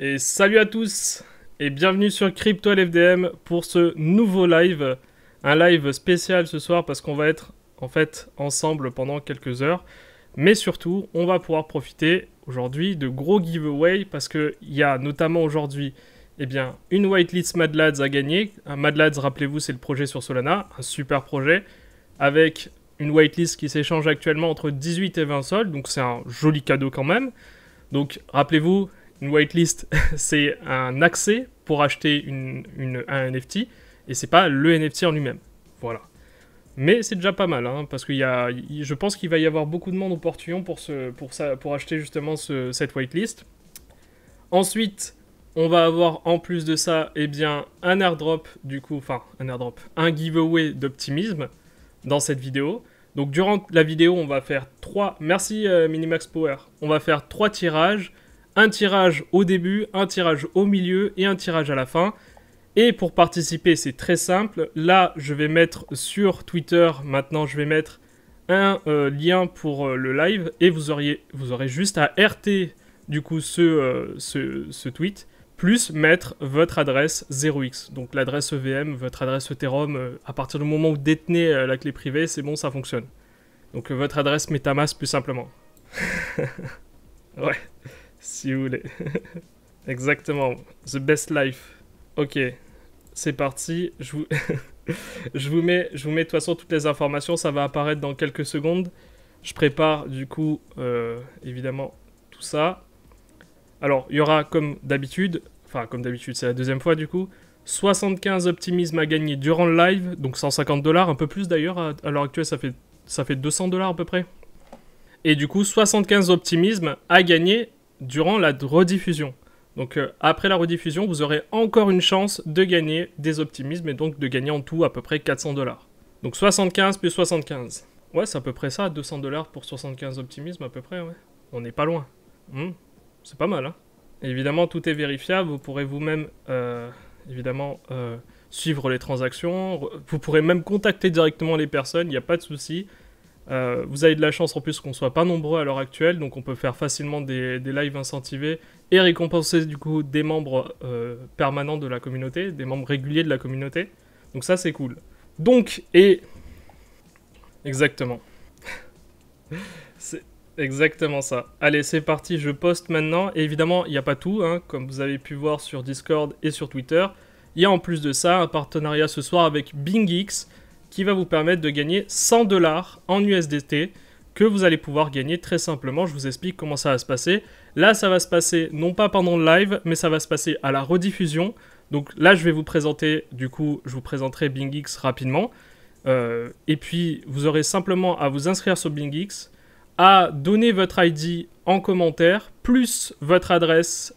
Et salut à tous et bienvenue sur Crypto LFDM pour ce nouveau live. Un live spécial ce soir parce qu'on va être en fait ensemble pendant quelques heures. Mais surtout, on va pouvoir profiter aujourd'hui de gros giveaways parce qu'il y a notamment aujourd'hui une whitelist Mad Lads à gagner. Un Mad Lads, rappelez-vous, c'est le projet sur Solana, un super projet avec une whitelist qui s'échange actuellement entre 18 et 20 sols, donc c'est un joli cadeau quand même. Donc rappelez-vous, une whitelist, c'est un accès pour acheter un NFT, et c'est pas le NFT en lui-même. Voilà. Mais c'est déjà pas mal, hein, parce que je pense qu'il va y avoir beaucoup de monde au portillon pour acheter justement cette whitelist. Ensuite, on va avoir en plus de ça, un airdrop, un giveaway d'optimisme dans cette vidéo. Donc durant la vidéo, on va faire 3... Merci Minimax Power. On va faire 3 tirages. Un tirage au début, un tirage au milieu et un tirage à la fin. Et pour participer, c'est très simple. Là, je vais mettre sur Twitter, maintenant je vais mettre un lien pour le live. Et vous aurez juste à RT du coup ce tweet, plus mettre votre adresse 0x. Donc l'adresse EVM, votre adresse Ethereum, à partir du moment où vous détenez la clé privée, c'est bon, ça fonctionne. Donc votre adresse MetaMask plus simplement. Ouais, si vous voulez. Exactement, the best life. Ok, c'est parti. je vous mets de toute façon toutes les informations, ça va apparaître dans quelques secondes. Je prépare du coup, évidemment, tout ça. Alors, il y aura comme d'habitude, c'est la deuxième fois du coup, 75 optimismes à gagner durant le live, donc 150 $, un peu plus d'ailleurs, à l'heure actuelle ça fait 200 $ à peu près. Et du coup, 75 optimismes à gagner durant la rediffusion. Donc après la rediffusion, vous aurez encore une chance de gagner des optimismes et donc de gagner en tout à peu près 400 $. Donc 75 plus 75. Ouais, c'est à peu près ça, 200 $ pour 75 optimismes à peu près, ouais. On n'est pas loin. C'est pas mal, hein. Et évidemment, tout est vérifiable. Vous pourrez vous-même, suivre les transactions. Vous pourrez même contacter directement les personnes. Il n'y a pas de souci. Vous avez de la chance en plus qu'on soit pas nombreux à l'heure actuelle. Donc on peut faire facilement des lives incentivés et récompenser du coup des membres permanents de la communauté, des membres réguliers de la communauté. Donc ça, c'est cool. Donc, exactement. C'est exactement ça. Allez, c'est parti, je poste maintenant. Et évidemment, il n'y a pas tout, hein, comme vous avez pu voir sur Discord et sur Twitter. Il y a en plus de ça un partenariat ce soir avec BingX qui va vous permettre de gagner 100 $ en USDT que vous allez pouvoir gagner très simplement. Je vous explique comment ça va se passer. Là, ça va se passer non pas pendant le live, mais ça va se passer à la rediffusion. Donc là, je vais vous présenter, du coup, je vous présenterai BingX rapidement. Et puis, vous aurez simplement à vous inscrire sur BingX, à donner votre ID en commentaire, plus votre adresse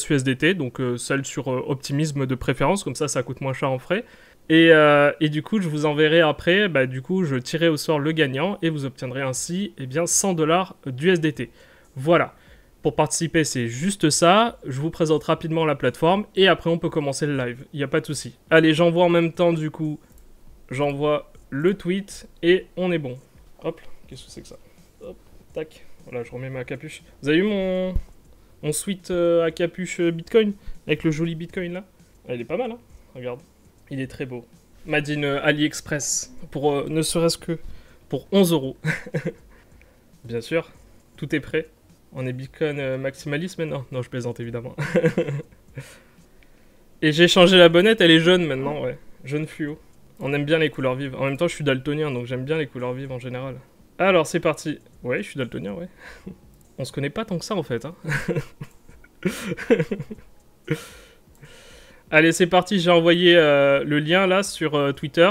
USDT, donc celle sur Optimisme de préférence, comme ça coûte moins cher en frais. Et du coup, je vous enverrai après, je tirerai au sort le gagnant et vous obtiendrez ainsi 100 $ d'USDT. Voilà. Pour participer, c'est juste ça. Je vous présente rapidement la plateforme et après, on peut commencer le live. Il n'y a pas de souci. Allez, j'envoie en même temps, du coup, j'envoie le tweet et on est bon. Hop, qu'est-ce que c'est que ça ? Hop, tac. Voilà, je remets ma capuche. Vous avez vu mon sweat à capuche Bitcoin avec le joli Bitcoin là ? Ah, il est pas mal, hein ? Regarde. Il est très beau. Made in AliExpress. Pour ne serait-ce que pour 11 €. Bien sûr, tout est prêt. On est Bitcoin maximaliste maintenant. Non, je plaisante évidemment. Et j'ai changé la bonnette, elle est jaune maintenant, ouais. Jaune fluo. On aime bien les couleurs vives. En même temps, je suis daltonien, donc j'aime bien les couleurs vives en général. Alors, c'est parti. Ouais, je suis daltonien, ouais. On se connaît pas tant que ça, en fait, hein. Allez, c'est parti, j'ai envoyé le lien, là, sur Twitter.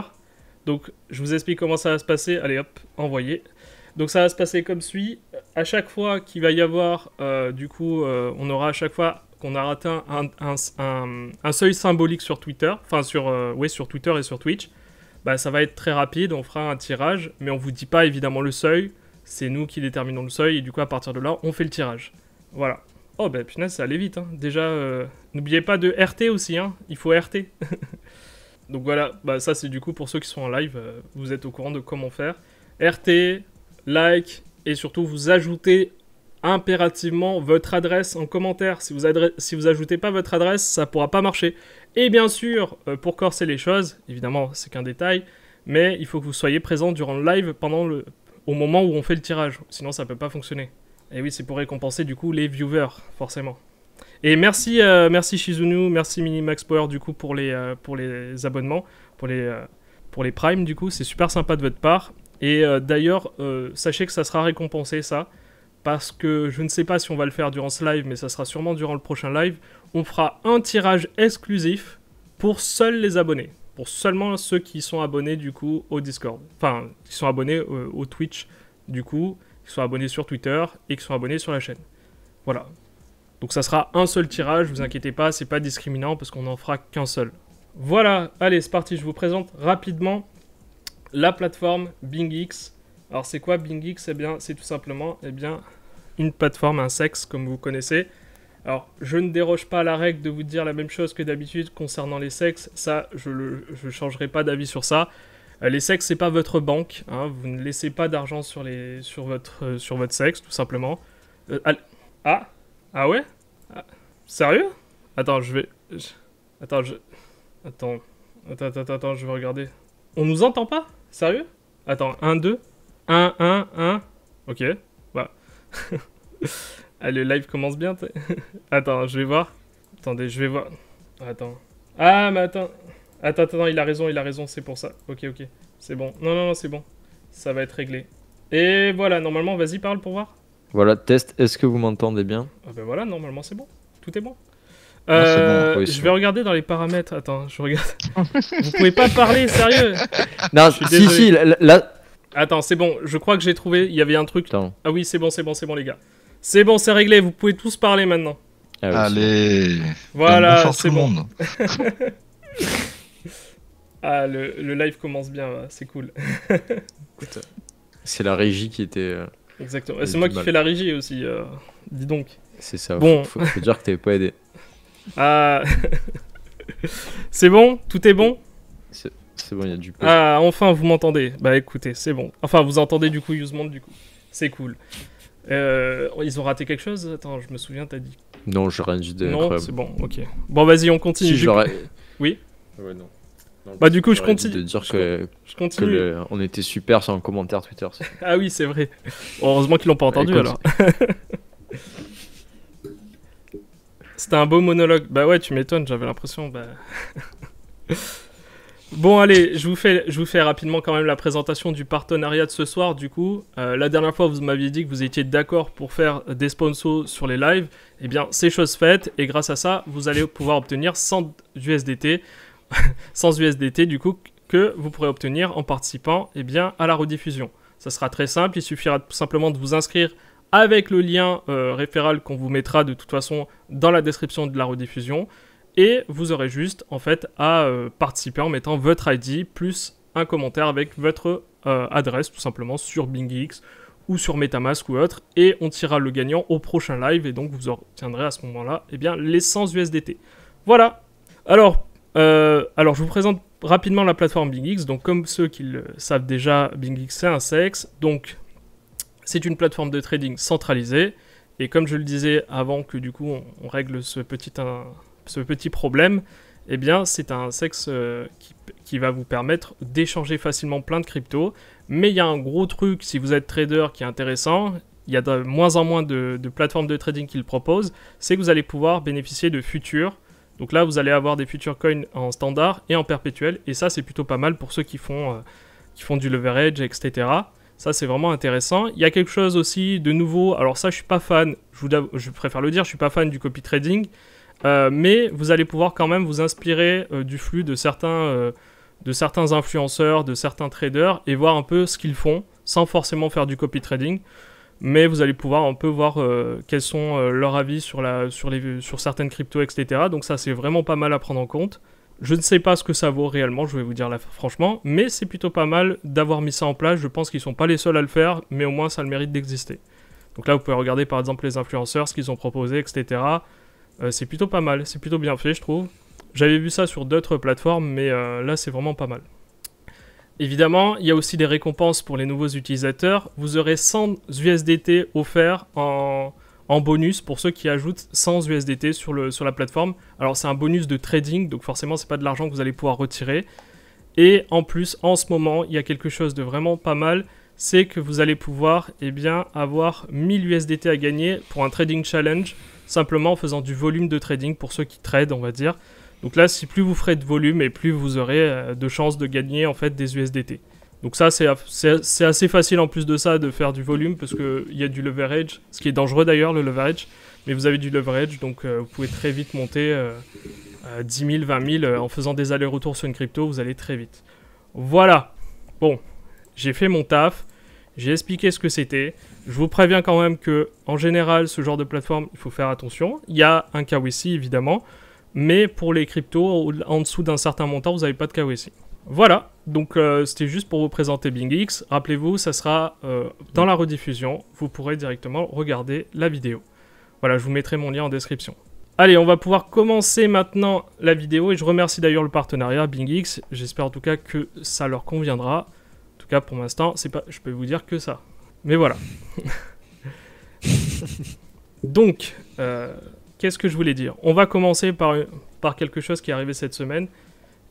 Donc, je vous explique comment ça va se passer. Allez, hop, envoyé. Donc, ça va se passer comme suit. À chaque fois qu'il va y avoir, on aura à chaque fois qu'on a atteint un seuil symbolique sur Twitter, sur Twitter et sur Twitch, ça va être très rapide, on fera un tirage, mais on vous dit pas évidemment le seuil, c'est nous qui déterminons le seuil, et du coup à partir de là, on fait le tirage. Voilà. Oh punaise, ça allait vite, hein. Déjà, n'oubliez pas de RT aussi, hein, il faut RT. Donc voilà, ça c'est du coup pour ceux qui sont en live, vous êtes au courant de comment faire. RT, like, et surtout vous ajoutez impérativement votre adresse en commentaire. Si vous ajoutez pas votre adresse, ça pourra pas marcher. Et bien sûr, pour corser les choses, évidemment, c'est qu'un détail, mais il faut que vous soyez présent durant le live au moment où on fait le tirage. Sinon, ça peut pas fonctionner. Et oui, c'est pour récompenser du coup les viewers, forcément. Et merci Shizunu, merci Minimax Power du coup pour les abonnements, pour les primes du coup, c'est super sympa de votre part. Et d'ailleurs, sachez que ça sera récompensé ça, parce que je ne sais pas si on va le faire durant ce live, mais ça sera sûrement durant le prochain live. On fera un tirage exclusif pour seuls les abonnés, pour seulement ceux qui sont abonnés du coup au Discord, enfin qui sont abonnés au Twitch du coup, qui sont abonnés sur Twitter et qui sont abonnés sur la chaîne. Voilà. Donc ça sera un seul tirage, vous inquiétez pas, c'est pas discriminant parce qu'on n'en fera qu'un seul. Voilà, allez c'est parti, je vous présente rapidement la plateforme BingX. Alors c'est quoi BingX? Eh bien c'est tout simplement une plateforme, un sexe comme vous connaissez. Alors je ne déroge pas à la règle de vous dire la même chose que d'habitude concernant les sexes, ça je ne changerai pas d'avis sur ça. Les sexes c'est pas votre banque, hein, vous ne laissez pas d'argent sur votre sexe tout simplement. Ah ouais? Sérieux? Attends, Attends, je vais regarder. On nous entend pas? Sérieux? Attends, 1, 2. 1. Ok, bah. Ah, le live commence bien. Attends, je vais voir. Attendez, je vais voir. Attends. Ah, mais attends. Attends, il a raison, c'est pour ça. Ok. C'est bon. Non, c'est bon. Ça va être réglé. Et voilà, normalement, vas-y, parle pour voir. Voilà, test, est-ce que vous m'entendez bien? Ah ben voilà, normalement c'est bon. Tout est bon. Non, c'est bon. Oui, je vais regarder dans les paramètres. Attends, je regarde. Vous pouvez pas parler, sérieux? Non, si, là... Attends, c'est bon. Je crois que j'ai trouvé. Il y avait un truc. Attends. Ah oui, c'est bon, les gars. C'est bon, c'est réglé. Vous pouvez tous parler maintenant. Ah, oui, allez. Voilà, c'est bon. Monde. Ah, le live commence bien. C'est cool. C'est la régie qui était... Exactement. C'est moi qui fais la régie aussi. Dis donc. C'est ça. Bon. Faut dire que t'avais pas aidé. Ah. C'est bon? Tout est bon? C'est bon, il y a du peu. Ah, enfin, vous m'entendez. Bah écoutez, c'est bon. Enfin, vous entendez du coup Usemonde du coup. C'est cool. Ils ont raté quelque chose? Attends, je me souviens, t'as dit. Non, j'ai rien dit de Non, incroyable. c'est bon, ok. Bon, vas-y, on continue. Si, j'aurais... Oui? Ouais, non. Bah du coup, je continue. De dire que continue. on était super sur un commentaire Twitter. Ah oui, c'est vrai. Heureusement qu'ils l'ont pas entendu alors. C'était un beau monologue. Bah ouais, tu m'étonnes, j'avais l'impression. Bah... Bon, allez, je vous fais rapidement quand même la présentation du partenariat de ce soir. Du coup, la dernière fois, vous m'aviez dit que vous étiez d'accord pour faire des sponsors sur les lives. Eh bien, c'est chose faite. Et grâce à ça, vous allez pouvoir obtenir 100 USDT. 100 USDT, du coup, que vous pourrez obtenir en participant à la rediffusion. Ça sera très simple. Il suffira tout simplement de vous inscrire avec le lien référal qu'on vous mettra de toute façon dans la description de la rediffusion. Et vous aurez juste en fait à participer en mettant votre ID plus un commentaire avec votre adresse tout simplement sur BingX ou sur Metamask ou autre. Et on tirera le gagnant au prochain live et donc vous obtiendrez à ce moment-là les 100 USDT. Voilà. Alors je vous présente rapidement la plateforme BingX. Donc comme ceux qui le savent déjà, BingX c'est un sexe. Donc c'est une plateforme de trading centralisée. Et comme je le disais avant que du coup on règle ce petit problème, eh bien c'est un sexe qui va vous permettre d'échanger facilement plein de cryptos. Mais il y a un gros truc si vous êtes trader qui est intéressant, il y a de moins en moins de plateformes de trading qui le proposent, c'est que vous allez pouvoir bénéficier de futurs. Donc là vous allez avoir des future coins en standard et en perpétuel, et ça c'est plutôt pas mal pour ceux qui font du leverage, etc. Ça c'est vraiment intéressant. Il y a quelque chose aussi de nouveau, alors ça je suis pas fan, je préfère le dire, je suis pas fan du copy trading. Mais vous allez pouvoir quand même vous inspirer du flux de certains influenceurs, de certains traders et voir un peu ce qu'ils font sans forcément faire du copy trading. Mais vous allez pouvoir un peu voir quels sont leurs avis sur certaines cryptos, etc. Donc ça c'est vraiment pas mal à prendre en compte. Je ne sais pas ce que ça vaut réellement, je vais vous dire là franchement, mais c'est plutôt pas mal d'avoir mis ça en place. Je pense qu'ils sont pas les seuls à le faire, mais au moins ça a le mérite d'exister. Donc là vous pouvez regarder par exemple les influenceurs, ce qu'ils ont proposé, etc. C'est plutôt pas mal, c'est plutôt bien fait je trouve. J'avais vu ça sur d'autres plateformes, mais là c'est vraiment pas mal. Évidemment, il y a aussi des récompenses pour les nouveaux utilisateurs. Vous aurez 100 USDT offerts en bonus pour ceux qui ajoutent 100 USDT sur la plateforme. Alors c'est un bonus de trading, donc forcément c'est pas de l'argent que vous allez pouvoir retirer. Et en plus, en ce moment, il y a quelque chose de vraiment pas mal, c'est que vous allez pouvoir avoir 1000 USDT à gagner pour un trading challenge, simplement en faisant du volume de trading pour ceux qui tradent, on va dire. Donc là, si plus vous ferez de volume et plus vous aurez de chances de gagner en fait des USDT. Donc ça, c'est assez facile en plus de ça de faire du volume parce qu'il y a du leverage, ce qui est dangereux d'ailleurs le leverage, mais vous avez du leverage donc vous pouvez très vite monter 10 000, 20 000 en faisant des allers-retours sur une crypto, vous allez très vite. Voilà, bon, j'ai fait mon taf, j'ai expliqué ce que c'était. Je vous préviens quand même que en général, ce genre de plateforme, il faut faire attention. Il y a un KYC évidemment. Mais pour les cryptos, en dessous d'un certain montant, vous n'avez pas de KYC. Voilà, donc c'était juste pour vous présenter BingX. Rappelez-vous, ça sera dans la rediffusion. Vous pourrez directement regarder la vidéo. Voilà, je vous mettrai mon lien en description. Allez, on va pouvoir commencer maintenant la vidéo. Et je remercie d'ailleurs le partenariat BingX. J'espère en tout cas que ça leur conviendra. En tout cas, pour l'instant, je peux vous dire que ça. Mais voilà. Donc... qu'est-ce que je voulais dire? On va commencer par quelque chose qui est arrivé cette semaine.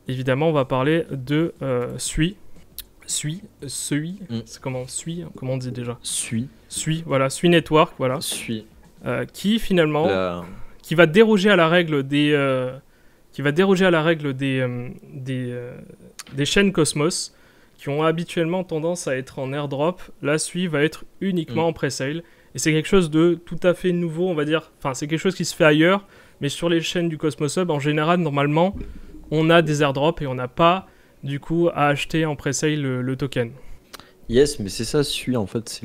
Évidemment, on va parler de Sui. C'est comment on dit déjà? Sui, Voilà, Sui Network, voilà. Sui. Qui finalement, qui va déroger à la règle des chaînes Cosmos, qui ont habituellement tendance à être en airdrop. Là, Sui va être uniquement en pre-sale. Et c'est quelque chose de tout à fait nouveau, on va dire. Enfin, c'est quelque chose qui se fait ailleurs, mais sur les chaînes du Cosmos Hub, en général, normalement, on a des airdrops et on n'a pas, du coup, à acheter en pre-sale le token. Yes, mais c'est ça, Sui, en fait,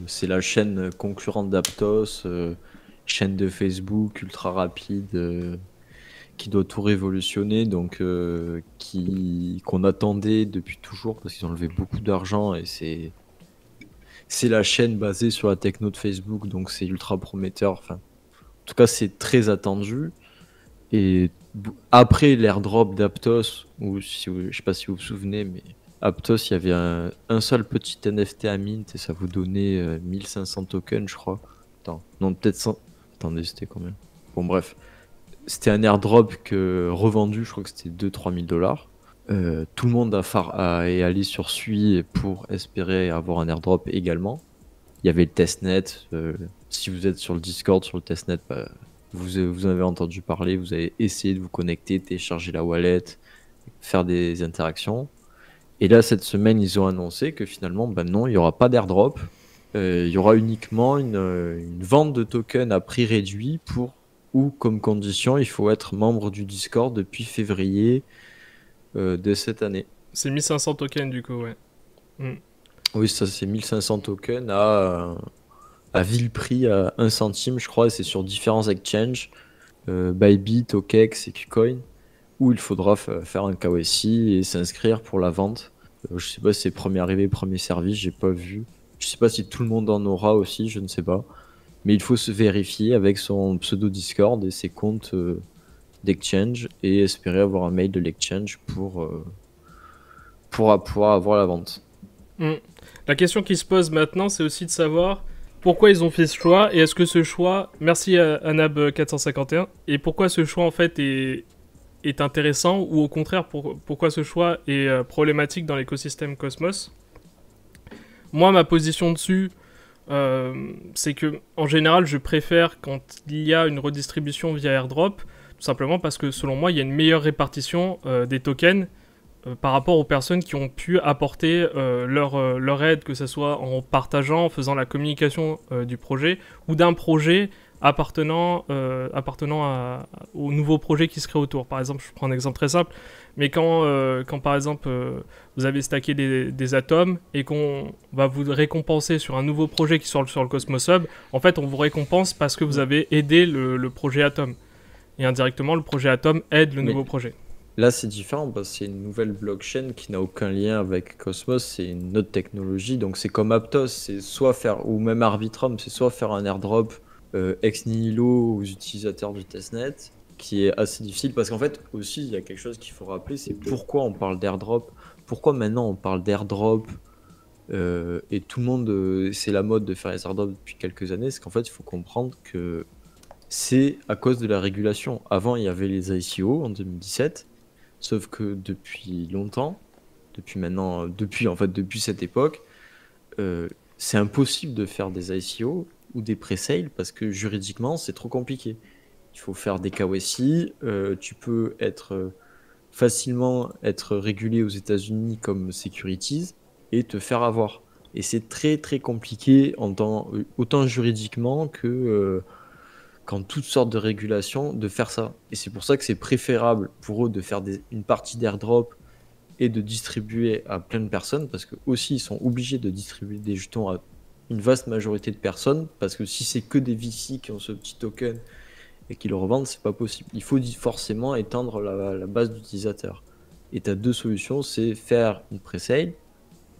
c'est la chaîne concurrente d'Aptos, chaîne de Facebook ultra rapide, qui doit tout révolutionner, donc qu'on attendait depuis toujours parce qu'ils ont levé beaucoup d'argent et c'est la chaîne basée sur la techno de Facebook, donc c'est ultra prometteur. Enfin, en tout cas, c'est très attendu. Et après l'airdrop d'Aptos, je sais pas si vous vous souvenez, mais Aptos, il y avait un seul petit NFT à mint et ça vous donnait 1500 tokens, je crois. Attends, non, peut-être 100. Attendez, c'était combien? Bon, bref. C'était un airdrop revendu, je crois que c'était 2-3 000 $. Tout le monde est allé sur Sui pour espérer avoir un airdrop également. Il y avait le testnet. Si vous êtes sur le Discord, sur le testnet, vous en avez entendu parler. Vous avez essayé de vous connecter, télécharger la wallet, faire des interactions. Et là, cette semaine, ils ont annoncé que finalement, non, il n'y aura pas d'airdrop. Il y aura uniquement une vente de tokens à prix réduit ou comme condition, il faut être membre du Discord depuis février de cette année. C'est 1500 tokens du coup, ouais. Oui, ça c'est 1500 tokens à vil prix, à 1 centime, je crois, et c'est sur différents exchanges, Bybit, OKEx et KuCoin, où il faudra faire un KYC et s'inscrire pour la vente. Je sais pas si c'est premier arrivé, premier servi, j'ai pas vu. Je sais pas si tout le monde en aura aussi, je ne sais pas. Mais il faut se vérifier avec son pseudo Discord et ses comptes d'exchange et espérer avoir un mail de l'exchange pour pouvoir avoir la vente. La question qui se pose maintenant, c'est aussi de savoir pourquoi ils ont fait ce choix et est-ce que ce choix, merci à Anab451, et pourquoi ce choix en fait est intéressant ou au contraire pourquoi ce choix est problématique dans l'écosystème Cosmos. Moi, ma position dessus, c'est que en général, je préfère quand il y a une redistribution via airdrop, tout simplement parce que selon moi, il y a une meilleure répartition des tokens par rapport aux personnes qui ont pu apporter leur aide, que ce soit en partageant, en faisant la communication du projet, ou d'un projet appartenant au nouveau projet qui se crée autour. Par exemple, je prends un exemple très simple, mais quand par exemple vous avez stacké des atomes et qu'on va vous récompenser sur un nouveau projet qui sort sur le Cosmos Hub, en fait on vous récompense parce que vous avez aidé le projet Atom. Et indirectement, le projet Atom aide le nouveau projet. Là, c'est différent parce que c'est une nouvelle blockchain qui n'a aucun lien avec Cosmos, c'est une autre technologie. Donc, c'est comme Aptos, c'est soit faire, ou même Arbitrum, c'est soit faire un airdrop ex nihilo aux utilisateurs du testnet, qui est assez difficile parce qu'en fait, aussi, il y a quelque chose qu'il faut rappeler, c'est pourquoi on parle d'airdrop. pourquoi maintenant on parle d'airdrop et tout le monde, c'est la mode de faire les airdrops depuis quelques années, c'est qu'en fait, il faut comprendre que c'est à cause de la régulation. Avant, il y avait les ICO en 2017, sauf que depuis longtemps, depuis cette époque, c'est impossible de faire des ICO ou des pre-sales parce que juridiquement, c'est trop compliqué. Il faut faire des KYC, tu peux facilement être régulé aux États-Unis comme securities et te faire avoir. Et c'est très très compliqué autant juridiquement que qu'en toutes sortes de régulations de faire ça. Et c'est pour ça que c'est préférable pour eux de faire une partie d'airdrop et de distribuer à plein de personnes parce que aussi ils sont obligés de distribuer des jetons à une vaste majorité de personnes parce que si c'est que des VC qui ont ce petit token et qui le revendent, c'est pas possible. Il faut forcément étendre la base d'utilisateurs. Et tu as deux solutions, c'est faire une pre-sale,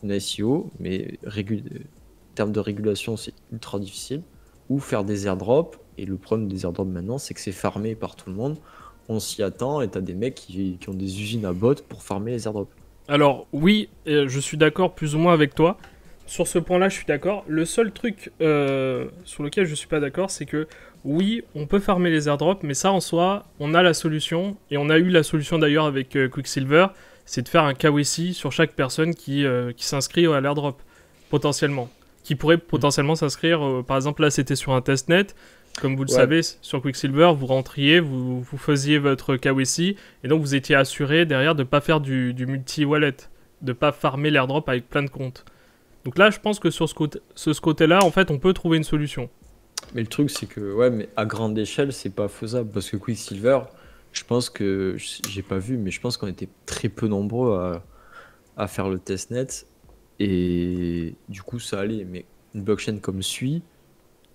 une ICO, mais en termes de régulation, c'est ultra difficile, ou faire des airdrops. Et le problème des airdrops maintenant, c'est que c'est farmé par tout le monde. On s'y attend et tu as des mecs qui ont des usines à bots pour farmer les airdrops. Alors oui, je suis d'accord plus ou moins avec toi. Sur ce point-là, je suis d'accord. Le seul truc sur lequel je suis pas d'accord, c'est que oui, on peut farmer les airdrops, mais ça en soi, on a la solution, et on a eu la solution d'ailleurs avec Quicksilver, c'est de faire un KYC sur chaque personne qui s'inscrit à l'airdrop, potentiellement. Qui pourrait potentiellement s'inscrire, par exemple là c'était sur un testnet, comme vous le savez, sur Quicksilver, vous rentriez, vous faisiez votre KYC, et donc vous étiez assuré derrière de ne pas faire du multi-wallet, de ne pas farmer l'airdrop avec plein de comptes. Donc là, je pense que sur ce côté-là, en fait, on peut trouver une solution. Mais le truc, c'est que, mais à grande échelle, c'est pas faisable. Parce que Quicksilver, je pense que, j'ai pas vu, mais je pense qu'on était très peu nombreux à faire le testnet. Et du coup, ça allait. Mais une blockchain comme Sui,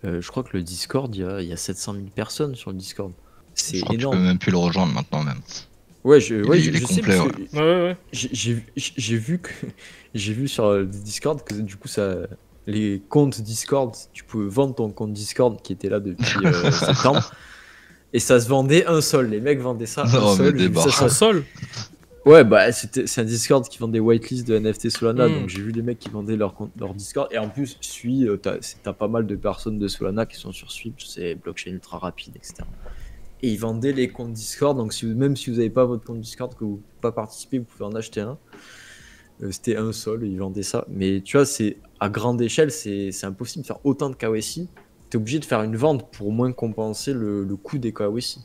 je crois que le Discord, il y a 700 000 personnes sur le Discord. C'est Je crois énorme. que tu peux même plus le rejoindre maintenant, même. Ouais, Il est sais complet, parce que j'ai vu sur le Discord que du coup les comptes Discord, tu pouvais vendre ton compte Discord qui était là depuis septembre et ça se vendait un sol. Les mecs vendaient ça Non, un sol. mais J'ai vu ça Un sol. Ouais, bah c'est un Discord qui vend des whitelists de NFT Solana, Mm. donc j'ai vu les mecs qui vendaient leur Discord et en plus t'as pas mal de personnes de Solana qui sont sur Sui, c'est blockchain ultra rapide, etc. Et ils vendaient les comptes Discord, donc même si vous n'avez pas votre compte Discord, que vous ne pouvez pas participer, vous pouvez en acheter un. C'était un sol, ils vendaient ça. Mais tu vois, à grande échelle, c'est impossible de faire autant de KYC. Tu es obligé de faire une vente pour au moins compenser le coût des KYC,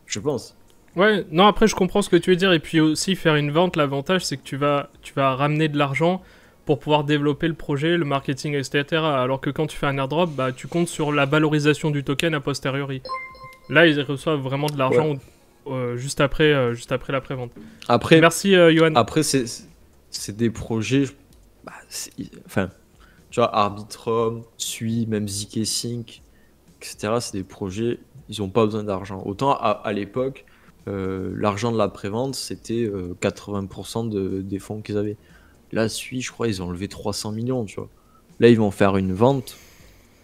je pense. Ouais, non, après, je comprends ce que tu veux dire. Et puis aussi, faire une vente, l'avantage, c'est que tu vas ramener de l'argent pour pouvoir développer le projet, le marketing, etc. Alors que quand tu fais un airdrop, bah, tu comptes sur la valorisation du token a posteriori. Là, ils reçoivent vraiment de l'argent juste après la prévente. Après, merci, Johan. Après, c'est des projets. Enfin, tu vois, Arbitrum, Sui, même zk-Sync, etc. C'est des projets, ils n'ont pas besoin d'argent. Autant à l'époque, l'argent de la prévente, c'était 80% des fonds qu'ils avaient. Là, Sui, je crois, ils ont levé 300 millions, tu vois. Là, ils vont faire une vente.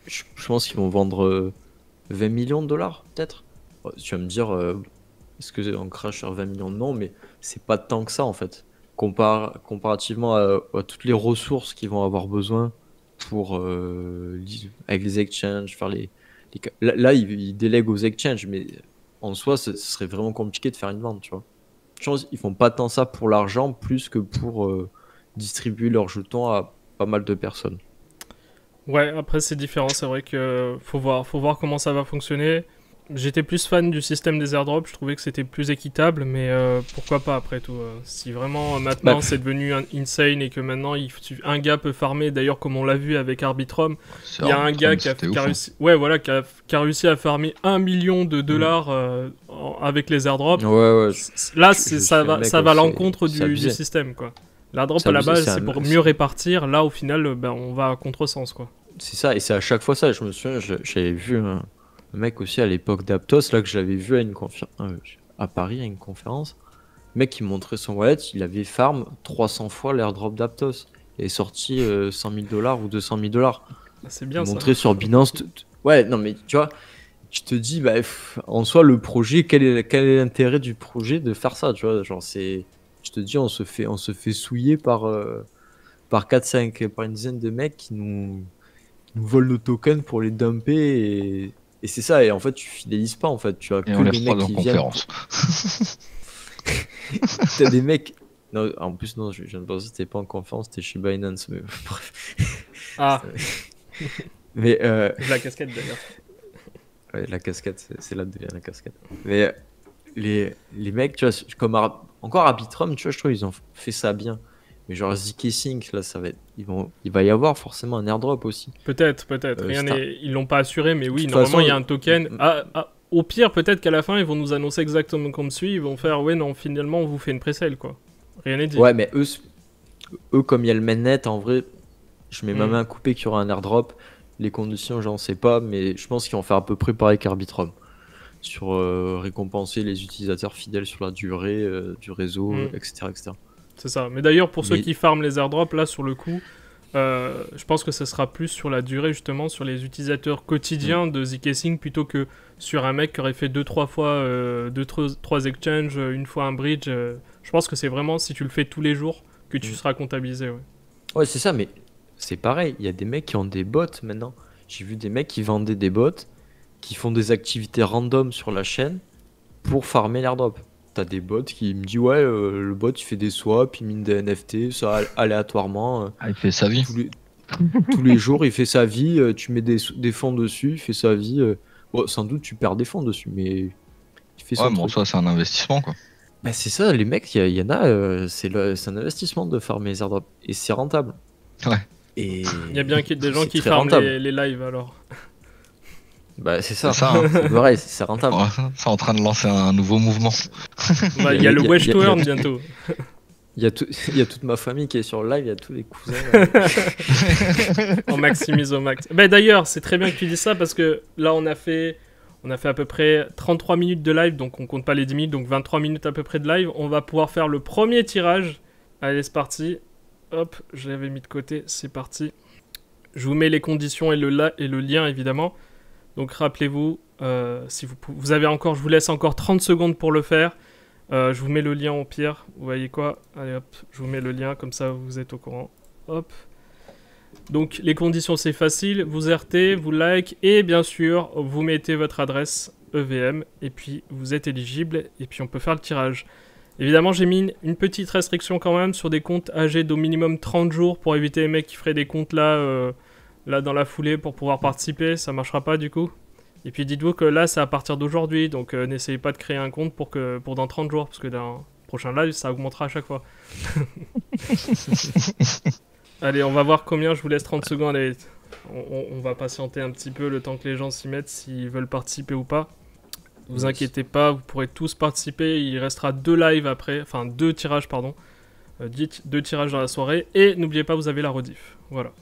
Je pense qu'ils vont vendre 20 millions de dollars, peut-être. Tu vas me dire, est-ce qu'on crache sur 20 millions? Non, mais c'est pas tant que ça, en fait. Comparativement à toutes les ressources qu'ils vont avoir besoin pour, avec les exchanges, faire là, ils délèguent aux exchanges, mais en soi, ce serait vraiment compliqué de faire une vente, tu vois. Je pense qu'ils font pas tant ça pour l'argent, plus que pour distribuer leurs jetons à pas mal de personnes. Ouais, après c'est différent, c'est vrai que faut voir comment ça va fonctionner. J'étais plus fan du système des airdrops, je trouvais que c'était plus équitable, mais pourquoi pas après tout. Si vraiment maintenant c'est devenu insane et que maintenant un gars peut farmer, d'ailleurs comme on l'a vu avec Arbitrum, il y a un gars qui a réussi, qui a réussi à farmer 1 million de dollars avec les airdrops. Là ça va à l'encontre du système, quoi. L'airdrop à la base c'est pour mieux répartir, là au final on va à contresens, quoi. C'est ça, et c'est à chaque fois ça. Je me souviens, j'avais vu un mec aussi à l'époque d'Aptos, là que je l'avais vu à Paris à une conférence. Le mec qui montrait son wallet, il avait farm 300 fois l'airdrop d'Aptos. Il est sorti 100 000 $ ou 200 000 $. C'est bien ça. Montré sur Binance. Ouais, non mais tu vois, tu te dis, en soi, le projet, quel est l'intérêt du projet de faire ça, tu vois, genre je te dis, on se fait souiller par 4-5, par une dizaine de mecs qui nous volent nos tokens pour les dumper et c'est ça. Et en fait, tu fidélises pas. En fait, tu as Et que on les des mecs refroide en qui viennent. conférence. T'as des mecs. Non, en plus, non, je viens de penser, c'était pas en conférence, c'était chez Binance. Mais bref. Ah, Mais la casquette d'ailleurs. ouais, la cascade, c'est là que devient la cascade. Mais les mecs, tu vois, comme encore Arbitrum, tu vois, je trouve ils ont fait ça bien. Mais genre ZK Sync, là, ça va être, il va y avoir forcément un airdrop aussi. Peut-être. Ils l'ont pas assuré, mais De oui, toute normalement façon, il y a un token. Au pire, peut-être qu'à la fin ils vont nous annoncer exactement comme suit. Ils vont faire, ouais, non, finalement on vous fait une presale quoi. Rien n'est dit. ouais, mais eux, comme il y a le mainnet, en vrai, je mets ma Mm. main coupée qu'il y aura un airdrop. Les conditions, j'en sais pas, mais je pense qu'ils vont faire à peu près pareil qu'Arbitrum. Sur récompenser les utilisateurs fidèles sur la durée du réseau, Mm. etc., etc. C'est ça. Mais d'ailleurs, pour ceux Mais- qui farment les airdrops, là, sur le coup, je pense que ce sera plus sur la durée, justement, sur les utilisateurs quotidiens de zkSync plutôt que sur un mec qui aurait fait 2-3 fois 2-3 exchanges, une fois un bridge. Je pense que c'est vraiment si tu le fais tous les jours que tu seras comptabilisé. Ouais. Ouais, c'est ça, mais c'est pareil. Il y a des mecs qui ont des bots maintenant. J'ai vu des mecs qui vendaient des bots, qui font des activités random sur la chaîne pour farmer l'airdrop. T'as des bots qui me disent, ouais, le bot il fait des swaps, il mine des NFT, ça aléatoirement. Ah, il fait sa vie. Tous les jours, il fait sa vie, tu mets des fonds dessus, il fait sa vie. Bon, sans doute, tu perds des fonds dessus, mais il fait son Ouais, mais en truc. soi, c'est un investissement, quoi. Bah, c'est ça, les mecs, il y en a, c'est un investissement de farmer les airdrops. Et c'est rentable. Ouais. Et Il y a bien des gens c'est qui très farment rentable. les lives alors. Bah, c'est ça. C'est ça, hein. C'est pareil, c'est rentable. Ouais, c'est en train de lancer un nouveau mouvement. Bah, il y a le Wedge to Earn bientôt. Il y a toute ma famille qui est sur le live, il y a tous les cousins. On maximise au max. Bah, d'ailleurs, c'est très bien que tu dis ça parce que là, on a fait à peu près 33 minutes de live, donc on compte pas les 10 minutes, donc 23 minutes à peu près de live. On va pouvoir faire le premier tirage. Allez, c'est parti. Hop, je l'avais mis de côté, c'est parti. Je vous mets les conditions et le lien évidemment. Donc rappelez-vous, si vous avez encore, je vous laisse encore 30 secondes pour le faire. Je vous mets le lien au pire. Vous voyez quoi? Allez hop, je vous mets le lien, comme ça vous êtes au courant. Hop. Donc les conditions c'est facile, vous RT, vous like et bien sûr vous mettez votre adresse EVM et puis vous êtes éligible et puis on peut faire le tirage. Évidemment j'ai mis une petite restriction quand même sur des comptes âgés d'au minimum 30 jours pour éviter les mecs qui feraient des comptes là dans la foulée pour pouvoir participer, ça marchera pas du coup. Et puis dites-vous que là c'est à partir d'aujourd'hui, donc n'essayez pas de créer un compte pour dans 30 jours parce que dans le prochain live ça augmentera à chaque fois. Allez, on va voir combien, je vous laisse 30 secondes. Allez, on va patienter un petit peu le temps que les gens s'y mettent, s'ils veulent participer ou pas. Vous inquiétez pas, vous pourrez tous participer. Il restera 2 lives après, enfin 2 tirages, pardon. 2 tirages dans la soirée. Et n'oubliez pas, vous avez la rediff. Voilà.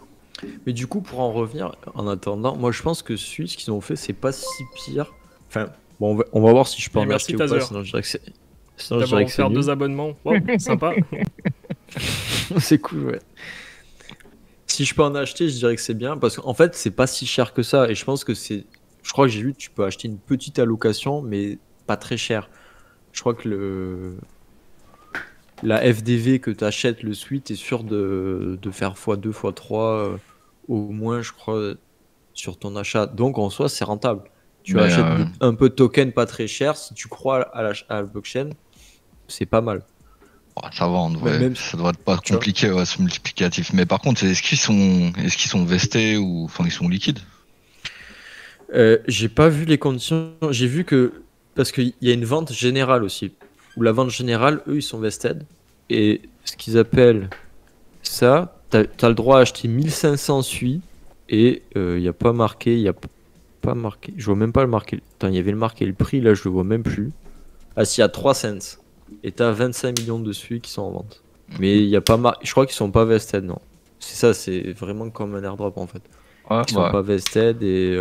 Mais du coup, pour en revenir, en attendant, moi je pense que ce qu'ils ont fait, c'est pas si pire. Enfin, bon, on va voir si je peux Et en merci, acheter ou pas, Tazer. sinon je dirais que c'est. Sinon, je D'abord, dirais on que c'est faire nul. 2 abonnements. Wow, sympa. C'est cool, ouais. Si je peux en acheter, je dirais que c'est bien parce qu'en fait, c'est pas si cher que ça. Et je pense que c'est. Je crois que j'ai vu que tu peux acheter une petite allocation, mais pas très cher. Je crois que la FDV que tu achètes, le suite, est sûr de faire x2, x3 au moins, je crois, sur ton achat. Donc en soi, c'est rentable. Tu Mais, achètes un peu de token pas très cher. Si tu crois à la blockchain, c'est pas mal. Ça va, en vrai. Même- Ça devrait pas être tu vois. compliqué, ouais, ce multiplicatif. Mais par contre, est-ce qu'ils sont vestés ou, enfin, ils sont liquides? J'ai pas vu les conditions. J'ai vu que. Parce qu'il y a une vente générale aussi. Où la vente générale, eux, ils sont vested. Et ce qu'ils appellent ça, t'as le droit à acheter 1500 SUI. Et il n'y a pas marqué. Il y a pas marqué. Je vois même pas le marqué. Attends, il y avait le marqué le prix. Là, je le vois même plus. Ah, si, à 3 cents. Et t'as 25 millions de SUI qui sont en vente. Mais il y a pas je crois qu'ils sont pas vested, non. C'est ça, c'est vraiment comme un airdrop en fait. Ouais, Ils sont pas vested et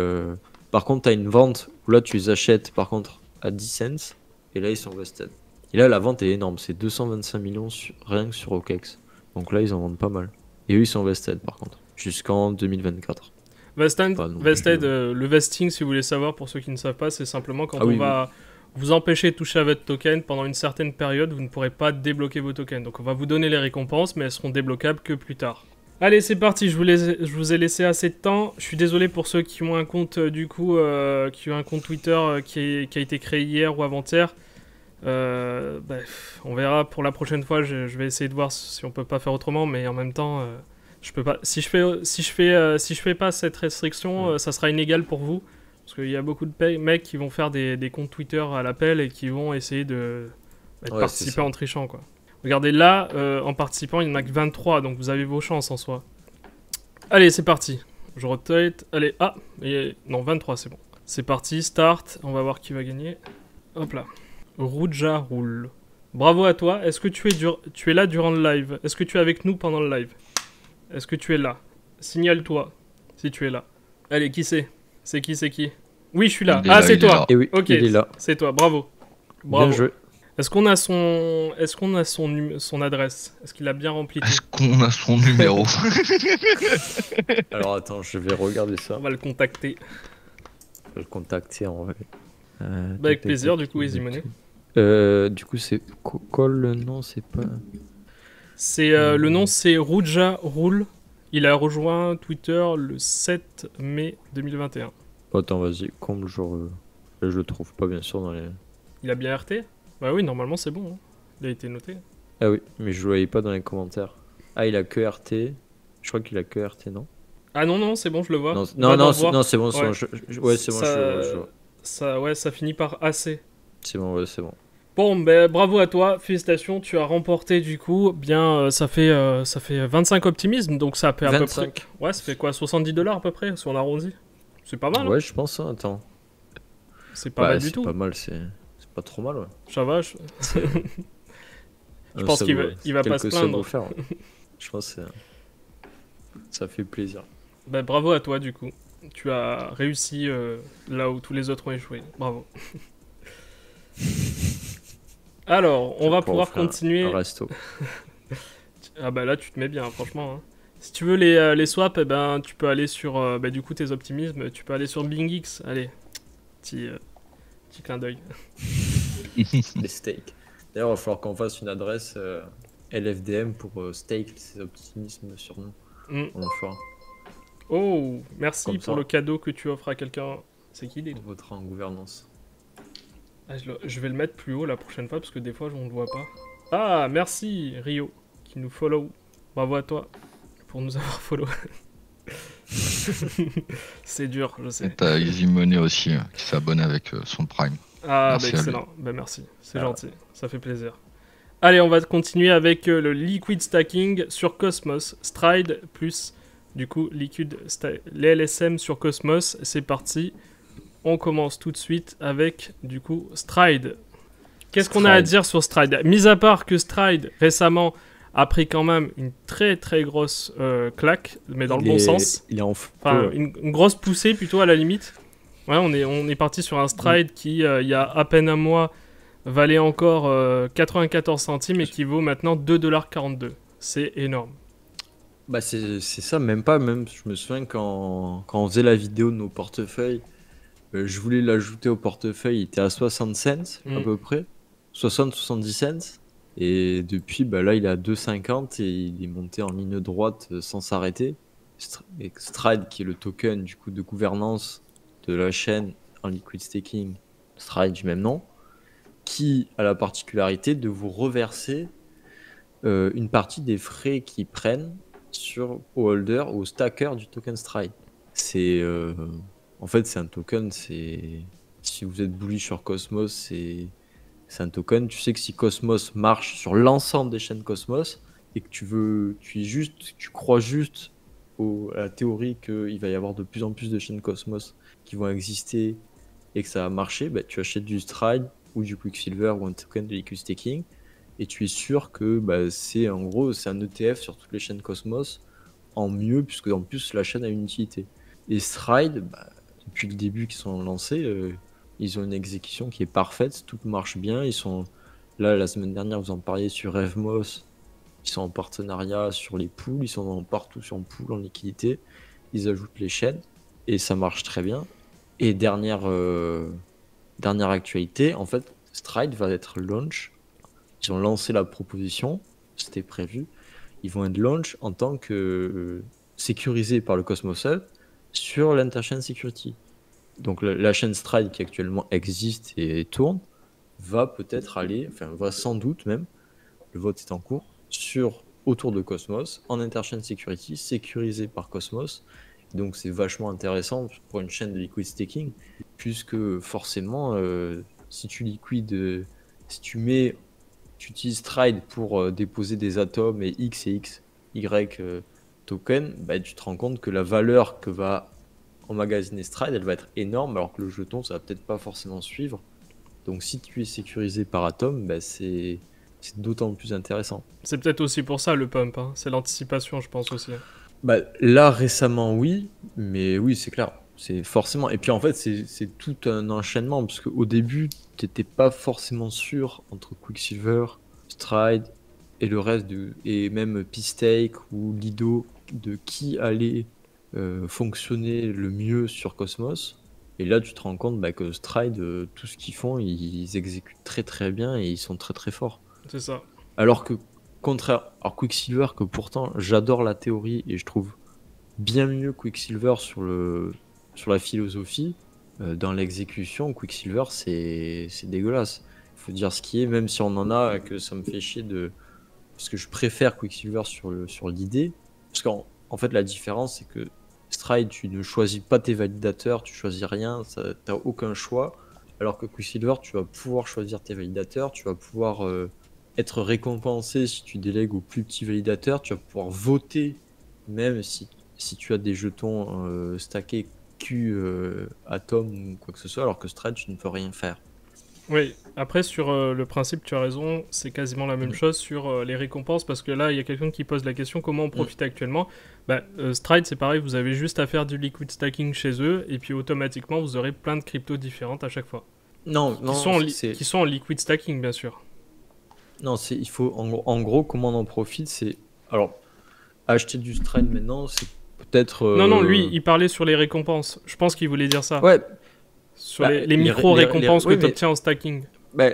par contre t'as une vente où là tu les achètes par contre à 10 cents et là ils sont vested. Et là la vente est énorme, c'est 225 millions rien que sur OKEx. Donc là ils en vendent pas mal. Et eux ils sont vested par contre jusqu'en 2024. Vested, Pas non vested, plus. le vesting, si vous voulez savoir, pour ceux qui ne savent pas, c'est simplement quand Ah on oui, va vous empêcher de toucher à votre token pendant une certaine période, vous ne pourrez pas débloquer vos tokens. Donc on va vous donner les récompenses, mais elles seront débloquables que plus tard. Allez, c'est parti, je vous ai laissé assez de temps. Je suis désolé pour ceux qui ont un compte, qui ont un compte Twitter qui a été créé hier ou avant-hier. On verra pour la prochaine fois, je vais essayer de voir si on peut pas faire autrement, mais en même temps, je peux pas. Si je fais pas cette restriction, ça sera inégal pour vous. Parce qu'il y a beaucoup de mecs qui vont faire des comptes Twitter à l'appel et qui vont essayer de participer en trichant, quoi. Regardez là, en participant, il n'y en a que 23, donc vous avez vos chances en soi. Allez, c'est parti. Je rotate. Allez, non, 23, c'est bon. C'est parti, start. On va voir qui va gagner. Hop là. Rouja roule. Bravo à toi. Est-ce que tu es là durant le live? Est-ce que tu es avec nous pendant le live? Est-ce que tu es là? Signale-toi si tu es là. Allez, qui c'est? C'est qui? Oui, je suis là. Ah, c'est toi. Et oui, ok, il est là. c'est toi. Bravo. Bien joué. Est-ce qu'on a son adresse? Est-ce qu'il a bien rempli tout? Est-ce qu'on a son numéro? Alors attends, je vais regarder ça. On va le contacter. Je vais le contacter en vrai. Avec plaisir, du coup, Easy Money. Du coup, c'est Cole, non, c'est pas. C'est le nom, c'est Rouja Roule. Il a rejoint Twitter le 7 mai 2021. Attends, vas-y, comble, je le trouve pas bien sûr dans les. Il a bien RT? Bah oui, normalement c'est bon. Hein. Il a été noté. Ah oui, mais je le voyais pas dans les commentaires. Ah, il a que RT. Je crois qu'il a que RT, non? Ah non, c'est bon, je le vois. Non, c'est bon. Ouais. C'est bon, je vois. Ça finit par AC. C'est bon, ouais, c'est bon. Bon, bravo à toi, félicitations, tu as remporté du coup, ça fait 25 optimismes, donc ça fait à peu près... Ouais, ça fait quoi, $70 à peu près, si on arrondit? C'est pas mal. Ouais, hein. je pense, hein, attends. C'est pas mal du tout. C'est pas mal, c'est pas trop mal, ouais. Ça va, je pense qu'il va pas se plaindre. Je pense que ça fait plaisir. Bravo à toi du coup, tu as réussi là où tous les autres ont échoué, bravo. Alors, on va pouvoir continuer. Un resto. Ah là, tu te mets bien, franchement. Hein. Si tu veux les swaps, tu peux aller sur du coup tes optimismes, tu peux aller sur BingX. Allez, petit clin d'œil. Les steaks. D'ailleurs, il va falloir qu'on fasse une adresse LFDM pour stake ces optimismes sur nous. On le fera. Oh, merci comme pour ça. le cadeau que tu offres à quelqu'un. C'est qui il est? On votera en gouvernance. Ah, je vais le mettre plus haut la prochaine fois parce que des fois on ne voit pas. Ah, merci Rio qui nous follow. Bravo à toi pour nous avoir follow. C'est dur, je sais. Et t'as Easy Money aussi qui s'abonne avec son Prime. Ah, Merci excellent. Merci, c'est gentil, ça fait plaisir. Allez, on va continuer avec le liquid stacking sur Cosmos. Stride plus du coup les LSM sur Cosmos. C'est parti. On commence tout de suite avec, du coup, Stride. Qu'est-ce qu'on a à dire sur Stride? Mis à part que Stride, récemment, a pris quand même une très très grosse claque, mais dans le bon sens. Il est en enfin, une grosse poussée plutôt à la limite. Ouais, on est parti sur un Stride qui, il y a à peine un mois, valait encore 94 centimes et qui vaut maintenant 2,42 $. C'est énorme. Bah c'est ça, même pas. Même, je me souviens quand on faisait la vidéo de nos portefeuilles, je voulais l'ajouter au portefeuille, il était à 60 cents à peu près, 60-70 cents. Et depuis, là, il est à 2,50 et il est monté en ligne droite sans s'arrêter. Stride, qui est le token du coup de gouvernance de la chaîne en liquid staking, Stride du même nom, qui a la particularité de vous reverser une partie des frais qu'ils prennent au holder ou au stacker du token Stride. C'est en fait, c'est un token, si vous êtes bullish sur Cosmos, c'est un token. Tu sais que si Cosmos marche sur l'ensemble des chaînes Cosmos et que tu crois juste à la théorie qu'il va y avoir de plus en plus de chaînes Cosmos qui vont exister et que ça va marcher, tu achètes du Stride ou du Quicksilver ou un token de liquid staking et tu es sûr que c'est un ETF sur toutes les chaînes Cosmos en mieux, puisque en plus la chaîne a une utilité. Et Stride, depuis le début qu'ils sont lancés, ils ont une exécution qui est parfaite, tout marche bien. Ils sont là, la semaine dernière, vous en parliez sur Evmos, ils sont en partenariat sur les pools, ils sont partout sur le pool en liquidité, ils ajoutent les chaînes et ça marche très bien. Et dernière dernière actualité, en fait, Stride va être launch. Ils ont lancé la proposition, c'était prévu. Ils vont être launch en tant que sécurisé par le Cosmos Hub sur l'Interchain Security. Donc la chaîne Stride qui actuellement existe et tourne va peut-être aller, enfin va sans doute même, le vote est en cours, autour de Cosmos, en Interchain Security, sécurisé par Cosmos. Donc c'est vachement intéressant pour une chaîne de liquid staking, puisque forcément, si tu liquides, si tu utilises Stride pour déposer des atomes et X et X, Y token, bah, tu te rends compte que la valeur que va emmagasiner Stride, elle va être énorme, alors que le jeton, ça va peut-être pas forcément suivre. Donc si tu es sécurisé par Atom, bah, c'est d'autant plus intéressant. C'est peut-être aussi pour ça le pump, hein. C'est l'anticipation, je pense aussi. Bah, là, récemment, oui, mais oui, c'est clair. C'est forcément. Et puis en fait, c'est tout un enchaînement, parce qu'au début, tu n'étais pas forcément sûr entre Quicksilver, Stride et le reste, et même P-Stake ou Lido, de qui allait fonctionner le mieux sur Cosmos. Et là, tu te rends compte bah, que Stride, tout ce qu'ils font, ils exécutent très très bien et ils sont très très forts. C'est ça. Alors que, alors Quicksilver, que pourtant j'adore la théorie et je trouve bien mieux Quicksilver sur la philosophie, dans l'exécution, Quicksilver c'est dégueulasse. Il faut dire ce qui est, même si on en a, que ça me fait chier parce que je préfère Quicksilver sur l'idée. Parce qu'en fait, la différence, c'est que Stride, tu ne choisis pas tes validateurs, tu choisis rien, tu n'as aucun choix. Alors que Quicksilver, tu vas pouvoir choisir tes validateurs, tu vas pouvoir être récompensé si tu délègues au plus petit validateur, tu vas pouvoir voter même si tu as des jetons stackés Q Atom ou quoi que ce soit, alors que Stride, tu ne peux rien faire. Oui, après sur le principe, tu as raison, c'est quasiment la même chose sur les récompenses, parce que là, il y a quelqu'un qui pose la question comment on profite actuellement. Bah, Stride, c'est pareil, vous avez juste à faire du liquid stacking chez eux, et puis automatiquement, vous aurez plein de cryptos différentes à chaque fois. Non, Qui sont en liquid stacking, bien sûr. Non, il faut, en gros, comment on en profite, c'est... Alors, acheter du Stride maintenant, c'est peut-être... Non, lui, il parlait sur les récompenses. Je pense qu'il voulait dire ça. Ouais. Sur les micro-récompenses que tu obtiens en stacking. Bah,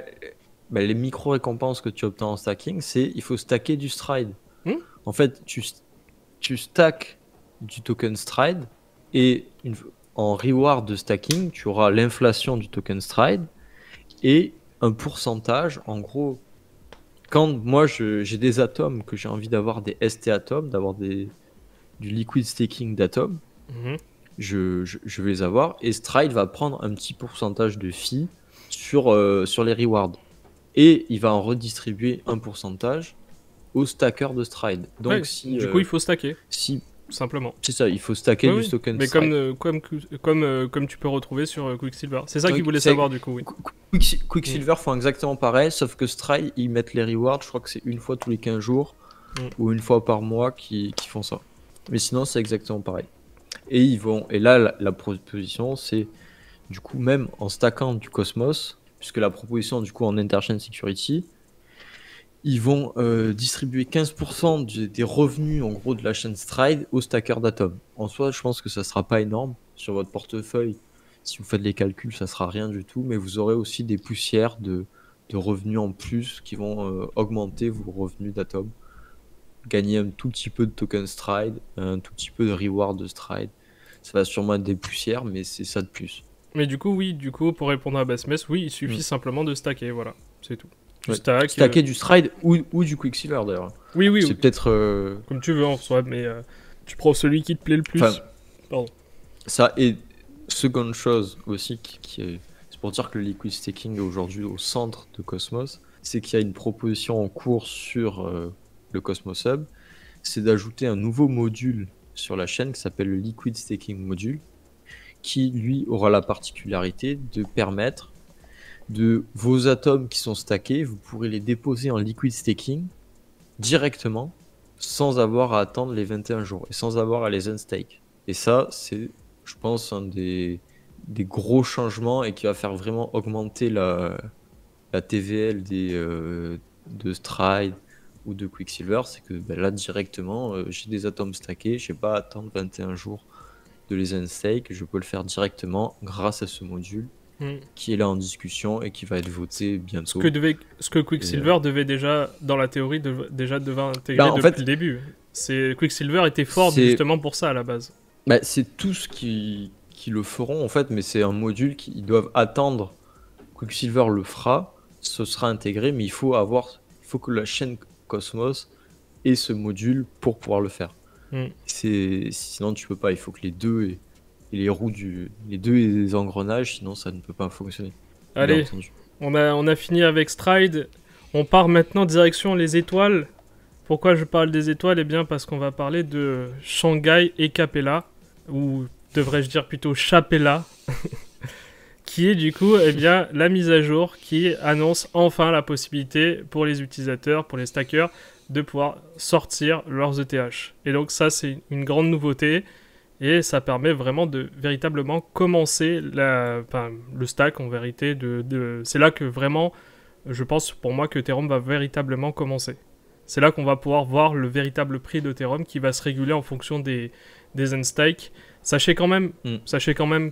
les micro-récompenses que tu obtiens en stacking, il faut stacker du Stride. En fait, tu stacks du token Stride et en reward de stacking, tu auras l'inflation du token Stride et un pourcentage. En gros, quand moi j'ai des atomes que j'ai envie d'avoir des ST atomes, d'avoir du liquid staking d'atomes, je vais les avoir et Stride va prendre un petit pourcentage de fee sur les rewards et il va en redistribuer un pourcentage aux stackers de Stride. Donc ouais, du coup, il faut stacker. Simplement. C'est ça, il faut stacker du token mais Stride. comme tu peux retrouver sur Quicksilver. C'est ça qu'il voulait savoir du coup, oui. Quicksilver font exactement pareil, sauf que Stride, ils mettent les rewards, je crois que c'est une fois tous les 15 jours ou une fois par mois qui font ça. Mais sinon, c'est exactement pareil. Et là, la proposition, c'est du coup, même en stackant du Cosmos, puisque la proposition, du coup, en Interchain Security, ils vont distribuer 15% des revenus, en gros, de la chaîne Stride aux stackers d'Atom. En soi, je pense que ça sera pas énorme sur votre portefeuille. Si vous faites les calculs, ça sera rien du tout, mais vous aurez aussi des poussières de revenus en plus qui vont augmenter vos revenus d'Atom. Gagner un tout petit peu de token Stride, un tout petit peu de reward de Stride. Ça va sûrement être des poussières, mais c'est ça de plus. Mais du coup, pour répondre à Bassmess, oui, il suffit simplement de stacker, voilà, c'est tout. Stacker du Stride ou du Quicksilver d'ailleurs. Oui. C'est peut-être... Comme tu veux en soi, mais tu prends celui qui te plaît le plus. Pardon. Ça, et seconde chose aussi, c'est pour dire que le liquid staking est aujourd'hui au centre de Cosmos, c'est qu'il y a une proposition en cours sur le Cosmos Hub, c'est d'ajouter un nouveau module sur la chaîne qui s'appelle le liquid staking module, qui lui aura la particularité de permettre de vos atomes qui sont stackés, vous pourrez les déposer en liquid staking directement sans avoir à attendre les 21 jours et sans avoir à les unstake. Et ça, c'est, je pense, un des gros changements et qui va faire vraiment augmenter la TVL de Stride ou de Quicksilver. C'est que là, directement, j'ai des atomes stackés, je n'ai pas à attendre 21 jours de les unstake, je peux le faire directement grâce à ce module qui est là en discussion et qui va être voté bientôt. Ce que Quicksilver devait déjà, dans la théorie, déjà devait intégrer Bah, en depuis fait, le début. Quicksilver était fort justement pour ça à la base. Bah, c'est tous qui le feront en fait, mais c'est un module qu'ils doivent attendre. Quicksilver le fera, ce sera intégré, mais il faut que la chaîne Cosmos ait ce module pour pouvoir le faire. Sinon tu peux pas, il faut que les deux aient les deux engrenages, sinon ça ne peut pas fonctionner. Allez, on a fini avec Stride. On part maintenant direction les étoiles. Pourquoi je parle des étoiles? Eh bien parce qu'on va parler de Shanghai et Capella, ou devrais-je dire plutôt Chapella, qui est du coup bien, la mise à jour qui annonce enfin la possibilité pour les utilisateurs, pour les stackers, de pouvoir sortir leurs ETH. Et donc ça c'est une grande nouveauté. Et ça permet vraiment de véritablement commencer le stack en vérité. C'est là que vraiment, je pense pour moi que Ethereum va véritablement commencer. C'est là qu'on va pouvoir voir le véritable prix d'Ethereum qui va se réguler en fonction des end-stakes. Sachez quand même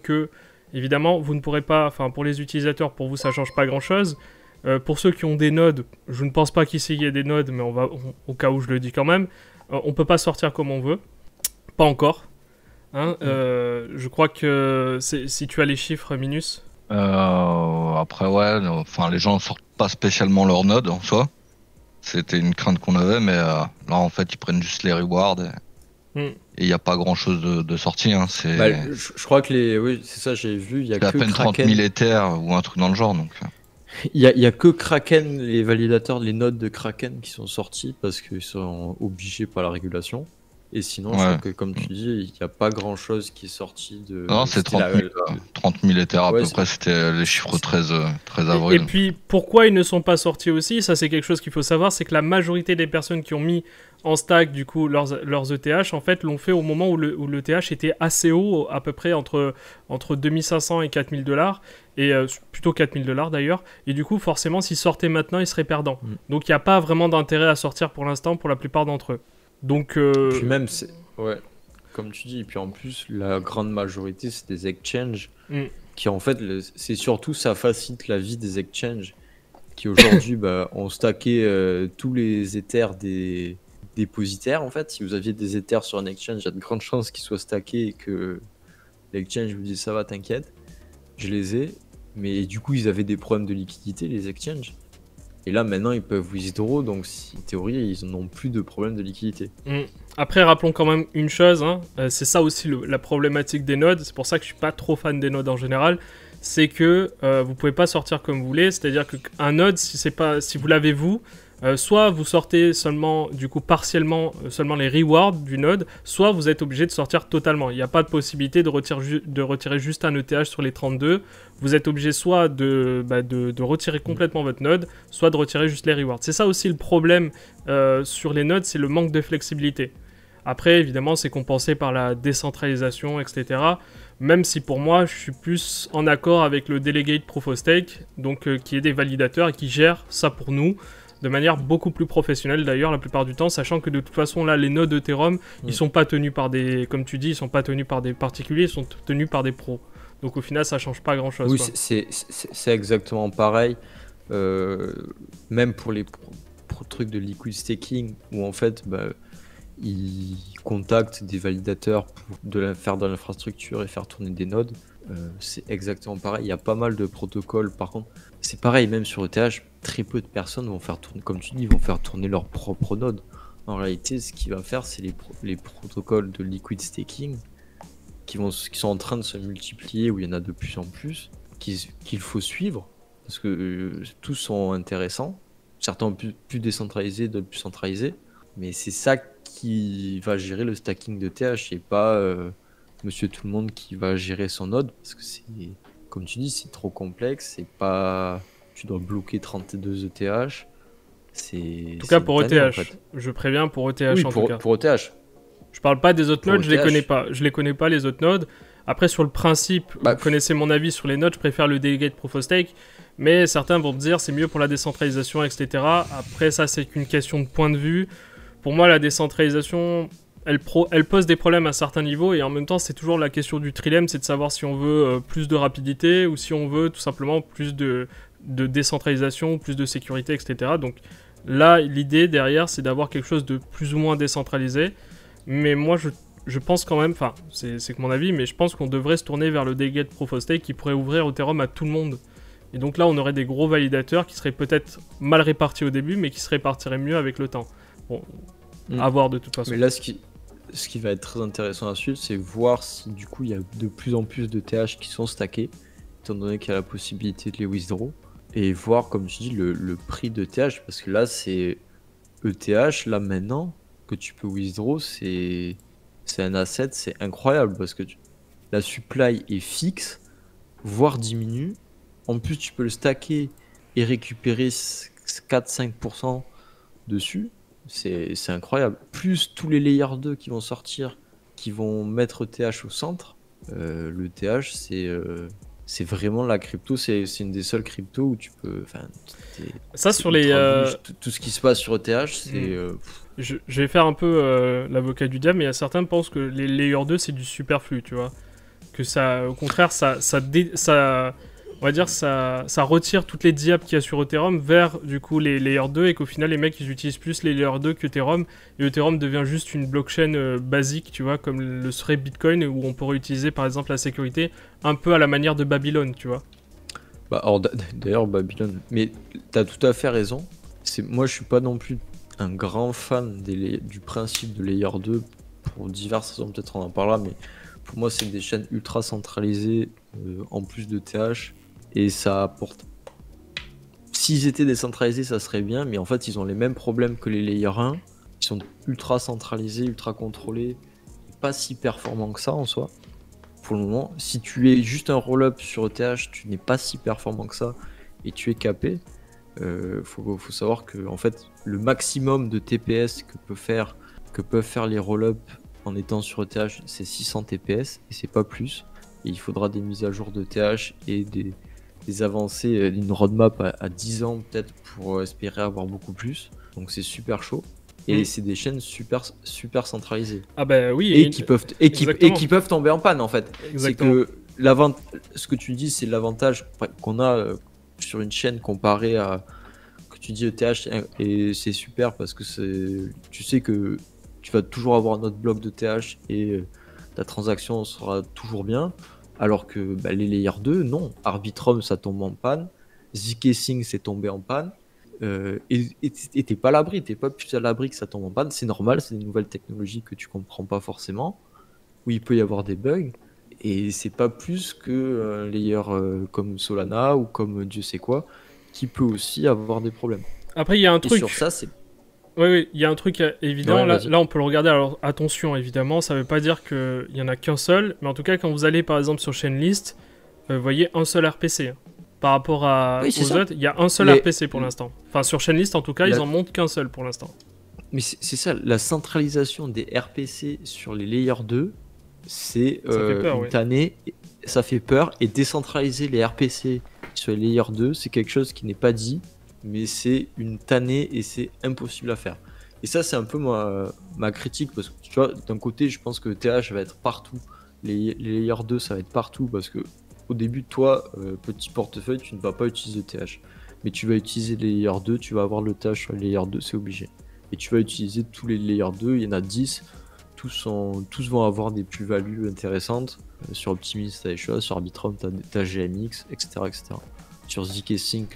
que, évidemment, vous ne pourrez pas, pour les utilisateurs, pour vous ça ne change pas grand-chose. Pour ceux qui ont des nodes, je ne pense pas qu'ici il y ait des nodes, mais au cas où je le dis quand même, on ne peut pas sortir comme on veut. Pas encore. Je crois que si tu as les chiffres, Minus. Après les gens sortent pas spécialement leur node en soi. C'était une crainte qu'on avait, mais là en fait ils prennent juste les rewards et il n'y a pas grand chose de sorti. Je crois que oui c'est ça, j'ai vu, il y a que à peine 30 000 Ethers ou un truc dans le genre donc. Il y a que Kraken, les validateurs, les nodes de Kraken qui sont sortis parce qu'ils sont obligés par la régulation. Et sinon, je crois que, comme tu dis, il n'y a pas grand-chose qui est sorti de... Non, c'est 30 000 Ethers à peu près, c'était les chiffres 13 avril. Et puis, pourquoi ils ne sont pas sortis aussi, ça c'est quelque chose qu'il faut savoir, c'est que la majorité des personnes qui ont mis en stack, du coup, leurs ETH, en fait, l'ont fait au moment où l'ETH était assez haut, à peu près entre 2500 et 4000 $, et plutôt 4000 $ d'ailleurs. Et du coup, forcément, s'ils sortaient maintenant, ils seraient perdants. Donc, il n'y a pas vraiment d'intérêt à sortir pour l'instant pour la plupart d'entre eux. Donc, puis même, comme tu dis, et puis en plus, la grande majorité, c'est des exchanges qui, en fait, c'est surtout, ça facilite la vie des exchanges qui, aujourd'hui, ont stacké tous les Ethers des dépositaires, en fait. Si vous aviez des Ethers sur un exchange, il y a de grandes chances qu'ils soient stackés et que l'exchange vous dit ça va, t'inquiète, je les ai. Mais du coup, ils avaient des problèmes de liquidité, les exchanges. Et là, maintenant, ils peuvent withdraw, donc en théorie, ils n'ont plus de problème de liquidité. Après, rappelons quand même une chose, c'est ça aussi la problématique des nodes, c'est pour ça que je suis pas trop fan des nodes en général, c'est que vous pouvez pas sortir comme vous voulez, c'est-à-dire qu'un node, si vous l'avez vous, soit vous sortez seulement, du coup partiellement, seulement les rewards du node, soit vous êtes obligé de sortir totalement. Il n'y a pas de possibilité de retirer juste un ETH sur les 32. Vous êtes obligé soit de retirer complètement votre node, soit de retirer juste les rewards. C'est ça aussi le problème sur les nodes, c'est le manque de flexibilité. Après, évidemment, c'est compensé par la décentralisation, etc. Même si pour moi, je suis plus en accord avec le Delegate Proof of Stake, donc qui est des validateurs et qui gèrent ça pour nous, de manière beaucoup plus professionnelle d'ailleurs la plupart du temps, sachant que de toute façon là les nodes Ethereum ils sont pas tenus par des, comme tu dis, ils sont pas tenus par des particuliers, ils sont tenus par des pros. Donc au final ça change pas grand chose. Oui, c'est exactement pareil. Même pour les trucs de liquid staking où en fait ils contactent des validateurs pour faire de l'infrastructure et faire tourner des nodes. C'est exactement pareil. Il y a pas mal de protocoles. Par contre, c'est pareil, même sur ETH, très peu de personnes vont faire tourner, comme tu dis, vont faire tourner leur propre node. En réalité, ce qu'il va faire, c'est les protocoles de liquid staking qui sont en train de se multiplier, où il y en a de plus en plus, qu'il faut suivre, parce que tous sont intéressants. Certains plus décentralisés, d'autres plus centralisés. Mais c'est ça qui va gérer le stacking de TH et pas monsieur tout le monde qui va gérer son node, parce que c'est, comme tu dis, c'est trop complexe, c'est pas, tu dois bloquer 32 ETH. En tout cas pour ETH, en fait. Je préviens pour ETH oui, en tout cas. Pour ETH. Je parle pas des autres pour nodes, ETH. je les connais pas les autres nodes. Après sur le principe, vous connaissez mon avis sur les nodes, je préfère le Delegate Proof of Stake, mais certains vont me dire c'est mieux pour la décentralisation, etc. Après ça c'est qu'une question de point de vue. Pour moi la décentralisation, elle pose des problèmes à certains niveaux, et en même temps, c'est toujours la question du trilemme, c'est de savoir si on veut plus de rapidité, ou si on veut tout simplement plus de décentralisation, plus de sécurité, etc. Donc là, l'idée derrière, c'est d'avoir quelque chose de plus ou moins décentralisé. Mais moi, je pense quand même, enfin, c'est que mon avis, mais je pense qu'on devrait se tourner vers le Delegate Proof of Stake qui pourrait ouvrir Ethereum à tout le monde. Et donc là, on aurait des gros validateurs qui seraient peut-être mal répartis au début, mais qui se répartiraient mieux avec le temps. Bon, à voir de toute façon. Mais là, ce qui va être très intéressant à suivre, c'est voir si du coup, il y a de plus en plus de TH qui sont stackés, étant donné qu'il y a la possibilité de les withdraw. Et voir, comme tu dis, le prix de TH, parce que là, c'est ETH, là maintenant, que tu peux withdraw, c'est un asset, c'est incroyable, parce que la supply est fixe, voire diminue. En plus, tu peux le stacker et récupérer 4-5% dessus, c'est incroyable. Plus tous les layers 2 qui vont sortir, qui vont mettre TH au centre, le TH, c'est vraiment la crypto, c'est une des seules cryptos où tu peux. Ça, sur les. Tout ce qui se passe sur ETH, c'est. Je vais faire un peu l'avocat du diable, mais il y a certains qui pensent que les Layer 2 c'est du superflu, tu vois. Que ça, au contraire, on va dire, ça retire toutes les diables qu'il y a sur Ethereum vers du coup les Layer 2, et qu'au final les mecs ils utilisent plus les Layer 2 qu'Ethereum, et Ethereum devient juste une blockchain basique, tu vois, comme le serait Bitcoin, où on pourrait utiliser par exemple la sécurité un peu à la manière de Babylone, tu vois. Bah, alors d'ailleurs Babylone, mais t'as tout à fait raison. Moi je suis pas non plus un grand fan du principe de Layer 2 pour diverses raisons, peut-être on en parlera, mais pour moi c'est des chaînes ultra centralisées en plus de TH. Et ça apporte. S'ils étaient décentralisés, ça serait bien, mais en fait, ils ont les mêmes problèmes que les Layer 1. Ils sont ultra centralisés, ultra contrôlés, pas si performants que ça en soi. Pour le moment, si tu es juste un roll-up sur ETH, tu n'es pas si performant que ça et tu es capé. Faut savoir que en fait, le maximum de TPS que peuvent faire les roll-up en étant sur ETH, c'est 600 TPS et c'est pas plus. Et il faudra des mises à jour de TH et des avancées d'une roadmap à 10 ans peut-être pour espérer avoir beaucoup plus. Donc c'est super chaud. Et c'est des chaînes super centralisées. Ah bah oui. Et qui peuvent tomber en panne en fait. C'est que ce que tu dis, c'est l'avantage qu'on a sur une chaîne comparé à que tu dis ETH, et c'est super parce que tu sais que tu vas toujours avoir un autre bloc de TH et ta transaction sera toujours bien. Alors que les Layer 2, non. Arbitrum, ça tombe en panne. Zkessing, c'est tombé en panne. Et t'es pas à l'abri, t'es pas plus à l'abri que ça tombe en panne. C'est normal, c'est des nouvelles technologies que tu comprends pas forcément, où il peut y avoir des bugs. Et c'est pas plus que un layer comme Solana ou comme Dieu sait quoi, qui peut aussi avoir des problèmes. Après, il y a un truc. Sur ça, c'est. Oui, il y a un truc évident, ouais, là on peut le regarder, alors attention évidemment, ça veut pas dire qu'il y en a qu'un seul, mais en tout cas quand vous allez par exemple sur Chainlist, vous voyez un seul RPC. Par rapport aux autres, il y a un seul RPC pour l'instant. Enfin sur Chainlist en tout cas, ils en montrent qu'un seul pour l'instant. Mais c'est ça, la centralisation des RPC sur les Layer 2, c'est une tannée, ça fait peur, et décentraliser les RPC sur les Layer 2, c'est quelque chose qui n'est pas dit, mais c'est une tannée et c'est impossible à faire. Et ça, c'est un peu ma critique, parce que tu vois, d'un côté, je pense que TH va être partout, les Layer 2, ça va être partout, parce que au début, toi, petit portefeuille, tu ne vas pas utiliser TH, mais tu vas utiliser les Layer 2, tu vas avoir le TH sur les Layer 2, c'est obligé. Et tu vas utiliser tous les Layer 2, il y en a 10, tous vont avoir des plus-values intéressantes. Sur Optimism, tu as des choses, sur Arbitrum, tu as GMX, etc., etc. Sur Zkessing,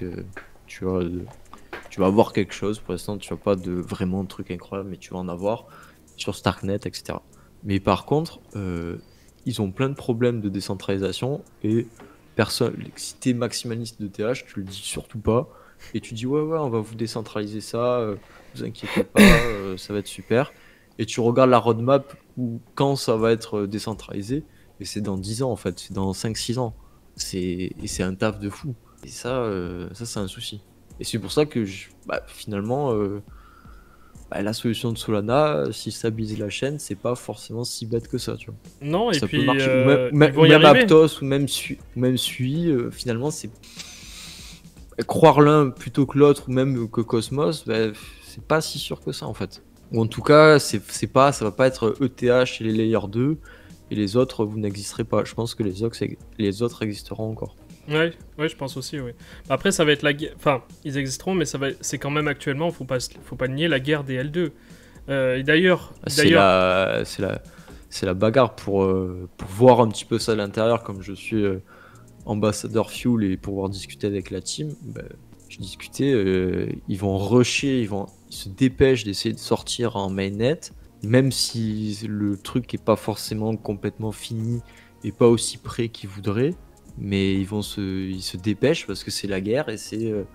tu vas avoir quelque chose. Pour l'instant, tu n'as pas vraiment de truc incroyable, mais tu vas en avoir. Sur Starknet, etc. Mais par contre, ils ont plein de problèmes de décentralisation, et si tu es maximaliste de TH, tu le dis surtout pas. Et tu dis ouais, on va vous décentraliser ça, vous inquiétez pas, ça va être super. Et tu regardes la roadmap où quand ça va être décentralisé, et c'est dans 10 ans en fait, c'est dans 5-6 ans. Et c'est un taf de fou. Et ça c'est un souci. Et c'est pour ça que finalement, la solution de Solana, si stabiliser la chaîne, c'est pas forcément si bête que ça, tu vois. Non, ça et puis peut marcher. Ou même Aptos, ou même Sui, finalement, c'est croire l'un plutôt que l'autre, ou même que Cosmos, c'est pas si sûr que ça en fait. Ou en tout cas, ça va pas être ETH et les Layer 2, et les autres, vous n'existerez pas. Je pense que les autres existeront encore. Ouais, je pense aussi, oui. Après, ça va être la guerre. Enfin, ils existeront, mais c'est quand même actuellement, faut pas nier la guerre des L2. Et d'ailleurs. C'est la bagarre pour voir un petit peu ça à l'intérieur, comme je suis ambassadeur Fuel et pouvoir discuter avec la team. Je discutais, ils vont rusher, ils se dépêchent d'essayer de sortir en mainnet, même si le truc est pas forcément complètement fini et pas aussi près qu'ils voudraient. Mais ils se dépêchent parce que c'est la guerre et il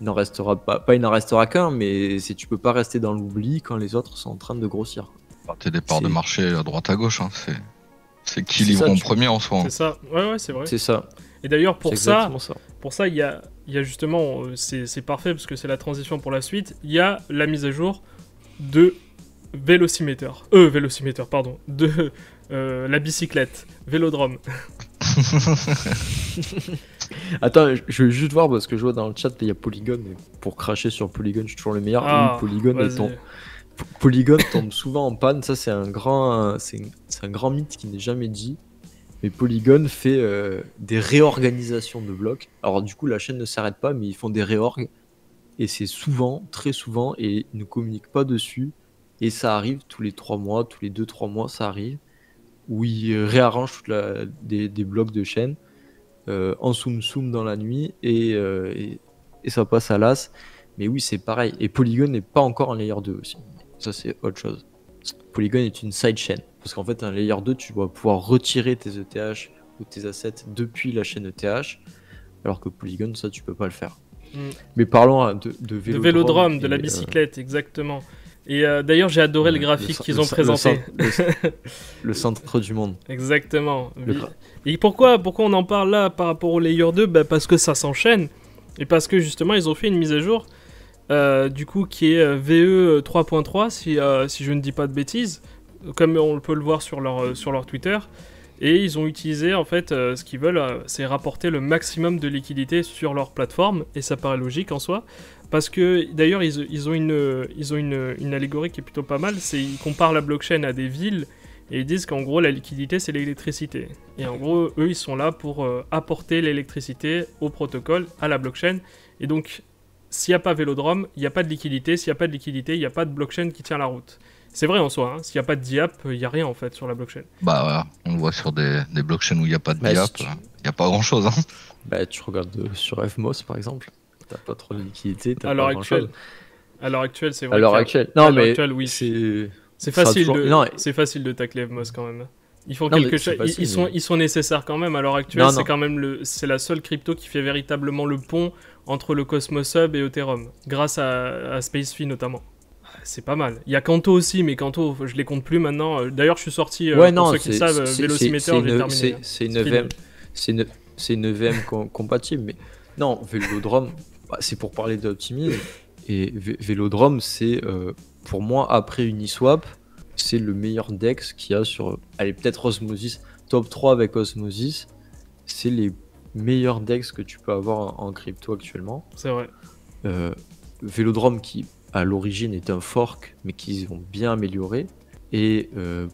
n'en restera il n'en restera qu'un, mais tu peux pas rester dans l'oubli quand les autres sont en train de grossir. Tes départs de marché à droite à gauche, hein, c'est qui livre en premier en soi. C'est ça, ouais, c'est vrai. C'est ça. Et d'ailleurs pour ça, il y a justement, c'est parfait parce que c'est la transition pour la suite. Il y a la mise à jour de de la bicyclette, Vélodrome. Attends, je vais juste voir parce que je vois dans le chat il y a Polygon, et pour cracher sur Polygon je suis toujours le meilleur. Polygon tombe souvent en panne, ça c'est un grand mythe qui n'est jamais dit. Mais Polygon fait des réorganisations de blocs. Alors du coup la chaîne ne s'arrête pas, mais ils font des réorgs et c'est souvent, très souvent, et ils ne communiquent pas dessus. Et ça arrive tous les 3 mois, tous les 2-3 mois, ça arrive, où ils réarrangent des blocs de chaîne en soum dans la nuit et ça passe à l'as. Mais oui, c'est pareil. Et Polygon n'est pas encore un layer 2 aussi. Ça, c'est autre chose. Polygon est une sidechain. Parce qu'en fait, un layer 2, tu vas pouvoir retirer tes ETH ou tes assets depuis la chaîne ETH, alors que Polygon, ça, tu peux pas le faire. Mais parlons de Vélodrome, de la bicyclette, exactement. Et d'ailleurs, j'ai adoré le graphique qu'ils ont présenté. Le centre du monde. Exactement. Et pourquoi on en parle là par rapport au Layer 2 ? Parce que ça s'enchaîne. Et parce que justement, ils ont fait une mise à jour, du coup, qui est VE 3.3, si je ne dis pas de bêtises, comme on peut le voir sur leur Twitter. Et ils ont utilisé, en fait, ce qu'ils veulent, c'est rapporter le maximum de liquidité sur leur plateforme. Et ça paraît logique en soi. Parce que d'ailleurs ils ont une allégorie qui est plutôt pas mal, ils comparent la blockchain à des villes et ils disent qu'en gros la liquidité c'est l'électricité. Et en gros eux ils sont là pour apporter l'électricité au protocole, à la blockchain. Et donc s'il n'y a pas Vélodrome, il n'y a pas de liquidité, s'il n'y a pas de liquidité, il n'y a pas de blockchain qui tient la route. C'est vrai en soi, hein. S'il n'y a pas de DIAP, il n'y a rien en fait sur la blockchain. Bah on le voit sur des blockchains où il n'y a pas de DIAP, il n'y a pas grand chose. Hein. Tu regardes sur FMOS par exemple. T'as pas trop de liquidité, à l'heure actuelle. À l'heure actuelle, c'est vrai. À l'heure actuelle, non mais actuelle, oui. C'est facile c'est facile de tacler FMOS quand même. Ils font quelque chose. Ils sont nécessaires quand même. À l'heure actuelle, c'est quand même c'est la seule crypto qui fait véritablement le pont entre le Cosmos Hub et Ethereum, grâce à SpaceFi notamment. C'est pas mal. Il y a Canto aussi, mais Canto, je les compte plus maintenant. D'ailleurs, je suis sorti. Pour ceux qui savent, Vélocimeter, j'ai terminé. C'est une VM compatible, mais non, Vélodrome. C'est pour parler d'optimisme. Et Vélodrome, c'est pour moi, après Uniswap, c'est le meilleur DEX qu'il y a sur. Allez, peut-être Osmosis. Top 3 avec Osmosis. C'est les meilleurs DEX que tu peux avoir en crypto actuellement. C'est vrai. Vélodrome, qui à l'origine est un fork, mais qu'ils ont bien amélioré. Et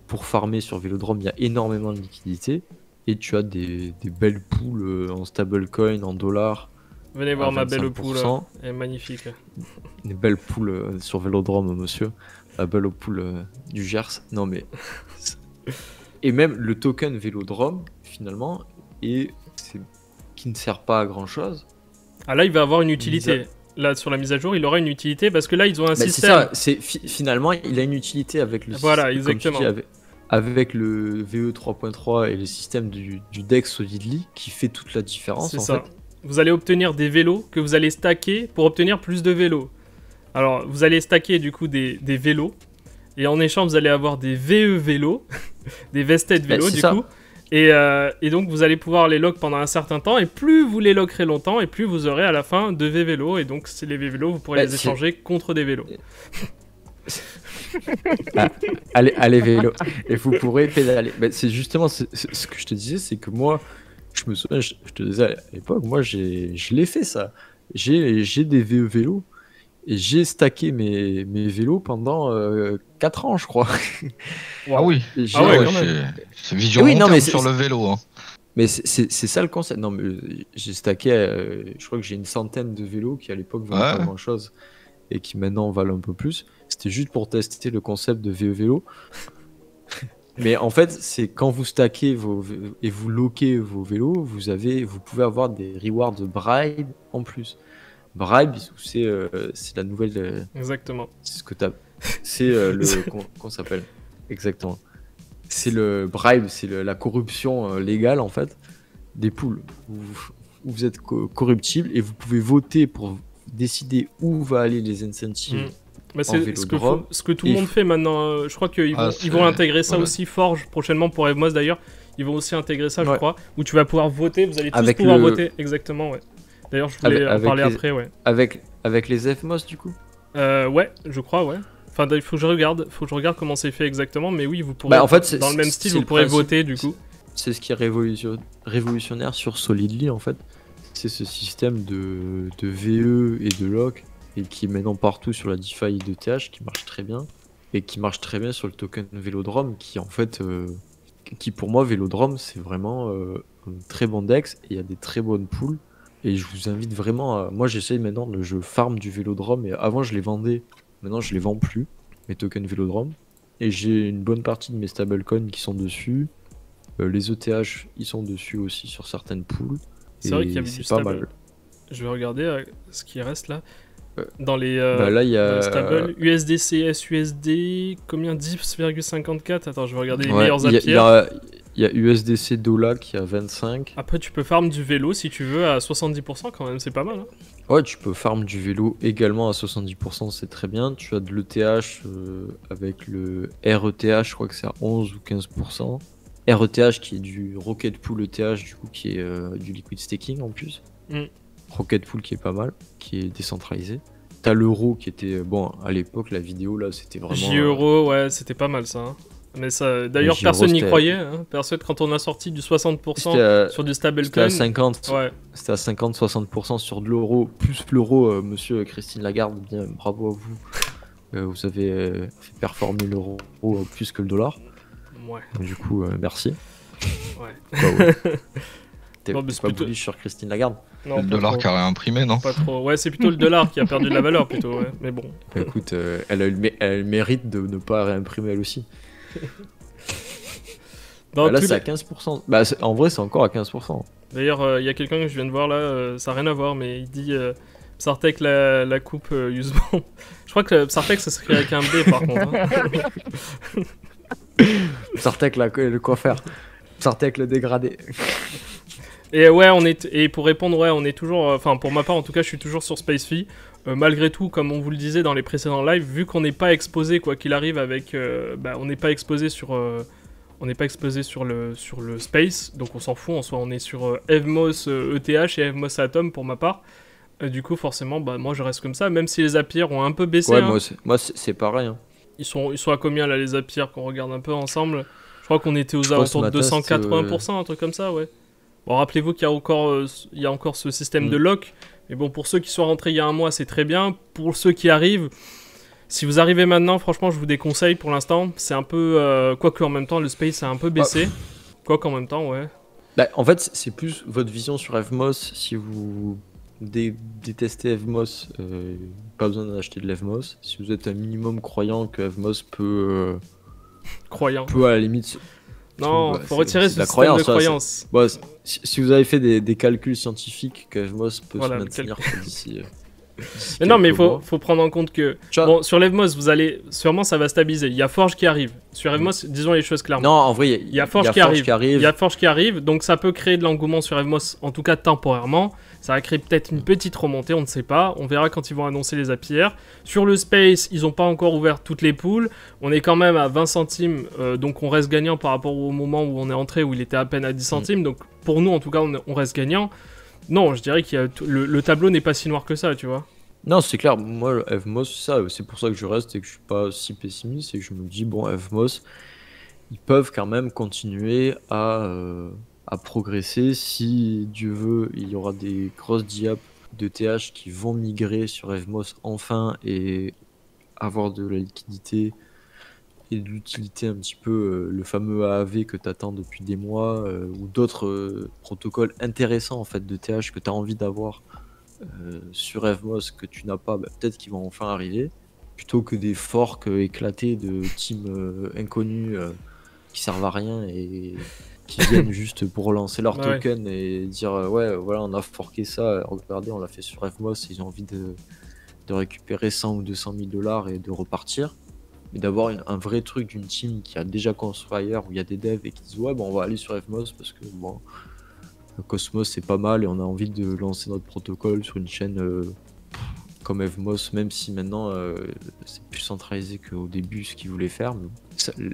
pour farmer sur Vélodrome, il y a énormément de liquidités. Et tu as des belles poules en stablecoin, en dollars. Venez voir ma belle poule, elle est magnifique. Une belle poule sur Vélodrome, monsieur. La belle poule du Gers. Non mais... Et même le token Vélodrome, finalement, qui ne sert pas à grand chose. Ah là, il va avoir une utilité. Là, sur la mise à jour, il aura une utilité parce que là, ils ont un système... C'est ça, finalement, il a une utilité avec le voilà, système. Exactement. Avec le VE 3.3 et le système du DEX Solidly qui fait toute la différence. C'est ça. Fait. Vous allez obtenir des vélos que vous allez stacker pour obtenir plus de vélos. Alors, vous allez stacker du coup des vélos. Et en échange, vous allez avoir des VE vélos, des vested vélos du coup. Et donc, vous allez pouvoir les lock pendant un certain temps. Et plus vous les lockerez longtemps, et plus vous aurez à la fin de V vélos. Et donc, les V vélos, vous pourrez les échanger contre des vélos. Allez vélo. Et vous pourrez pédaler. C'est justement ce que je te disais, c'est que moi, je me souviens, je te disais à l'époque, moi je l'ai fait ça. J'ai des VE vélos Et j'ai stacké mes vélos pendant 4 ans, je crois. Ah oui, Ah ouais, ouais, quand même. c'est vision Oui, long non, terme mais sur le vélo. Hein. Mais c'est ça le concept. Non, mais j'ai stacké, je crois que j'ai une centaine de vélos qui à l'époque valaient pas Ouais. grand-chose et qui maintenant valent un peu plus. C'était juste pour tester le concept de VE vélo. Mais en fait, c'est quand vous stackez et vous loquez vos vélos, vous pouvez avoir des rewards de Bribe en plus. Bribe, c'est la nouvelle. Exactement. C'est ce que t'as. C'est qu'on s'appelle. Exactement. C'est le bribe, c'est la corruption légale en fait des poules. Vous êtes corruptible et vous pouvez voter pour décider où va aller les incentives. Bah c'est ce que tout le monde fait maintenant. Je crois qu'ils ils vont intégrer ça voilà. aussi, Forge, prochainement pour Evmos d'ailleurs. Ils vont aussi intégrer ça, je Ouais. crois, où tu vas pouvoir voter, vous allez tous Avec pouvoir le- voter. Exactement, ouais. D'ailleurs, je voulais en Avec parler les- après, ouais. Avec les FMOS du coup. Ouais, je crois, ouais. Enfin, il faut que je regarde comment c'est fait exactement, mais oui, vous pourrez, Bah, en fait, dans le même style, c'est vous le pourrez principe. voter, du coup. C'est ce qui est révolutionnaire sur Solidly en fait. C'est ce système de VE et de lock et qui est maintenant partout sur la DeFi d'ETH qui marche très bien et qui marche très bien sur le token Vélodrome qui en fait qui pour moi Vélodrome c'est vraiment un très bon dex et il y a des très bonnes pools et je vous invite vraiment à... Moi j'essaye maintenant je farm du Vélodrome et avant je les vendais, maintenant je les vends plus mes tokens Vélodrome et j'ai une bonne partie de mes stablecoins qui sont dessus. Les ETH ils sont dessus aussi sur certaines pools. C'est vrai qu'il y avait du pas stable. mal. Je vais regarder ce qui reste là. Euh, Dans les, Bah là, il y dans a. les stables, USDC, SUSD, combien 10,54. Attends, je vais regarder les Ouais, meilleurs il y a- Zapier. il y a USDC Dola qui a 25. Après, tu peux farm du vélo si tu veux à 70% quand même, c'est pas mal. Hein. Ouais, tu peux farm du vélo également à 70%, c'est très bien. Tu as de l'ETH avec le RETH, je crois que c'est à 11 ou 15%. RETH qui est du Rocket Pool ETH, du coup, qui est du liquid staking en plus. Mm. Rocket Pool qui est pas mal, qui est décentralisé. T'as l'euro qui était. Bon, à l'époque, la vidéo là, c'était vraiment. J-Euro, ouais, c'était pas mal ça. Hein. Mais ça, d'ailleurs, J-Euro, personne n'y c'était- croyait. Hein. Personne, quand on a sorti du 60% C'était à, sur du c'était à stablecoin. 50. Ouais, C'était à 50-60% sur de l'euro, plus l'euro, monsieur Christine Lagarde, bien bravo à vous. Vous avez fait performer l'euro plus que le dollar. ouais, Donc, du coup, merci. ouais. Quoi, ouais. T'es Non, mais c'est pas plutôt- bullish sur Christine Lagarde. Non, Le pas dollar trop. qui a réimprimé, non? Pas trop. Ouais, c'est plutôt le dollar qui a perdu de la valeur plutôt, ouais. Mais bon. Écoute, elle a le mérite de ne pas réimprimer elle aussi. Dans Bah, là, tous c'est les- à 15%. Bah, en vrai, c'est encore à 15%. D'ailleurs, il y a quelqu'un que je viens de voir là, ça n'a rien à voir, mais il dit Psartec la coupe Usban. Je crois que Psartec ça s'écrit avec un B par contre. Hein. Sartek le coiffeur. Sartek le dégradé. Et ouais, et pour répondre, ouais, on est toujours, enfin pour ma part en tout cas, je suis toujours sur SpaceFi. Malgré tout, comme on vous le disait dans les précédents lives, vu qu'on n'est pas exposé quoi qu'il arrive avec, on n'est pas exposé sur, sur le space, donc on s'en fout. En soi, on est sur Evmos ETH et Evmos Atom pour ma part. Du coup, forcément, moi je reste comme ça, même si les Zapier ont un peu baissé. Ouais, hein. moi, c'est pareil. Hein. Ils sont à combien là les Zapier qu'on regarde un peu ensemble? Je crois qu'on était aux Je crois alentours de ce matin, 280%, un truc comme ça, ouais. Bon, rappelez-vous qu'il y a encore ce système de lock. Mais bon, pour ceux qui sont rentrés il y a un mois, c'est très bien. Pour ceux qui arrivent, si vous arrivez maintenant, franchement, je vous déconseille pour l'instant. C'est un peu... Quoique en même temps, le space a un peu baissé. Quoique en même temps, ouais. Bah, en fait, c'est plus votre vision sur Evmos. Si vous détestez Evmos, pas besoin d'acheter de l'Evmos. Si vous êtes un minimum croyant que Evmos peut Croyant. à la limite... Non, Bah, faut retirer c'est ce de la système de croyance, ouais, croyance. Bon, si vous avez fait des calculs scientifiques, que Evmos peut Voilà, se le maintenir d'ici... Mais non, mais il quelques mois. faut prendre en compte que... Tu vois- Bon, sur l'Evmos, vous allez... Sûrement, ça va stabiliser. Il y a Forge qui arrive. Sur Evmos, disons les choses clairement. Non, en vrai, Il y a Forge qui arrive. Il y a Forge qui arrive, donc ça peut créer de l'engouement sur Evmos, en tout cas temporairement. Ça va créer peut-être une petite remontée, on ne sait pas. On verra quand ils vont annoncer les Zapier. Sur le Space, ils n'ont pas encore ouvert toutes les poules. On est quand même à 20 centimes, donc on reste gagnant par rapport au moment où on est entré, où il était à peine à 10 centimes. Donc pour nous, en tout cas, on reste gagnant. Non, je dirais que le tableau n'est pas si noir que ça, tu vois. Non, c'est clair, moi, Evmos, c'est pour ça que je reste et que je suis pas si pessimiste et que je me dis, bon, Evmos, ils peuvent quand même continuer à progresser. Si Dieu veut, il y aura des grosses diaps de TH qui vont migrer sur Evmos enfin et avoir de la liquidité et de l'utilité un petit peu, le fameux AAV que tu attends depuis des mois, ou d'autres protocoles intéressants en fait de TH que tu as envie d'avoir sur Evmos que tu n'as pas, peut-être qu'ils vont enfin arriver, plutôt que des forks éclatés de teams inconnus qui servent à rien et qui viennent juste pour relancer leur token et dire ouais voilà on a forké ça, regardez on l'a fait sur Evmos, ils ont envie de récupérer 100 ou 200 000 $ et de repartir, mais d'avoir un vrai truc d'une team qui a déjà construit ailleurs où il y a des devs et qui disent ouais bon on va aller sur Evmos parce que bon Cosmos c'est pas mal et on a envie de lancer notre protocole sur une chaîne comme Evmos, même si maintenant c'est plus centralisé qu'au début ce qu'ils voulaient faire. Mais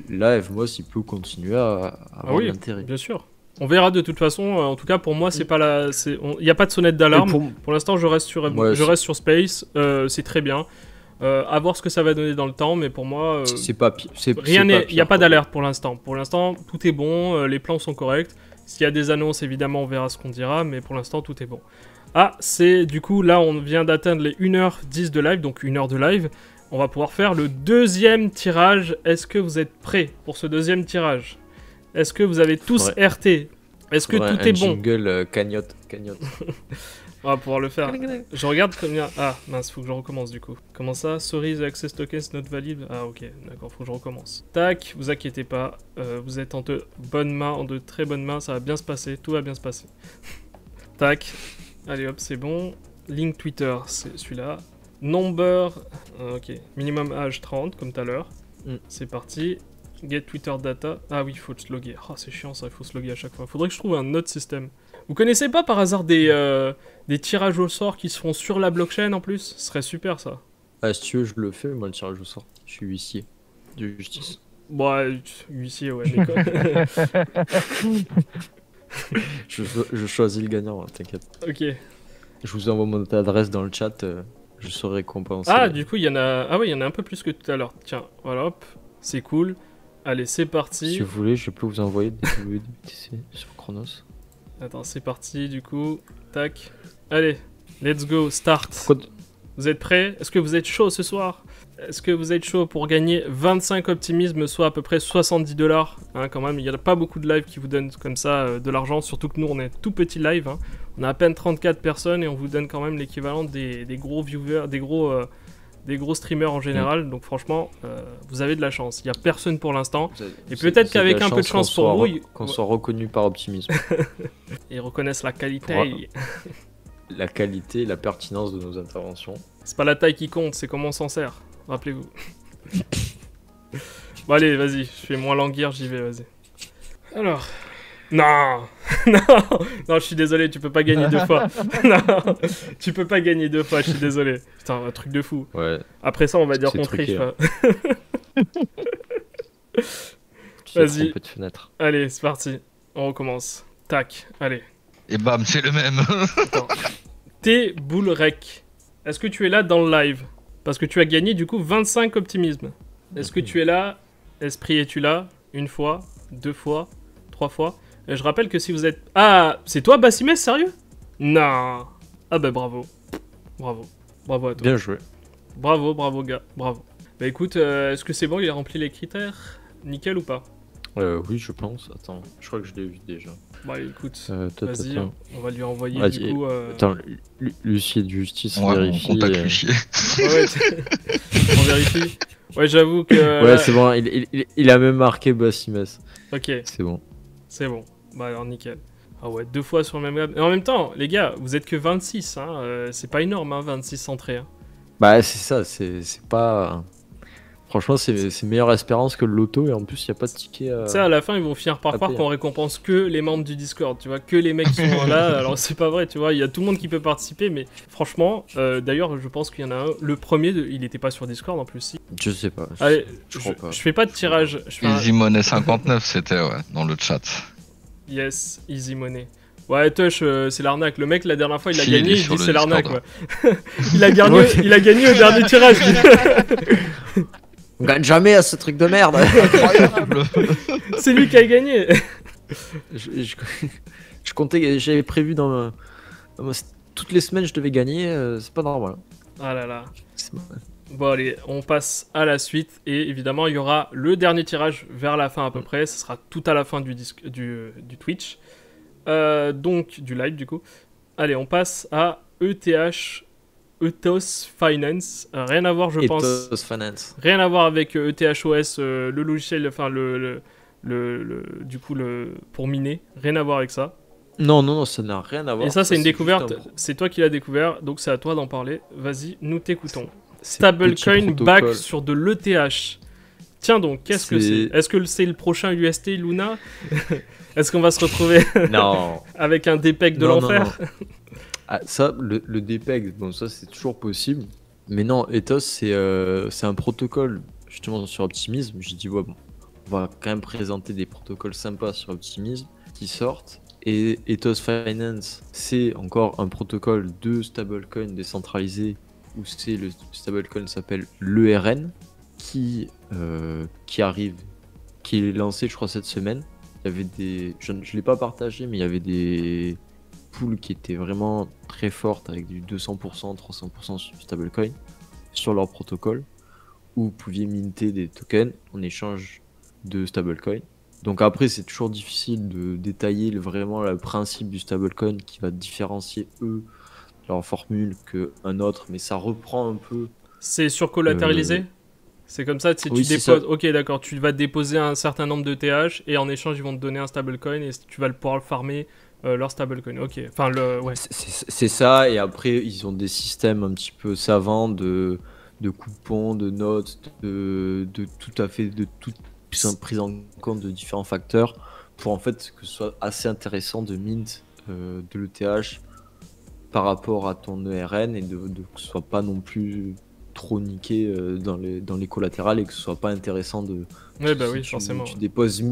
là Evmos il peut continuer à avoir de l'intérêt. Bien sûr. On verra de toute façon. En tout cas pour moi c'est pas la, il n'y a pas de sonnette d'alarme. Pour l'instant je reste sur reste sur Space. C'est très bien. À voir ce que ça va donner dans le temps, mais pour moi c'est pas pire. Rien n'est, il n'y a pas d'alerte pour l'instant. Pour l'instant tout est bon, les plans sont corrects. S'il y a des annonces évidemment on verra ce qu'on dira, mais pour l'instant tout est bon. Ah, c'est du coup, là, on vient d'atteindre les 1h10 de live, donc 1 heure de live. On va pouvoir faire le deuxième tirage. Est-ce que vous êtes prêts pour ce deuxième tirage? Est-ce que vous avez tous RT? Est-ce que tout est bon? Jingle cagnotte. On va pouvoir le faire. Je regarde combien... Ah, mince, faut que je recommence du coup. Comment ça? Sorry, the access token is not valid. Ah, ok, d'accord, faut que je recommence. Tac, vous inquiétez pas. Vous êtes en de bonnes mains, en de très bonnes mains. Ça va bien se passer, tout va bien se passer. Tac. Allez hop, c'est bon. Link Twitter, c'est celui-là. Number, ok. Minimum âge 30, comme tout à l'heure. C'est parti. Get Twitter data. Ah oui, il faut se loguer. Ah, c'est chiant ça, il faut se loguer à chaque fois. Faudrait que je trouve un autre système. Vous connaissez pas par hasard des tirages au sort qui se font sur la blockchain en plus? Ce serait super ça. Ah, si tu veux, je le fais, moi, le tirage au sort. Je suis huissier de justice. Bon, huissier, ouais, mais quoi. Je choisis le gagnant, t'inquiète. Ok. Je vous envoie mon adresse dans le chat, je saurai récompenser. Ah, du coup, il y en a... Ah oui, il y en a un peu plus que tout à l'heure. Tiens, voilà, hop, c'est cool. Allez, c'est parti. Si vous voulez, je peux vous envoyer des BTC sur Chronos. Attends, c'est parti, du coup. Tac. Allez, let's go, start. Vous êtes prêts? Est-ce que vous êtes chaud ce soir? Est-ce que vous êtes chaud pour gagner 25 optimismes, soit à peu près 70 $, hein, quand même. Il n'y a pas beaucoup de lives qui vous donnent comme ça de l'argent, surtout que nous, on est tout petit live. Hein. On a à peine 34 personnes et on vous donne quand même l'équivalent des gros viewers, des gros streamers en général. Donc franchement, vous avez de la chance. Il n'y a personne pour l'instant. Et peut-être qu'avec un peu de chance pour vous... Qu'on soit reconnu par Optimisme. Ils reconnaissent la qualité. La qualité et la pertinence de nos interventions. C'est pas la taille qui compte, c'est comment on s'en sert. Rappelez-vous. Bon allez, vas-y, je fais moins languir, j'y vais, vas-y. Alors... Non. Non, je suis désolé, tu peux pas gagner 2 fois. Non, tu peux pas gagner 2 fois, je suis désolé. Putain, un truc de fou. Ouais. Après ça, on va dire qu'on triche. Vas-y. Allez, c'est parti. On recommence. Tac, allez. Et bam, c'est le même. Attends. T-Bullrec. Est-ce que tu es là dans le live? Parce que tu as gagné du coup 25 optimismes. Est-ce que tu es là? Esprit, es-tu là? 1 fois, 2 fois, 3 fois. Et je rappelle que si vous êtes... Ah, c'est toi Bassimès, sérieux? Non. Ah bah bravo. Bravo. Bravo à toi. Bien joué. Bravo, bravo gars, bravo. Bah écoute, est-ce que c'est bon, il a rempli les critères? Nickel ou pas? Oui, je pense. Attends, je crois que je l'ai vu déjà. Bah écoute, vas-y, on va lui envoyer du coup... Attends, l'huissier de justice, on vérifie. On contacte l'huissier. Ouais, on vérifie. Ouais, j'avoue que... Ouais, là... c'est bon, il a même marqué Bassimès. Ok. C'est bon. C'est bon. Bah alors nickel. Ah ouais, 2 fois sur le même web. Et en même temps, les gars, vous êtes que 26, hein. C'est pas énorme, hein, 26 entrées. Hein. Bah c'est ça, c'est pas... Franchement, c'est meilleure espérance que le loto et en plus, il n'y a pas de ticket. Tu sais, à la fin, ils vont finir par croire qu'on récompense que les membres du Discord, tu vois, que les mecs qui sont là. Alors, c'est pas vrai, tu vois, il y a tout le monde qui peut participer, mais franchement, d'ailleurs, je pense qu'il y en a un. Le premier, il était pas sur Discord en plus, si. Je sais pas. Allez, je crois pas. Je fais pas de tirage. Easy Money 59, c'était, ouais, dans le chat. Yes, Easy Money. Ouais, Tush, c'est l'arnaque. Le mec, la dernière fois, il a gagné, il dit c'est l'arnaque, ouais. il a gagné au dernier tirage. On gagne jamais à ce truc de merde. Incroyable. C'est lui qui a gagné. Je comptais, j'avais prévu dans ma toutes les semaines je devais gagner, c'est pas normal. Ah là là. Bon allez, on passe à la suite et évidemment il y aura le dernier tirage vers la fin à peu près, ce sera tout à la fin du Twitch, donc du live du coup. Allez, on passe à ETH, Ethos Finance, rien à voir je pense. Ethos Finance. Rien à voir avec ETHOS, le logiciel, enfin pour miner, rien à voir avec ça. Non, ça n'a rien à voir. Et ça c'est une découverte, c'est toi qui l'as découvert, donc c'est à toi d'en parler, vas-y, nous t'écoutons. Stablecoin back sur de l'ETH. Tiens donc, qu'est-ce que c'est? Est-ce que c'est le prochain UST Luna? Est-ce qu'on va se retrouver avec un DPEG de l'enfer? Ah, ça, le DPEG, bon ça c'est toujours possible. Mais non, Ethos c'est un protocole justement sur Optimism. J'ai dit ouais, bon, on va quand même présenter des protocoles sympas sur Optimism qui sortent. Et Ethos Finance, c'est encore un protocole de stablecoin décentralisé où c'est le stablecoin s'appelle l'ERN qui arrive, qui est lancé je crois cette semaine. Il y avait je l'ai pas partagé, mais il y avait des pools qui étaient vraiment très fortes avec du 200%, 300% sur stablecoin sur leur protocole où vous pouviez minter des tokens en échange de stablecoin. Donc après c'est toujours difficile de détailler vraiment le principe du stablecoin qui va différencier leur formule qu'un autre, mais ça reprend un peu. C'est surcollatéralisé C'est comme ça, si oui, tu déposes. Ok, d'accord, tu vas déposer un certain nombre de TH et en échange, ils vont te donner un stablecoin et tu vas pouvoir le farmer leur stablecoin. Ok, enfin, ouais. C'est ça, et après, ils ont des systèmes un petit peu savants de coupons, de notes, de tout à fait, de toute prise en compte de différents facteurs pour en fait que ce soit assez intéressant de mint de l'ETH par rapport à ton ERN et que ce soit pas non plus trop niqué dans les collatérales et que ce soit pas intéressant de... Oui, bah oui, forcément. Tu déposes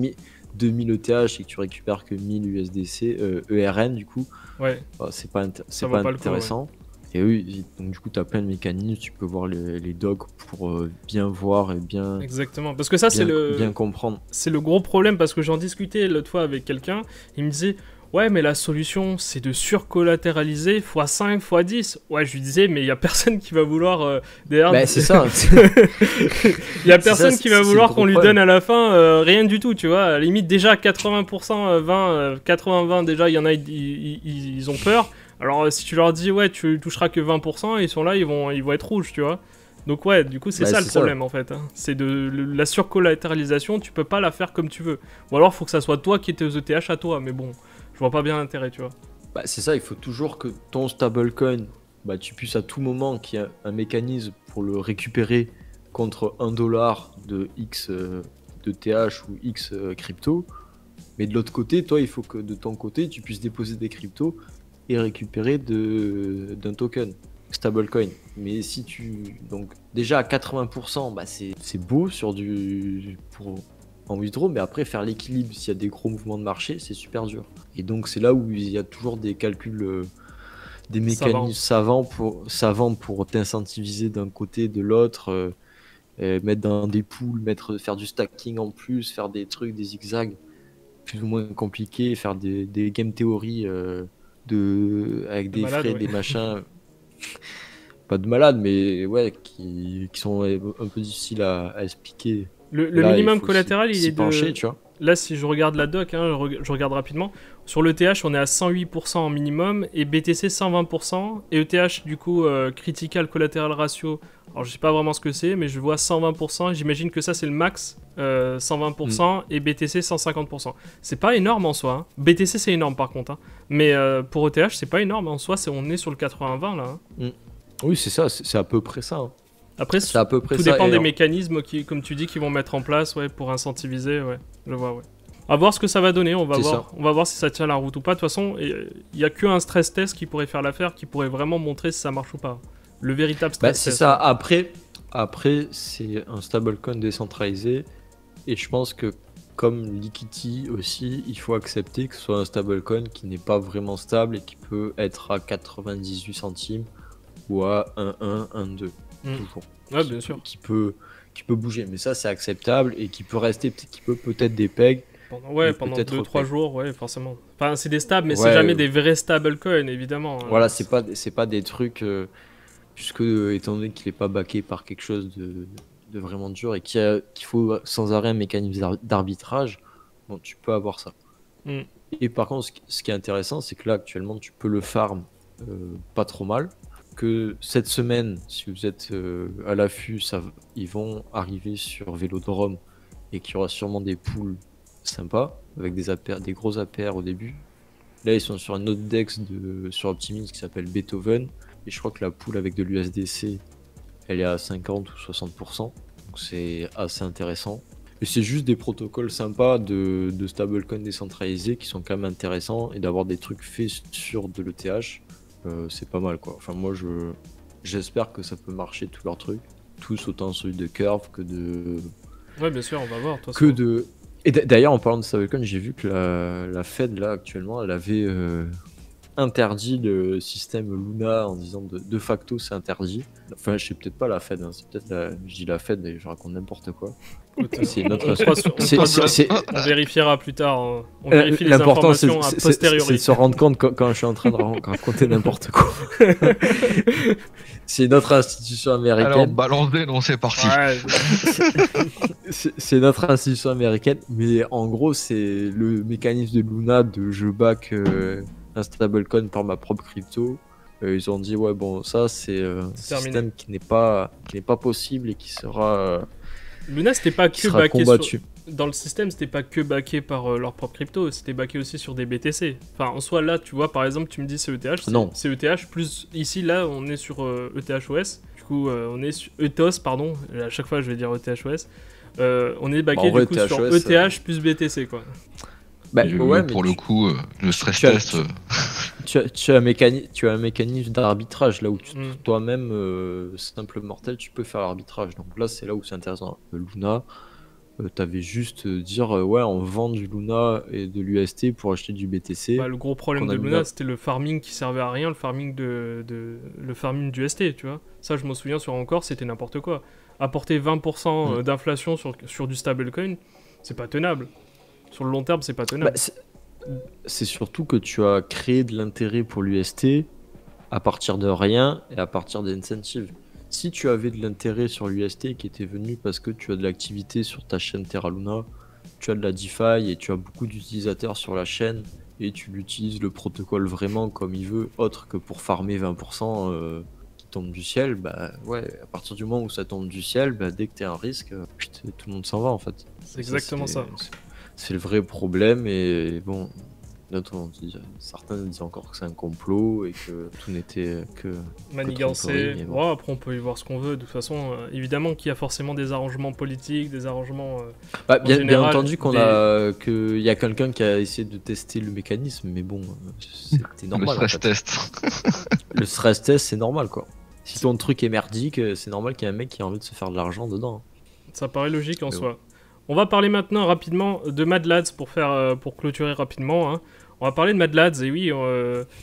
2000 ETH et que tu récupères que 1000 USDC, ERN du coup, ouais. C'est pas intéressant. Coup, ouais. Et oui, donc du coup, tu as plein de mécanismes, tu peux voir les docs pour bien voir et bien... Exactement, parce que ça, bien comprendre. C'est le gros problème, parce que j'en discutais l'autre fois avec quelqu'un, il me disait... Ouais, mais la solution, c'est de surcollatéraliser x5, x10. Ouais, je lui disais, mais il n'y a personne qui va vouloir... derrière... Bah, c'est ça. Il n'y a personne qui va vouloir qu'on lui donne à la fin rien du tout, tu vois. À la limite, déjà, 80%, 20, 80-20, déjà, il y en a, ils ont peur. Alors, si tu leur dis, ouais, tu toucheras que 20%, ils sont là, ils vont être rouges, tu vois. Donc ouais, du coup, c'est ça le problème, en fait. Hein. C'est la surcollatéralisation, tu peux pas la faire comme tu veux. Ou alors, il faut que ça soit toi qui aies tes ETH à toi, mais bon... Je vois pas bien l'intérêt, tu vois. Bah, c'est ça, il faut toujours que ton stablecoin, bah, tu puisses à tout moment qu'il y ait un mécanisme pour le récupérer contre $1 de X de TH ou X crypto. Mais de l'autre côté, toi, il faut que de ton côté, tu puisses déposer des cryptos et récupérer d'un token stablecoin. Mais si tu... Donc déjà à 80%, bah, c'est beau en withdraw, mais après faire l'équilibre s'il y a des gros mouvements de marché, c'est super dur. Et donc c'est là où il y a toujours des calculs, des mécanismes savants pour t'incentiviser d'un côté, de l'autre, mettre dans des pools, faire du stacking en plus, faire des trucs, des zigzags plus ou moins compliqués, faire des game theory avec des frais, ouais. Des machins. Pas de malade, mais ouais, qui sont un peu difficiles à expliquer. Le minimum collatéral, il est pencher, tu vois. Là, si je regarde la doc, hein, je regarde rapidement. Sur l'ETH, on est à 108% en minimum et BTC 120%. Et ETH, du coup, Critical Collateral Ratio, alors je sais pas vraiment ce que c'est, mais je vois 120%. J'imagine que ça, c'est le max, 120%, et BTC 150%. C'est pas énorme en soi. Hein. BTC, c'est énorme par contre. Hein. Mais pour ETH, c'est pas énorme en soi. On est sur le 80-20 là. Hein. Oui, c'est ça, c'est à peu près ça. Hein. Après, tout dépend des mécanismes qui, comme tu dis, qui vont mettre en place, ouais, pour incentiviser, ouais, je vois, ouais. À voir ce que ça va donner, on va voir si ça tient la route ou pas. De toute façon, il n'y a qu'un stress test qui pourrait faire l'affaire, qui pourrait vraiment montrer si ça marche ou pas. Le véritable stress test. C'est ça, après c'est un stablecoin décentralisé, et je pense que comme Liquidity aussi, il faut accepter que ce soit un stablecoin qui n'est pas vraiment stable et qui peut être à 98 centimes ou à 1,1, 1,2. Toujours. Ouais, bien sûr. Qui peut bouger, mais ça c'est acceptable et qui peut rester, qui peut peut-être des pegs, Pendant 2-3 jours, ouais, forcément. Enfin, c'est des stables, mais Ouais, c'est jamais des vrais stablecoins, évidemment. voilà, c'est pas des trucs, puisque étant donné qu'il est pas backé par quelque chose de vraiment dur et qu'il faut sans arrêt un mécanisme d'arbitrage, bon, tu peux avoir ça. Mm. Et par contre, ce qui est intéressant, c'est que là, actuellement, tu peux le farm pas trop mal. Que cette semaine, si vous êtes à l'affût, ils vont arriver sur Vélodrome et qu'il y aura sûrement des pools sympas avec des gros APR au début. Là, ils sont sur un autre DEX sur Optimism qui s'appelle Beethoven et je crois que la pool avec de l'USDC, elle est à 50 ou 60%, donc c'est assez intéressant. Et c'est juste des protocoles sympas de stablecoin décentralisés qui sont quand même intéressants et d'avoir des trucs faits sur de l'ETH. C'est pas mal quoi. Enfin moi j'espère que ça peut marcher tous leurs trucs, tous autant celui de Curve que de. Ouais bien sûr on va voir. Que de. Et d'ailleurs en parlant de stablecoin, j'ai vu que la Fed là actuellement elle avait interdit le système Luna en disant de facto c'est interdit. Enfin je sais peut-être pas la Fed, hein. C'est peut-être je dis la Fed et je raconte n'importe quoi. C'est notre. On vérifiera plus tard. On vérifie les l'important, informations a posteriori. C'est de se rendre compte quand je suis en train de raconter n'importe quoi. C'est notre institution américaine. Alors balancez, non c'est parti. Ouais. C'est notre institution américaine, mais en gros c'est le mécanisme de Luna de je back un stablecoin par ma propre crypto. Ils ont dit ouais bon ça c'est un système qui n'est pas possible et qui sera Luna c'était pas que backé dans le système, c'était pas que backé par leur propre crypto, c'était backé aussi sur des BTC. Enfin en soi là tu vois par exemple tu me dis c'est ETH, c'est ETH plus ici là on est sur ETHOS. Du coup on est sur ETHOS pardon, à chaque fois je vais dire ETHOS. On est backé du coup sur ETH plus BTC quoi. Bah, pour le coup, le stress test. Tu as un mécanisme d'arbitrage là où toi-même, simple mortel, tu peux faire l'arbitrage. Donc là, c'est là où c'est intéressant. Luna, t'avais juste dire ouais, on vend du Luna et de l'UST pour acheter du BTC. Bah, le gros problème de Luna, c'était le farming qui servait à rien, le farming le farming du ST, tu vois. Ça, je m'en souviens sur Encore, c'était n'importe quoi. Apporter 20% d'inflation sur du stablecoin, c'est pas tenable. Sur le long terme, c'est pas tenable. C'est surtout que tu as créé de l'intérêt pour l'UST à partir de rien et à partir d'incentives. Si tu avais de l'intérêt sur l'UST qui était venu parce que tu as de l'activité sur ta chaîne Terra Luna, tu as de la DeFi et tu as beaucoup d'utilisateurs sur la chaîne et tu l'utilises le protocole vraiment comme il veut, autre que pour farmer 20% qui tombe du ciel, bah ouais, à partir du moment où ça tombe du ciel, bah, dès que tu as un risque, tout le monde s'en va en fait. C'est exactement ça. C'est le vrai problème et bon, certains disent encore que c'est un complot et que tout n'était que manigancé. Bon. Ouais, après on peut y voir ce qu'on veut. De toute façon, évidemment qu'il y a forcément des arrangements politiques, des arrangements. Bien entendu qu'il y a quelqu'un qui a essayé de tester le mécanisme, mais bon, c'était normal. Le stress test. Le stress test, c'est normal quoi. Si ton truc est merdique, c'est normal qu'il y ait un mec qui a envie de se faire de l'argent dedans. Ça paraît logique en soi. On va parler maintenant rapidement de Mad Lads pour clôturer rapidement. Hein. On va parler de Mad Lads, et oui,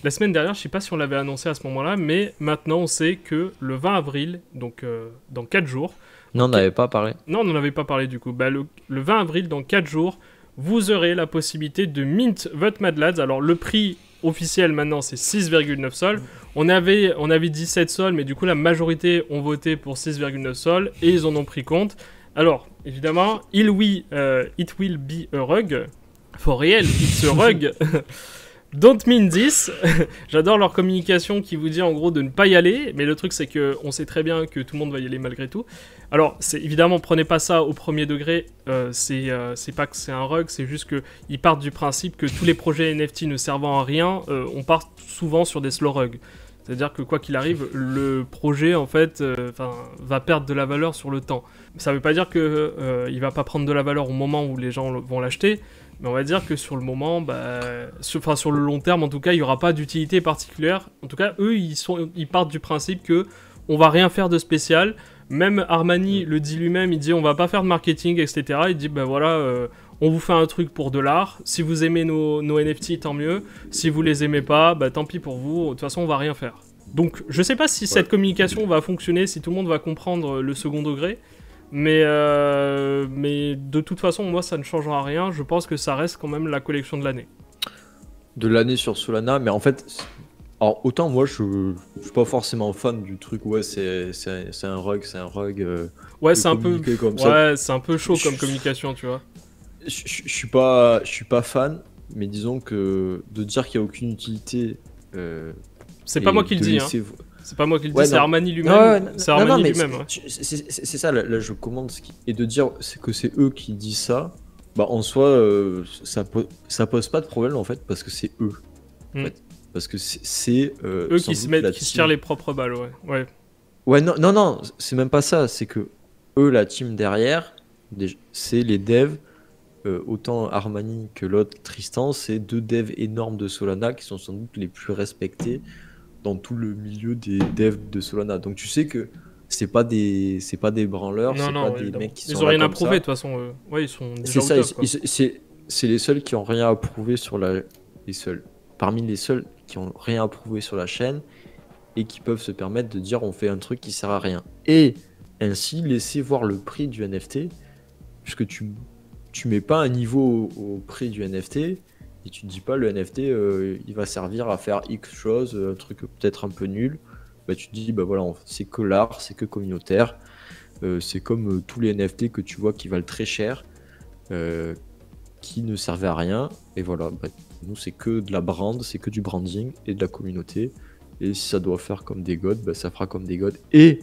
la semaine dernière, je sais pas si on l'avait annoncé à ce moment-là, mais maintenant on sait que le 20 avril, donc dans 4 jours... Non, on n'avait pas parlé. Non, on n'en avait pas parlé du coup. Bah, le 20 avril, dans 4 jours, vous aurez la possibilité de mint votre Mad Lads. Alors le prix officiel maintenant c'est 6,9 sols. On avait 17 sols, mais du coup la majorité ont voté pour 6,9 sols, et ils en ont pris compte. Alors, évidemment, it will be a rug. For real, it's a rug. Don't mean this. J'adore leur communication qui vous dit en gros de ne pas y aller, mais le truc c'est que on sait très bien que tout le monde va y aller malgré tout. Alors, évidemment, prenez pas ça au premier degré. C'est pas que c'est un rug, c'est juste qu'ils partent du principe que tous les projets NFT ne servant à rien, on part souvent sur des slow rugs. C'est-à-dire que quoi qu'il arrive, le projet en fait va perdre de la valeur sur le temps. Ça ne veut pas dire qu'il ne va pas prendre de la valeur au moment où les gens vont l'acheter, mais on va dire que sur le moment, sur le long terme en tout cas, il n'y aura pas d'utilité particulière. En tout cas, eux, ils partent du principe qu'on ne va rien faire de spécial. Même Armani le dit lui-même, il dit on va pas faire de marketing, etc. Il dit on vous fait un truc pour de l'art. Si vous aimez nos NFT, tant mieux. Si vous les aimez pas, tant pis pour vous. De toute façon, on va rien faire. Donc, je sais pas si cette communication va fonctionner, si tout le monde va comprendre le second degré. Mais de toute façon, moi, ça ne changera rien. Je pense que ça reste quand même la collection de l'année. De l'année sur Solana, mais en fait, alors autant moi je suis pas forcément fan du truc, ouais, c'est un rug, Ouais, c'est un peu, comme ça. ouais, c'est un peu chaud comme communication, tu vois. Je suis pas fan, mais disons que de dire qu'il y a aucune utilité. C'est pas moi qui le dis, hein. C'est pas moi qui le dis, c'est Armani lui-même. Ouais, c'est Armani lui-même. Ouais. C'est ça, là je commande et de dire que c'est eux qui disent ça, bah en soi ça pose pas de problème en fait parce que c'est eux. En fait. Parce que c'est eux qui se tirent les propres balles, ouais. Ouais, non, c'est même pas ça, c'est que eux, la team derrière, c'est les devs. Autant Armani que l'autre Tristan, c'est 2 devs énormes de Solana qui sont sans doute les plus respectés dans tout le milieu des devs de Solana. Donc tu sais que c'est pas des branleurs, c'est pas des mecs qui sont ils ont rien à comme prouver de ça. toute façon. Ouais, ils sont déjà C'est au ça, top, c'est les seuls qui ont rien à prouver sur les seuls. Parmi les seuls qui ont rien à prouver sur la chaîne et qui peuvent se permettre de dire on fait un truc qui sert à rien. Et ainsi laisser voir le prix du NFT, puisque tu mets pas un niveau au prix du NFT et tu te dis pas le NFT il va servir à faire X chose, un truc peut-être un peu nul. Bah tu te dis bah voilà, c'est que l'art, c'est que communautaire. C'est comme tous les NFT que tu vois qui valent très cher, qui ne servaient à rien. Et voilà, bah, nous c'est que de la brand, c'est que du branding et de la communauté. Et si ça doit faire comme des gods, bah, ça fera comme des gods. Et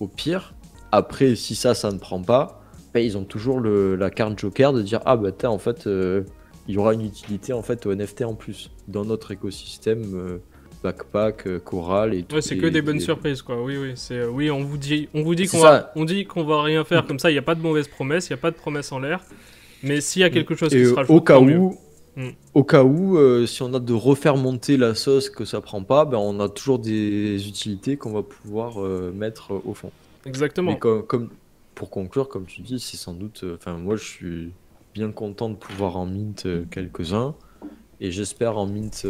au pire, après si ça ne prend pas, bah, ils ont toujours la carte joker de dire ah bah en fait il y aura une utilité en fait au NFT en plus dans notre écosystème backpack, Coral et tout. Ouais, c'est que des bonnes surprises quoi. Oui, c'est on vous dit qu'on va rien faire comme ça. Il y a pas de mauvaise promesse, il y a pas de promesse en l'air. Mais s'il y a quelque chose qui se rajoute, au cas où, si on a de refaire monter la sauce que ça prend pas, ben on a toujours des utilités qu'on va pouvoir mettre au fond. Exactement. Mais comme pour conclure, comme tu dis, c'est sans doute. Enfin, moi, je suis bien content de pouvoir en mint quelques-uns, et j'espère en mint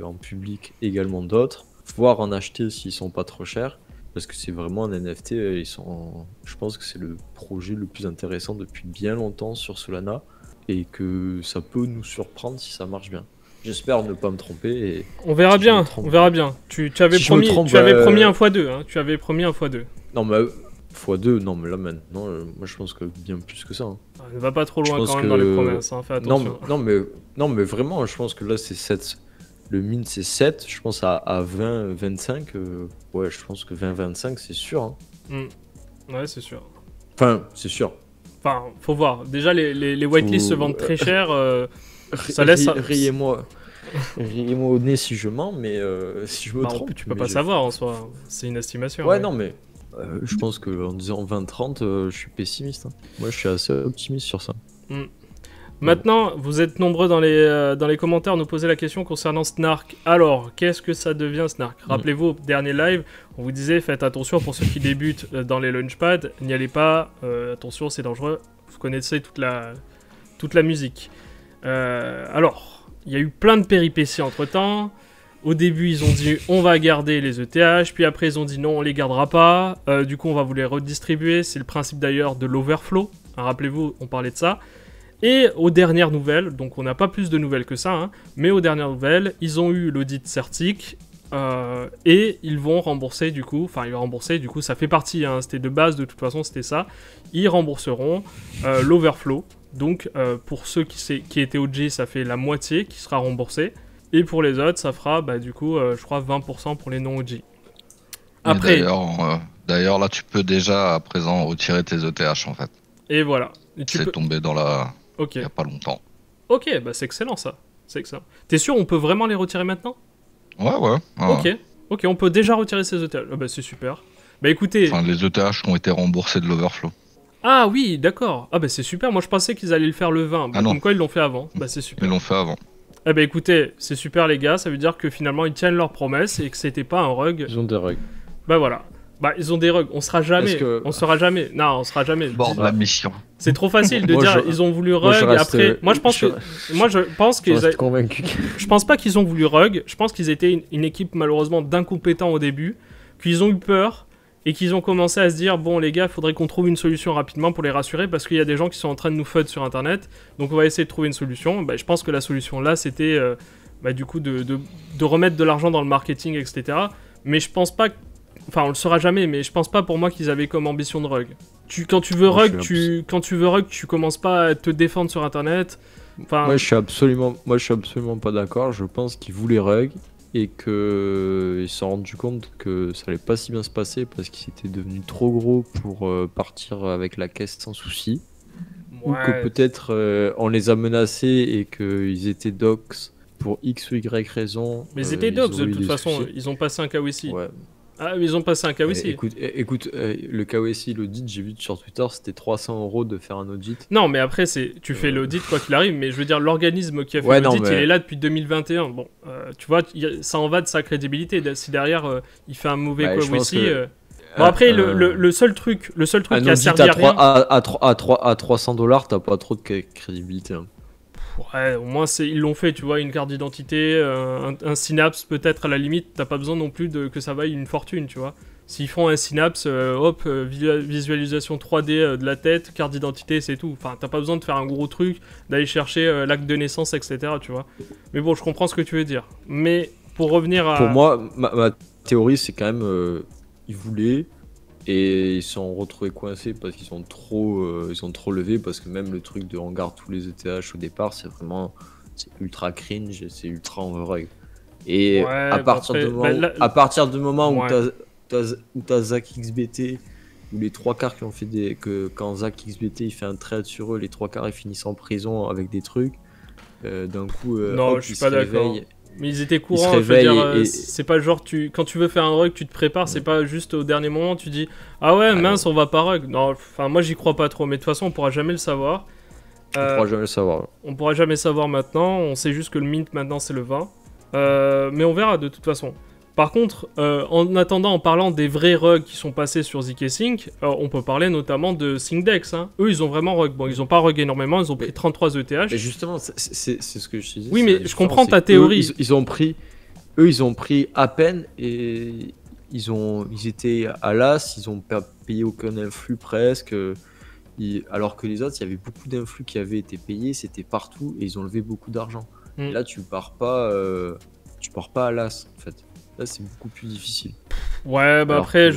en public également d'autres, voire en acheter s'ils sont pas trop chers, parce que c'est vraiment un NFT. Je pense que c'est le projet le plus intéressant depuis bien longtemps sur Solana. Et que ça peut nous surprendre si ça marche bien. J'espère ne pas me tromper. Et on verra bien, on verra bien. Tu avais promis un x2, hein. Tu avais promis un x2. Non mais x2, non mais là maintenant, moi je pense que bien plus que ça. Hein. Ne va pas trop loin quand même dans les promesses, hein. Fais attention. Non mais vraiment, je pense que là c'est 7. Le min c'est 7, je pense à 20, 25. Ouais, je pense que 20, 25 c'est sûr. Hein. Ouais, c'est sûr. Enfin, c'est sûr. Enfin, faut voir. Déjà, les whitelists se vendent très cher. Ça laisse. Riez-moi au nez si je mens, mais si je me trompe. Tu peux pas savoir en soi. C'est une estimation. Ouais, non, mais je pense qu'en disant 20-30, je suis pessimiste. Hein. Moi, je suis assez optimiste sur ça. Maintenant, vous êtes nombreux dans les commentaires à nous poser la question concernant Snark. Alors, qu'est-ce que ça devient Snark? Rappelez-vous, au dernier live, on vous disait faites attention pour ceux qui débutent dans les launchpads, n'y allez pas, attention, c'est dangereux, vous connaissez toute la musique. Alors, il y a eu plein de péripéties entre-temps. Au début, ils ont dit on va garder les ETH, puis après ils ont dit non, on les gardera pas, du coup on va vous les redistribuer, c'est le principe d'ailleurs de l'overflow, hein, rappelez-vous, on parlait de ça. Et aux dernières nouvelles, donc on n'a pas plus de nouvelles que ça, hein, mais aux dernières nouvelles, ils ont eu l'audit Certic et ils vont rembourser du coup, ça fait partie, hein, c'était de base de toute façon, c'était ça, ils rembourseront l'overflow, donc pour ceux qui étaient OG, ça fait la moitié qui sera remboursée, et pour les autres, ça fera du coup, je crois 20% pour les non-OG. Après... D'ailleurs, là tu peux déjà à présent retirer tes ETH en fait. Et voilà. C'est tombé dans la... Ok. Il n'y a pas longtemps. Ok, bah c'est excellent ça. C'est excellent. T'es sûr on peut vraiment les retirer maintenant? Ouais. Ok, on peut déjà retirer ces ETH. Ah bah c'est super. Bah écoutez... Enfin, les ETH ont été remboursés de l'overflow. Ah oui, d'accord. Ah bah c'est super, moi je pensais qu'ils allaient le faire le 20. Bah, comme quoi ils l'ont fait avant. Bah c'est super. Ils l'ont fait avant. Eh bah écoutez, c'est super les gars, ça veut dire que finalement ils tiennent leurs promesses et que c'était pas un rug. Ils ont des rugs. Bah voilà. Bah ils ont des rugs, on sera jamais. On sera jamais. Non, on sera jamais. Bord de la mission. C'est trop facile de dire ils ont voulu rug et après. Moi je pense qu'ils. Je pense pas qu'ils ont voulu rug. Je pense qu'ils étaient une équipe malheureusement d'incompétents au début, qu'ils ont eu peur et qu'ils ont commencé à se dire bon les gars, faudrait qu'on trouve une solution rapidement pour les rassurer parce qu'il y a des gens qui sont en train de nous FUD sur internet, donc on va essayer de trouver une solution. Je pense que la solution là c'était du coup de remettre de l'argent dans le marketing, etc. Mais je pense pas, enfin on le saura jamais, mais je pense pas pour moi qu'ils avaient comme ambition de rug. Quand tu veux rug, tu commences pas à te défendre sur internet. Enfin... Moi je suis absolument pas d'accord, je pense qu'ils voulaient rug. Et qu'ils se sont rendus compte que ça allait pas si bien se passer parce qu'ils étaient devenus trop gros pour partir avec la caisse sans souci. Ouais. Ou que peut-être on les a menacés et qu'ils étaient docs pour X ou Y raison. Mais ils étaient docs de toute façon, ils ont passé un KYC. Ouais. Ah, ils ont passé un KYC. Écoute, le KYC, l'audit, j'ai vu sur Twitter, c'était 300 € de faire un audit. Non, mais après, tu fais l'audit quoi qu'il arrive, mais je veux dire, l'organisme qui a fait l'audit, il est là depuis 2021. Bon, tu vois, ça en va de sa crédibilité. Si derrière, il fait un mauvais KYC... Bon, après, le seul truc qui a servi à rien... À 300$, t'as pas trop de crédibilité. Hein. Ouais, au moins ils l'ont fait, tu vois, une carte d'identité, un synapse peut-être à la limite, t'as pas besoin non plus que ça vaille une fortune, tu vois. S'ils font un synapse, visualisation 3D de la tête, carte d'identité, c'est tout. Enfin, t'as pas besoin de faire un gros truc, d'aller chercher l'acte de naissance, etc., tu vois. Mais bon, je comprends ce que tu veux dire. Mais pour revenir à... Pour moi, ma théorie, c'est quand même, ils voulaient... Et ils se sont retrouvés coincés parce qu'ils ont trop levé, parce que même le truc de on garde tous les ETH au départ, c'est ultra cringe, c'est ultra en rug. Et à partir du moment où t'as Zach XBT, où les 3/4 qui ont fait quand Zach XBT il fait un trade sur eux, les 3/4 ils finissent en prison avec des trucs, d'un coup non, je suis pas d'accord. Mais ils étaient courants, je veux dire, c'est pas genre, quand tu veux faire un rug, tu te prépares, c'est pas juste au dernier moment, tu dis « Ah ouais, mince, on va pas rug ». Non, enfin, moi j'y crois pas trop, mais de toute façon, on pourra jamais le savoir. On pourra jamais le savoir maintenant, on sait juste que le mint maintenant c'est le 20. Mais on verra de toute façon. Par contre, en attendant, en parlant des vrais rugs qui sont passés sur ZK-Sync, on peut parler notamment de Syncdex. Hein. Eux, ils ont vraiment rug. Bon, ils ont pas rug énormément, ils ont pris 33 ETH. Mais justement, c'est ce que je te dis. Oui, mais je comprends ta théorie. Ils ont pris à peine et ils étaient à l'as, ils ont payé aucun influx presque. Alors que les autres, il y avait beaucoup d'influx qui avaient été payés, c'était partout et ils ont levé beaucoup d'argent. Et là, tu pars pas à l'as en fait. Là, c'est beaucoup plus difficile. Ouais, bah après,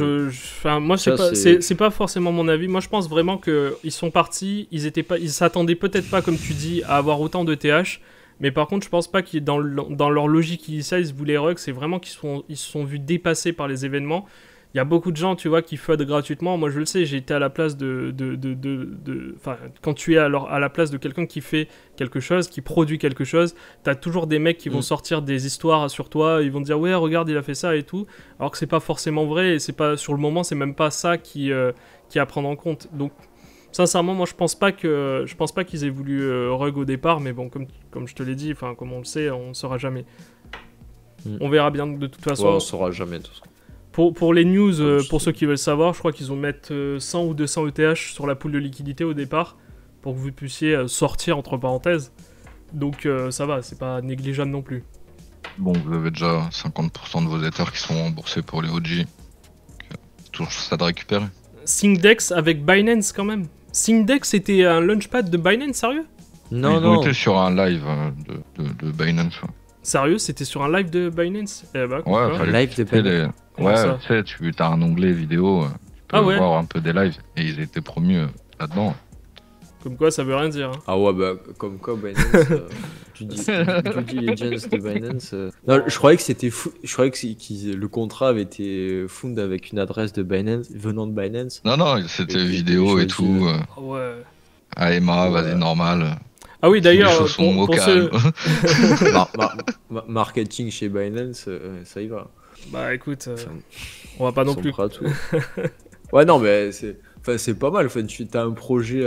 moi, c'est pas forcément mon avis. Moi, je pense vraiment qu'ils sont partis, ils s'attendaient peut-être pas, comme tu dis, à avoir autant de TH. Mais par contre, je pense pas qu'ils, dans leur logique initiale, ils se voulaient rug. C'est vraiment qu'ils se sont vus dépassés par les événements. Il y a beaucoup de gens, tu vois, qui FUD gratuitement. Moi, je le sais, j'ai été à la place Enfin, quand tu es à la place de quelqu'un qui fait quelque chose, qui produit quelque chose, t'as toujours des mecs qui vont sortir des histoires sur toi. Ils vont te dire, ouais, regarde, il a fait ça et tout. Alors que c'est pas forcément vrai. Et c'est pas, sur le moment, c'est même pas ça qui est à prendre en compte. Donc, sincèrement, moi, je pense pas qu'ils aient voulu rug au départ. Mais bon, comme je te l'ai dit, enfin, comme on le sait, on ne saura jamais. On verra bien de toute façon. Ouais, on saura jamais tout ça. Pour les news, pour ceux qui veulent savoir, je crois qu'ils vont mettre 100 ou 200 ETH sur la pool de liquidité au départ, pour que vous puissiez sortir entre parenthèses. Donc ça va, c'est pas négligeable non plus. Bon, vous avez déjà 50% de vos Ethers qui sont remboursés pour les OG. Toujours ça de récupérer. Syncdex avec Binance quand même. Syncdex c'était un launchpad de Binance, sérieux? Non, ils ont été sur un live de Binance. Ouais. Sérieux, c'était sur un live de Binance? Ouais, un live de Binance. Ouais, tu sais, tu as un onglet vidéo, tu peux voir un peu des lives, et ils étaient promus là-dedans. Comme quoi, ça veut rien dire. Hein. Ah ouais, bah, comme quoi, Binance, due diligence de Binance... Non, je croyais que c'était fou, je croyais que le contrat avait été found avec une adresse de Binance, venant de Binance. Non, c'était vidéo et tout. Ouais. AMA, vas-y, normal. Ah oui, d'ailleurs, pour ceux... marketing chez Binance, ça y va. Bah écoute, on va pas non plus. Ouais, non, mais c'est pas mal. Enfin, tu as un projet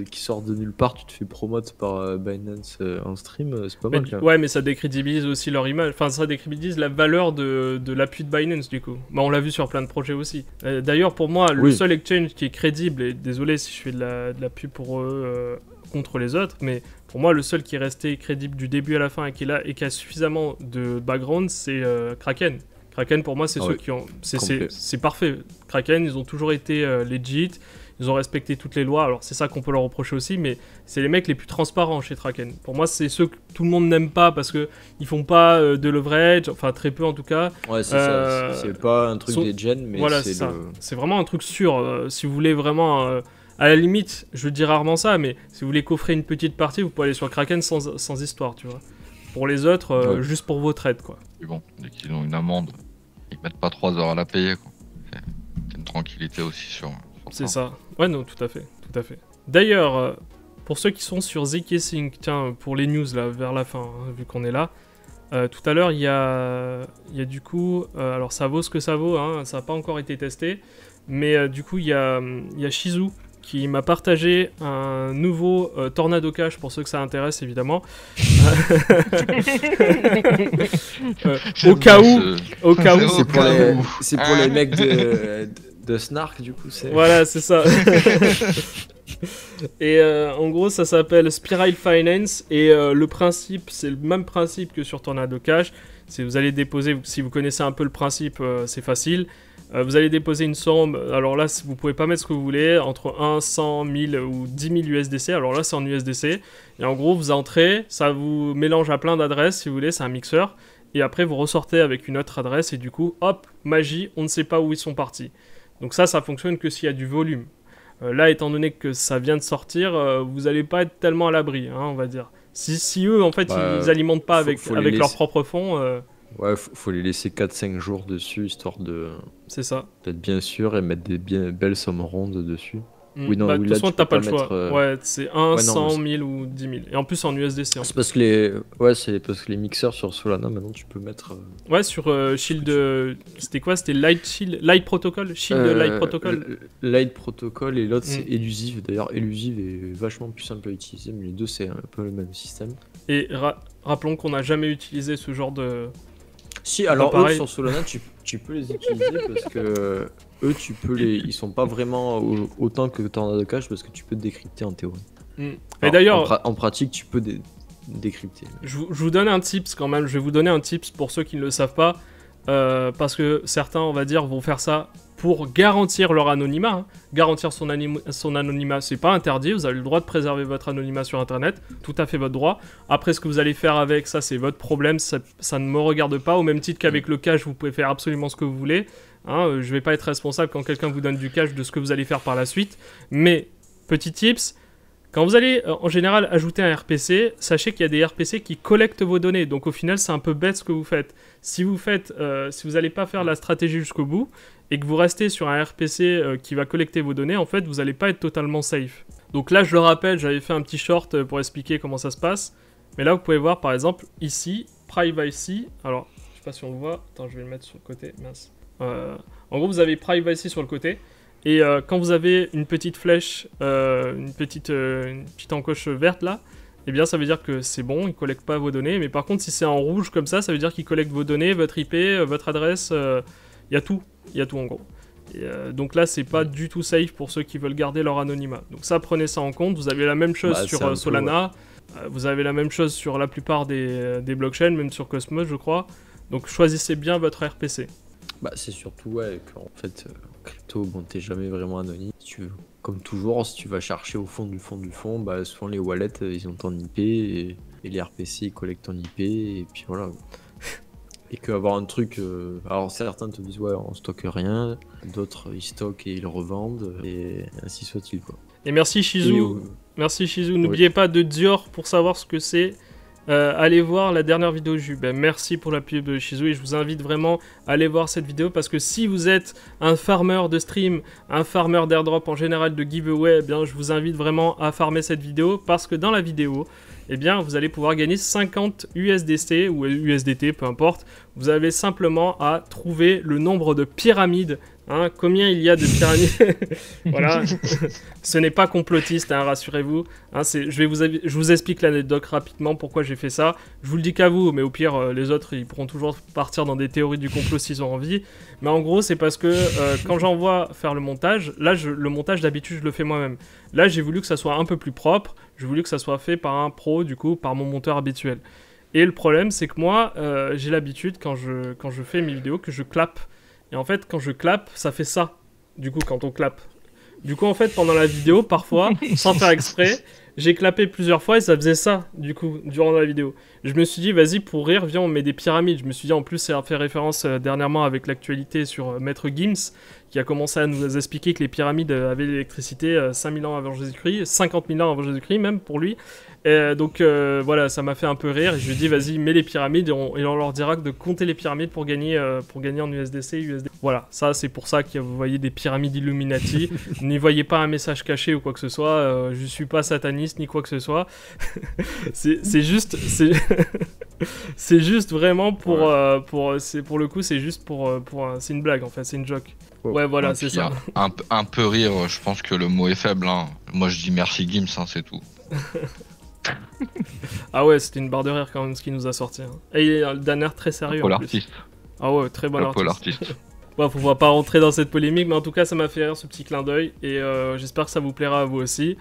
qui sort de nulle part, tu te fais promote par Binance en stream, c'est pas mal. Ouais, mais ça décrédibilise aussi leur image. Enfin, ça décrédibilise la valeur de l'appui de Binance, du coup. Bah, on l'a vu sur plein de projets aussi. D'ailleurs, pour moi, le seul exchange qui est crédible, et désolé si je fais de la pub pour eux contre les autres, mais pour moi, le seul qui est resté crédible du début à la fin et qui est là et qui a suffisamment de background, c'est Kraken. Kraken, pour moi, c'est ceux qui ont... C'est parfait. Kraken, ils ont toujours été legit. Ils ont respecté toutes les lois. Alors, c'est ça qu'on peut leur reprocher aussi, mais c'est les mecs les plus transparents chez Kraken. Pour moi, c'est ceux que tout le monde n'aime pas parce qu'ils font pas de leverage, enfin très peu en tout cas. Ouais, c'est ça. C'est pas un truc des gens, mais voilà, c'est ça. C'est vraiment un truc sûr. Si vous voulez vraiment... à la limite, je dis rarement ça, mais si vous voulez coffrer une petite partie, vous pouvez aller sur Kraken sans histoire, tu vois. Pour les autres, juste pour vos trades, quoi. Et bon, dès qu'ils ont une amende, ils mettent pas 3 heures à la payer, quoi. C'est une tranquillité aussi sur c'est ça. Ouais, non, tout à fait. D'ailleurs, pour ceux qui sont sur ZK-Sync, tiens, pour les news, là, vers la fin, hein, vu qu'on est là, tout à l'heure, il y a du coup... alors, ça vaut ce que ça vaut, hein, ça n'a pas encore été testé, mais du coup, il y a Shizu qui m'a partagé un nouveau Tornado Cash, pour ceux que ça intéresse, évidemment. Au cas où... C'est pour les mecs de Snark, du coup. Voilà, c'est ça. Et en gros, ça s'appelle Spiral Finance. Et le principe, c'est le même principe que sur Tornado Cash. Vous allez déposer, si vous connaissez un peu le principe, c'est facile. Vous allez déposer une somme, alors là vous pouvez pas mettre ce que vous voulez, entre 1, 100, 1000 ou 10 000 USDC, alors là c'est en USDC, et en gros vous entrez, ça vous mélange à plein d'adresses si vous voulez, c'est un mixeur, et après vous ressortez avec une autre adresse, et du coup hop, magie, on ne sait pas où ils sont partis. Donc ça fonctionne que s'il y a du volume. Là étant donné que ça vient de sortir, vous allez pas être tellement à l'abri, hein, on va dire. Si eux en fait ils alimentent pas avec leurs propres fonds... Ouais, faut les laisser 4-5 jours dessus, histoire de... C'est ça. D'être bien sûr et mettre des belles sommes rondes dessus. Oui, non, de toute façon, t'as pas le choix. Ouais, c'est 1, 100 000 ou 10 000. Et en plus, en USDC. C'est parce que les mixeurs sur Solana, maintenant, tu peux mettre... Ouais, sur Shield... C'était quoi? C'était Light Protocol? Shield Light Protocol? Light Protocol, et l'autre, c'est Elusive. D'ailleurs, Elusive est vachement plus simple à utiliser, mais les deux, c'est un peu le même système. Et rappelons qu'on n'a jamais utilisé ce genre de... Si, alors eux, sur Solana, tu peux les utiliser parce que eux, ils sont pas vraiment autant que Tornado Cash parce que tu peux décrypter en théorie. Alors, et d'ailleurs, en pratique, tu peux décrypter. Je vous donne un tips quand même. Je vais vous donner un tips pour ceux qui ne le savent pas, parce que certains, on va dire, vont faire ça pour garantir leur anonymat. Hein. Garantir son anonymat, c'est pas interdit. Vous avez le droit de préserver votre anonymat sur Internet. Tout à fait votre droit. Après, ce que vous allez faire avec ça, c'est votre problème. Ça ne me regarde pas. Au même titre qu'avec le cash, vous pouvez faire absolument ce que vous voulez. Hein, je vais pas être responsable quand quelqu'un vous donne du cash de ce que vous allez faire par la suite. Mais, petit tips, quand vous allez en général ajouter un RPC, sachez qu'il y a des RPC qui collectent vos données. Donc au final, c'est un peu bête ce que vous faites. Si vous n'allez pas faire la stratégie jusqu'au bout et que vous restez sur un RPC qui va collecter vos données, en fait, vous n'allez pas être totalement safe. Donc là, je le rappelle, j'avais fait un petit short pour expliquer comment ça se passe. Mais là, vous pouvez voir, par exemple, ici, Privacy. Alors, je sais pas si on le voit. Attends, je vais le mettre sur le côté. Mince. En gros, vous avez Privacy sur le côté. Et quand vous avez une petite flèche, une petite encoche verte là, eh bien ça veut dire que c'est bon, il collecte pas vos données. Mais par contre, si c'est en rouge comme ça veut dire qu'il collecte vos données, votre IP, votre adresse, il y a tout en gros. Et, donc là, c'est pas du tout safe pour ceux qui veulent garder leur anonymat. Donc ça, prenez ça en compte. Vous avez la même chose sur Solana, vous avez la même chose sur la plupart des blockchains, même sur Cosmos, je crois. Donc choisissez bien votre RPC. Bah, c'est surtout qu'en fait, crypto, bon, t'es jamais vraiment anonyme. Comme toujours, si tu vas chercher au fond du fond, bah, souvent les wallets, ils ont ton IP et les RPC, ils collectent ton IP et puis voilà. Et qu'avoir un truc... alors certains te disent, ouais, on stocke rien, d'autres, ils stockent et ils revendent, et ainsi soit-il, quoi. Et merci Shizu, n'oubliez pas de Dior pour savoir ce que c'est. Allez voir la dernière vidéo de Jus. Merci pour la pub de Shizu et je vous invite vraiment à aller voir cette vidéo parce que si vous êtes un farmer de stream, un farmer d'airdrop en général de giveaway, eh bien je vous invite vraiment à farmer cette vidéo parce que dans la vidéo, eh bien vous allez pouvoir gagner 50 USDC ou USDT, peu importe. Vous avez simplement à trouver le nombre de pyramides. Hein, combien il y a de pyramides? Voilà, ce n'est pas complotiste, hein, rassurez-vous. Hein, je vous explique l'anecdote rapidement, pourquoi j'ai fait ça. Je vous le dis qu'à vous, mais au pire, les autres, ils pourront toujours partir dans des théories du complot s'ils ont envie. Mais en gros, c'est parce que quand j'envoie faire le montage, là, le montage, d'habitude, je le fais moi-même. Là, j'ai voulu que ça soit un peu plus propre. J'ai voulu que ça soit fait par un pro, du coup, par mon monteur habituel. Et le problème, c'est que moi, j'ai l'habitude, quand je fais mes vidéos, que je clappe. Et en fait, quand je clappe, ça fait ça, du coup, quand on clappe. Du coup, en fait, pendant la vidéo, parfois, sans faire exprès, j'ai clappé plusieurs fois et ça faisait ça, du coup, durant la vidéo. Je me suis dit, vas-y, pour rire, viens, on met des pyramides. Je me suis dit, en plus, ça a fait référence dernièrement avec l'actualité sur Maître Gims, qui a commencé à nous expliquer que les pyramides avaient l'électricité 5000 ans avant Jésus-Christ, 50 000 ans avant Jésus-Christ, même, pour lui. Donc, voilà, ça m'a fait un peu rire. Et je lui ai dit, vas-y, mets les pyramides et on leur dira de compter les pyramides pour gagner en USDC, USD. Voilà, ça, c'est pour ça que vous voyez des pyramides Illuminati. N'y voyez pas un message caché ou quoi que ce soit. Je suis pas sataniste ni quoi que ce soit. c'est juste... c'est juste vraiment pour... pour le coup, c'est juste c'est une blague, en fait. C'est une joke. Ouais, voilà, c'est ça. Un peu rire, je pense que le mot est faible. Hein. Moi, je dis merci Gims, hein, c'est tout. Ah ouais, c'était une barre de rire quand même ce qu'il nous a sorti. Hein. Et d'un air très sérieux. Paul artiste. Ah ouais, très bon artiste. Artiste. Bon, faut pas rentrer dans cette polémique, mais en tout cas, ça m'a fait rire ce petit clin d'œil. Et j'espère que ça vous plaira à vous aussi.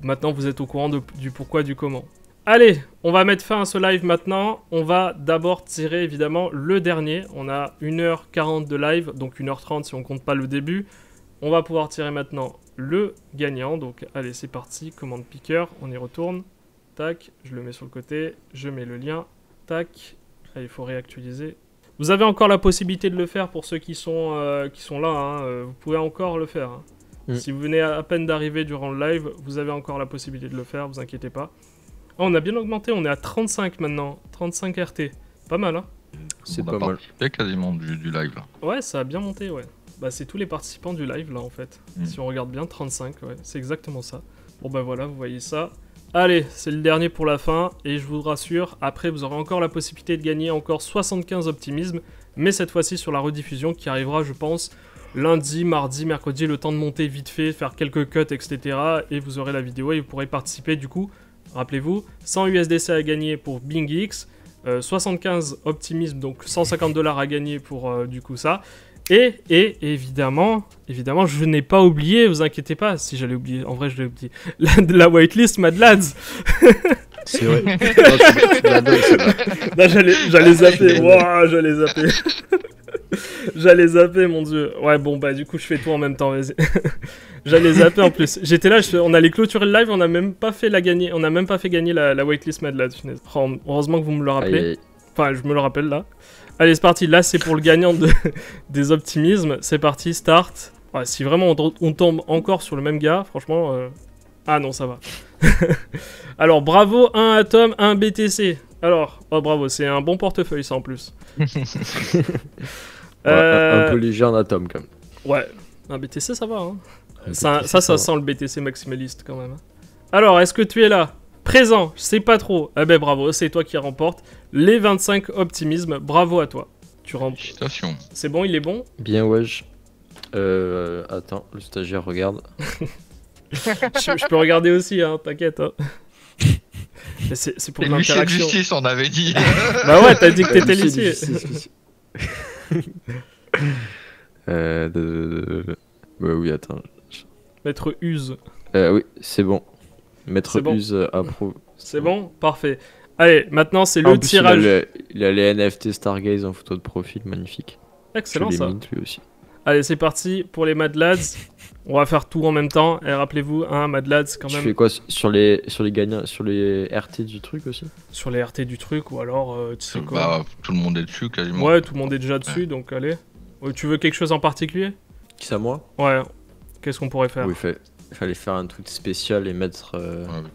Maintenant, vous êtes au courant du pourquoi, du comment. Allez, on va mettre fin à ce live maintenant. On va d'abord tirer évidemment le dernier. On a 1h40 de live, donc 1h30 si on compte pas le début. On va pouvoir tirer maintenant le gagnant. Donc allez, c'est parti, commande picker, on y retourne. Tac, je le mets sur le côté, je mets le lien. Tac, allez, il faut réactualiser. Vous avez encore la possibilité de le faire pour ceux qui sont là. Hein. Vous pouvez encore le faire. Hein. Si vous venez à peine d'arriver durant le live, vous avez encore la possibilité de le faire, vous inquiétez pas. Oh, on a bien augmenté, on est à 35 maintenant, 35 RT. Pas mal, hein. C'est pas mal. On a quasiment du live, là. Ouais, ça a bien monté, ouais. Bah, c'est tous les participants du live, là, en fait. Si on regarde bien, 35, ouais, c'est exactement ça. Bon, bah voilà, vous voyez ça. Allez, c'est le dernier pour la fin, et je vous rassure, après, vous aurez encore la possibilité de gagner encore 75 optimismes, mais cette fois-ci sur la rediffusion qui arrivera, je pense, lundi, mardi, mercredi, le temps de monter vite fait, faire quelques cuts, etc. Et vous aurez la vidéo et vous pourrez participer, du coup... Rappelez-vous, 100 USDC à gagner pour BingX, 75 optimisme, donc 150 $ à gagner pour du coup ça. Et évidemment, je n'ai pas oublié, vous inquiétez pas, si j'allais oublier, en vrai je l'ai oublié, la whitelist Mad Lads. C'est vrai. Non, j'allais zapper, wow, j'allais zapper, mon dieu. Ouais, bon, bah du coup, je fais tout en même temps, vas-y. J'allais zapper en plus. J'étais là, on allait clôturer le live, on n'a même pas fait gagner la waitlist Mad Lads. Oh, heureusement que vous me le rappelez. Enfin, je me le rappelle là. Allez, c'est parti. Là, c'est pour le gagnant des optimismes. C'est parti, start. Ouais, si vraiment on tombe encore sur le même gars, franchement... Ah non, ça va. Alors, bravo, un Atom, un BTC. Alors, oh bravo, c'est un bon portefeuille ça en plus. Un peu léger en Atom quand même. Ouais, un BTC ça va. Hein. Ça sent le BTC maximaliste quand même. Alors, est-ce que tu es là? Présent, je sais pas trop. Eh ben bravo, c'est toi qui remporte les 25 optimismes. Bravo à toi. Tu remportes. Félicitations. C'est bon, il est bon? Bien, wesh. Attends, le stagiaire regarde. je peux regarder aussi, hein, t'inquiète. Hein. C'est pour l'interaction. L'huissier de justice, on avait dit. Bah ouais, t'as dit que t'étais l'huissier. Bah oui, attends. Maître Use. Oui, c'est bon. Maître bon. Use approuve. C'est bon? Parfait. Allez, maintenant c'est le tirage. Il a les NFT Stargaze en photo de profil, magnifique. Excellent ça. Lui aussi. Allez, c'est parti pour les Mad Lads. On va faire tout en même temps. Et rappelez-vous, hein, Mad Lads quand même. Tu fais quoi sur les gagnants, sur les RT du truc aussi? Sur les RT du truc ou alors tu sais quoi? Bah, tout le monde est dessus quasiment. Ouais, tout le monde est déjà dessus, donc allez. Tu veux quelque chose en particulier? Qui ça, moi? Ouais. Qu'est-ce qu'on pourrait faire? Oui, il fallait faire un truc spécial et mettre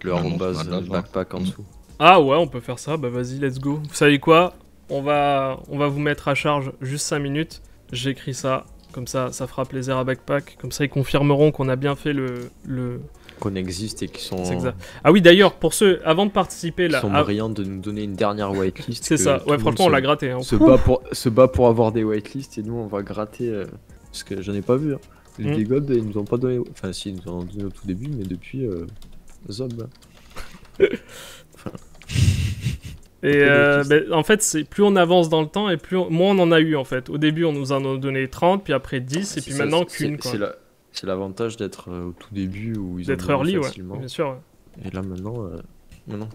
le arrobase backpack en dessous. Ah ouais, on peut faire ça. Bah vas-y, let's go. Vous savez quoi? On va vous mettre à charge juste 5 minutes. J'écris ça. Comme ça fera plaisir à Backpack. Comme ça, ils confirmeront qu'on a bien fait le... Qu'on existe et qu'ils sont... C'est exact. Ah oui, d'ailleurs, pour ceux, avant de participer... Là, ils sont brillants de nous donner une dernière whitelist. C'est ça. Ouais, franchement, on l'a gratté. Hein. Se bat pour avoir des whitelists et nous, on va gratter... parce que j'en ai pas vu. Hein. Les Bigods, ils nous ont pas donné... Enfin, si, ils nous en ont donné au tout début, mais depuis... Zob. Enfin... Et en fait, c'est plus on avance dans le temps et moins on en a eu en fait. Au début, on nous en a donné 30, puis après 10, et puis maintenant qu'une. C'est l'avantage d'être au tout début où ils d'être early, facilement. Ouais, bien sûr. Ouais. Et là, maintenant,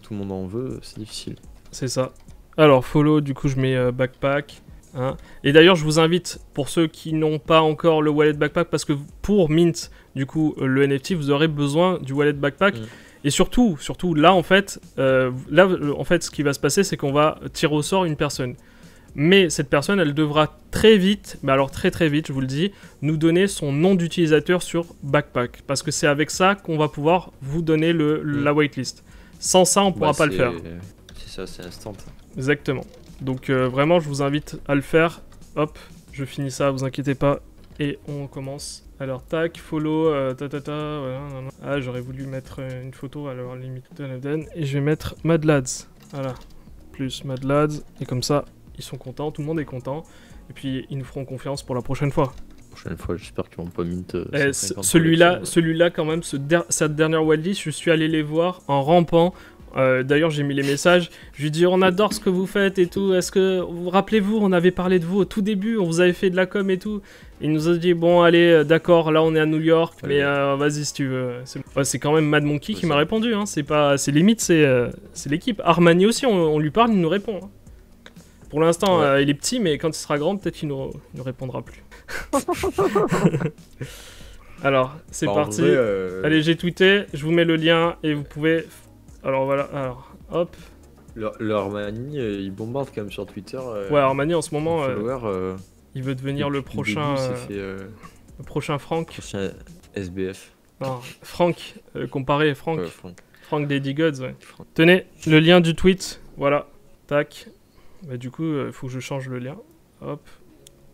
tout le monde en veut, c'est difficile. C'est ça. Alors, follow, du coup, je mets backpack. Hein. Et d'ailleurs, je vous invite, pour ceux qui n'ont pas encore le wallet backpack, parce que pour mint, du coup, le NFT, vous aurez besoin du wallet backpack. Et surtout, là, en fait, ce qui va se passer, c'est qu'on va tirer au sort une personne. Mais cette personne, elle devra très vite, mais alors très très vite, je vous le dis, nous donner son nom d'utilisateur sur Backpack. Parce que c'est avec ça qu'on va pouvoir vous donner la waitlist. Sans ça, on ne pourra pas le faire. C'est ça, c'est instant. Exactement. Donc vraiment, je vous invite à le faire. Hop, je finis ça, vous inquiétez pas. Et on commence. Alors, tac, follow, voilà. Ah, j'aurais voulu mettre une photo, alors limite et je vais mettre Madlads. Voilà. Plus Madlads. Et comme ça, ils sont contents, tout le monde est content. Et puis, ils nous feront confiance pour la prochaine fois. Prochaine fois, j'espère qu'ils vont pas mint. Celui-là, quand même, cette dernière wildlist, je suis allé les voir en rampant. D'ailleurs, j'ai mis les messages. Je lui dis, on adore ce que vous faites et tout. Est-ce que rappelez-vous, on avait parlé de vous au tout début, on vous avait fait de la com et tout. Il nous a dit, bon, allez, d'accord, là on est à New York, mais vas-y si tu veux. C'est quand même Mad Monkey qui m'a répondu. Hein. C'est limite, c'est l'équipe. Armani aussi, on lui parle, il nous répond. Hein. Pour l'instant, il est petit, mais quand il sera grand, peut-être qu'il nous répondra plus. Alors, c'est parti. Vrai, allez, j'ai tweeté, je vous mets le lien et vous pouvez. Alors voilà, hop. Le Armani, il bombarde quand même sur Twitter. Ouais, Armani en ce moment, il veut devenir le prochain. Le prochain Franck. Le prochain SBF. Non, Franck, comparé Franck. Ouais, Franck Daddy Gods, ouais. Tenez, le lien du tweet, voilà. Tac. Bah, du coup, il faut que je change le lien. Hop.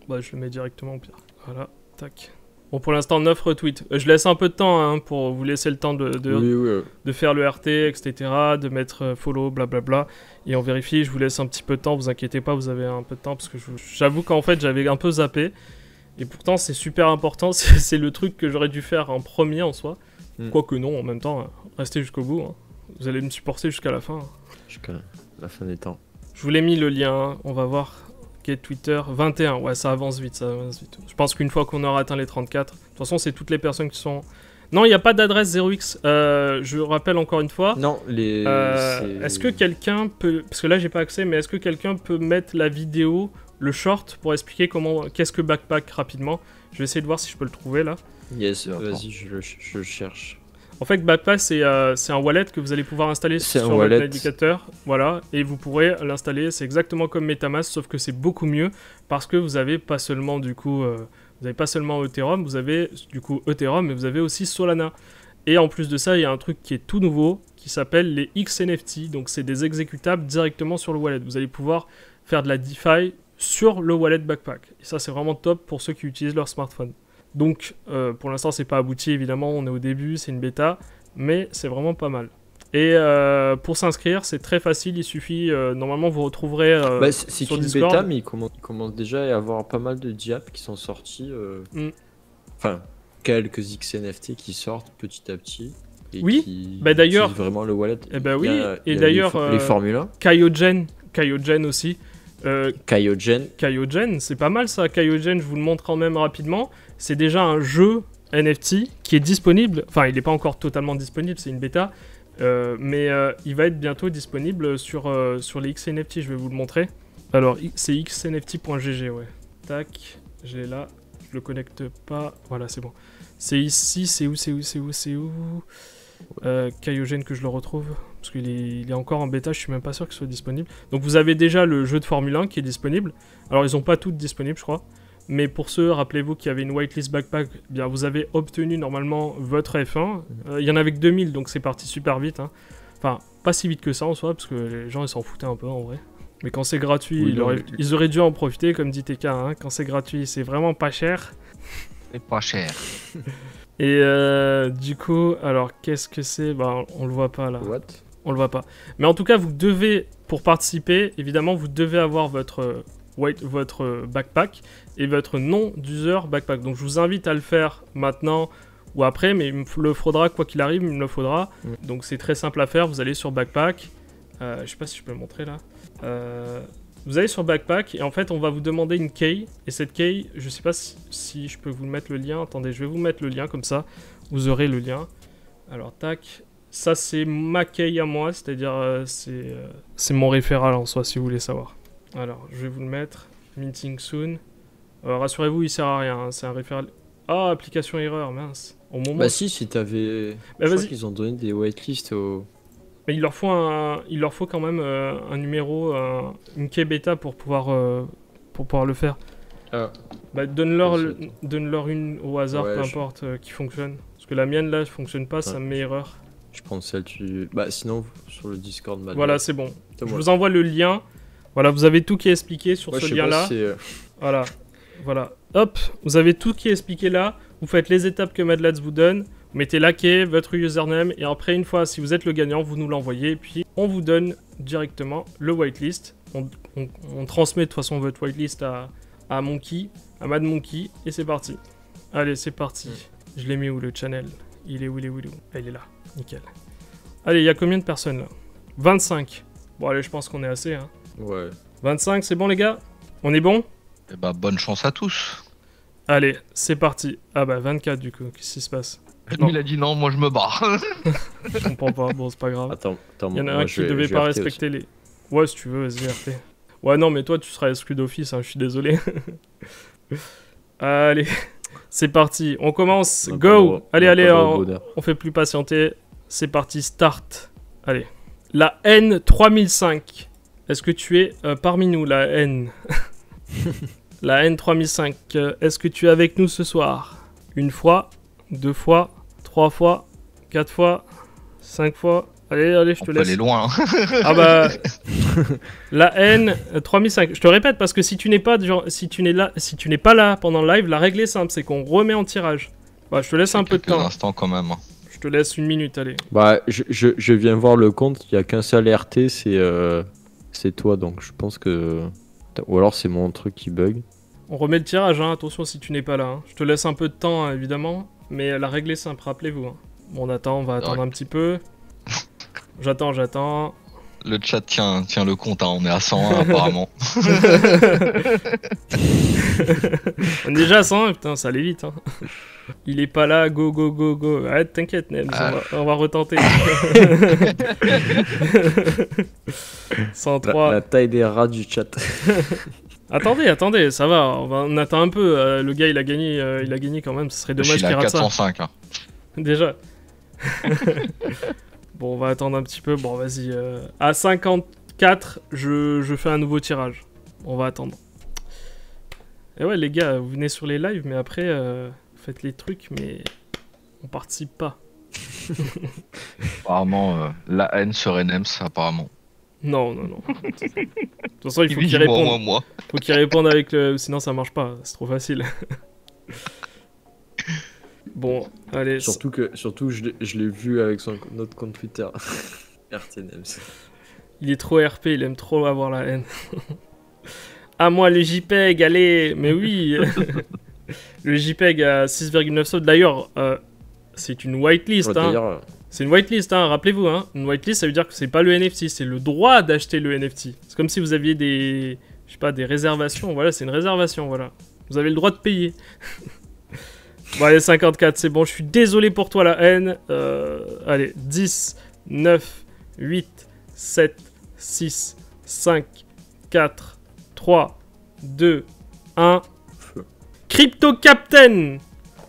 Bah, je le mets directement au pire. Voilà, tac. Bon, pour l'instant, 9 retweets. Je laisse un peu de temps hein, pour vous laisser le temps de faire le RT, etc., de mettre follow, blablabla. Et on vérifie, je vous laisse un petit peu de temps, vous inquiétez pas, vous avez un peu de temps, parce que j'avoue qu'en fait, j'avais un peu zappé. Et pourtant, c'est super important, c'est le truc que j'aurais dû faire en premier en soi. Quoique non, en même temps, restez jusqu'au bout. Hein. Vous allez me supporter jusqu'à la fin. Hein. Jusqu'à la fin des temps. Je vous l'ai mis le lien, hein. On va voir. Get Twitter 21, ouais ça avance vite, Je pense qu'une fois qu'on aura atteint les 34, de toute façon c'est toutes les personnes qui sont... Non, il n'y a pas d'adresse 0x, je rappelle encore une fois. Non, est-ce que quelqu'un peut... Parce que là j'ai pas accès, mais est-ce que quelqu'un peut mettre la vidéo, le short, pour expliquer qu'est-ce que Backpack rapidement. Je vais essayer de voir si je peux le trouver là. Yes, vas-y, je le cherche. En fait, Backpack, c'est un wallet que vous allez pouvoir installer sur votre navigateur. Voilà, et vous pourrez l'installer. C'est exactement comme MetaMask, sauf que c'est beaucoup mieux parce que vous avez pas seulement du coup, vous n'avez pas seulement Ethereum, vous avez du coup Ethereum, mais vous avez aussi Solana. Et en plus de ça, il y a un truc qui est tout nouveau qui s'appelle les XNFT. Donc, c'est des exécutables directement sur le wallet. Vous allez pouvoir faire de la DeFi sur le wallet Backpack. Et ça, c'est vraiment top pour ceux qui utilisent leur smartphone. Donc, pour l'instant, c'est pas abouti, évidemment, on est au début, c'est une bêta, mais c'est vraiment pas mal. Et pour s'inscrire, c'est très facile, il suffit, normalement, vous retrouverez c'est sur une Discord. Bêta, mais il commence déjà à y avoir pas mal de diaps qui sont sortis. Enfin, quelques XNFT qui sortent petit à petit. Et oui, qui d'ailleurs, vraiment le wallet. Oui, et d'ailleurs, les Formule 1. Kyogen aussi. Kyogen, c'est pas mal ça. Kyogen, je vous le montre quand même rapidement. C'est déjà un jeu NFT qui est disponible. Enfin, il n'est pas encore totalement disponible, c'est une bêta. Mais il va être bientôt disponible sur les XNFT. Je vais vous le montrer. Alors, c'est xnft.gg, ouais. Tac, je l'ai là. Je le connecte pas. Voilà, c'est bon. C'est ici, c'est où Kyogen que je le retrouve. Parce qu'il est encore en bêta, je suis même pas sûr qu'il soit disponible. Donc vous avez déjà le jeu de Formule 1 qui est disponible. Alors ils ont pas toutes disponibles, je crois. Mais pour ceux, rappelez-vous qu'il y avait une whitelist Backpack, eh bien vous avez obtenu normalement votre F1. Il y en avait que 2000, donc c'est parti super vite. Hein. Enfin, pas si vite que ça en soi, parce que les gens ils s'en foutaient un peu en vrai. Mais quand c'est gratuit, ils auraient dû en profiter, comme dit TK. Hein. Quand c'est gratuit, c'est vraiment pas cher. C'est pas cher. Et du coup, alors qu'est-ce que c'est ? On le voit pas là. What ? On le voit pas. Mais en tout cas, vous devez, pour participer, évidemment, vous devez avoir votre backpack et votre nom d'user backpack. Donc je vous invite à le faire maintenant ou après, mais il me le faudra, quoi qu'il arrive, il me le faudra. Donc c'est très simple à faire, vous allez sur backpack. Je sais pas si je peux le montrer là. Vous allez sur backpack et en fait on va vous demander une key. Et cette key, je sais pas si je peux vous mettre le lien. Attendez, je vais vous mettre le lien comme ça. Vous aurez le lien. Alors tac. Ça, c'est ma key à moi, c'est-à-dire c'est mon référal en soi, si vous voulez savoir. Alors, je vais vous le mettre. Minting soon. Rassurez-vous, il sert à rien, hein, c'est un référal. Ah, application erreur, mince. Au moment Bah si t'avais... Bah, je vas-y. crois qu'ils ont donné des whitelists aux... Mais il leur faut quand même un numéro, une key bêta pour pouvoir le faire. Ah. Bah, donne-leur une au hasard, Ouais, peu importe, qui fonctionne. Parce que la mienne, là, fonctionne pas, ça me met erreur. Je prends celle tu... Bah sinon, sur le Discord... Voilà, c'est bon. Je vous envoie le lien. Voilà, vous avez tout qui est expliqué sur ce lien-là. Voilà. Voilà. Hop, vous avez tout qui est expliqué là. Vous faites les étapes que Mad Lads vous donne. Vous mettez la key, votre username. Et après, une fois, si vous êtes le gagnant, vous nous l'envoyez. Et puis, on vous donne directement le whitelist. On transmet de toute façon votre whitelist à Monkey, à Mad Monkey. Et c'est parti. Allez, c'est parti. Je l'ai mis où le channel? Il est où? Ah, il est là. Nickel. Allez, il y a combien de personnes là? 25. Bon, allez, je pense qu'on est assez. Hein. Ouais. 25, c'est bon, les gars? On est bon? Et bah, bonne chance à tous. Allez, c'est parti. Ah bah, 24 du coup, qu'est-ce qui se passe? Il a dit non, moi je me barre. Je comprends pas, bon, c'est pas grave. Attends, il y en a un qui devait pas respecter les... Ouais, si tu veux, vas-y, RT. Ouais, non, mais toi, tu seras exclu d'office, hein, je suis désolé. Allez, c'est parti. On commence. Go. Allez, on fait plus patienter. C'est parti, start. Allez. La N3005. Est-ce que tu es parmi nous, la N? La N3005. Est-ce que tu es avec nous ce soir? Une fois, 2 fois, 3 fois, 4 fois, 5 fois. Allez, je te laisse. On peut aller loin. Hein. Ah bah... La N3005. Je te répète, parce que si tu n'es pas là pendant le live, la règle est simple, c'est qu'on remet en tirage. Bah, je te laisse un peu de temps. Instant quand même. Je te laisse 1 minute, allez. Bah, je viens voir le compte, il n'y a qu'un seul RT, c'est toi, donc je pense que... Ou alors c'est mon truc qui bug. On remet le tirage, hein, attention si tu n'es pas là. Hein. Je te laisse un peu de temps, hein, évidemment, mais la règle est simple, rappelez-vous. Hein. Bon, on va attendre un petit peu. J'attends. Le chat tient le compte, hein. On est à 101 apparemment. On est déjà à 101, putain, ça allait vite. Hein. Il est pas là, go. Arrête, t'inquiète, Nems, on va retenter. 103. La taille des rats du chat. Attendez, ça va, on attend un peu. Le gars, il a gagné quand même, ce serait dommage qu'il rate ça. 405. Hein. Déjà. Bon, on va attendre un petit peu. Bon, vas-y. À 54, je fais un nouveau tirage. On va attendre. Et ouais, les gars, vous venez sur les lives, mais après, vous faites les trucs, mais on participe pas. Apparemment, la haine serait Nems, apparemment. Non. De toute façon, il faut qu'il réponde. Faut qu'il réponde avec le... Sinon, ça marche pas. C'est trop facile. Bon, allez. Surtout je l'ai vu avec notre compte Twitter. RTNems. Il est trop RP, il aime trop avoir la haine. Ah, moi, le JPEG, allez. Mais oui. Le JPEG à 6,9 sauts. D'ailleurs, c'est une whitelist. Hein. C'est une whitelist, hein, rappelez-vous. Hein. Une whitelist, ça veut dire que c'est pas le NFT, c'est le droit d'acheter le NFT. C'est comme si vous aviez des réservations. Voilà, c'est une réservation, voilà. Vous avez le droit de payer. Bon, allez, 54, c'est bon. Je suis désolé pour toi, la haine. Allez, 10, 9, 8, 7, 6, 5, 4, 3, 2, 1. Crypto Captain!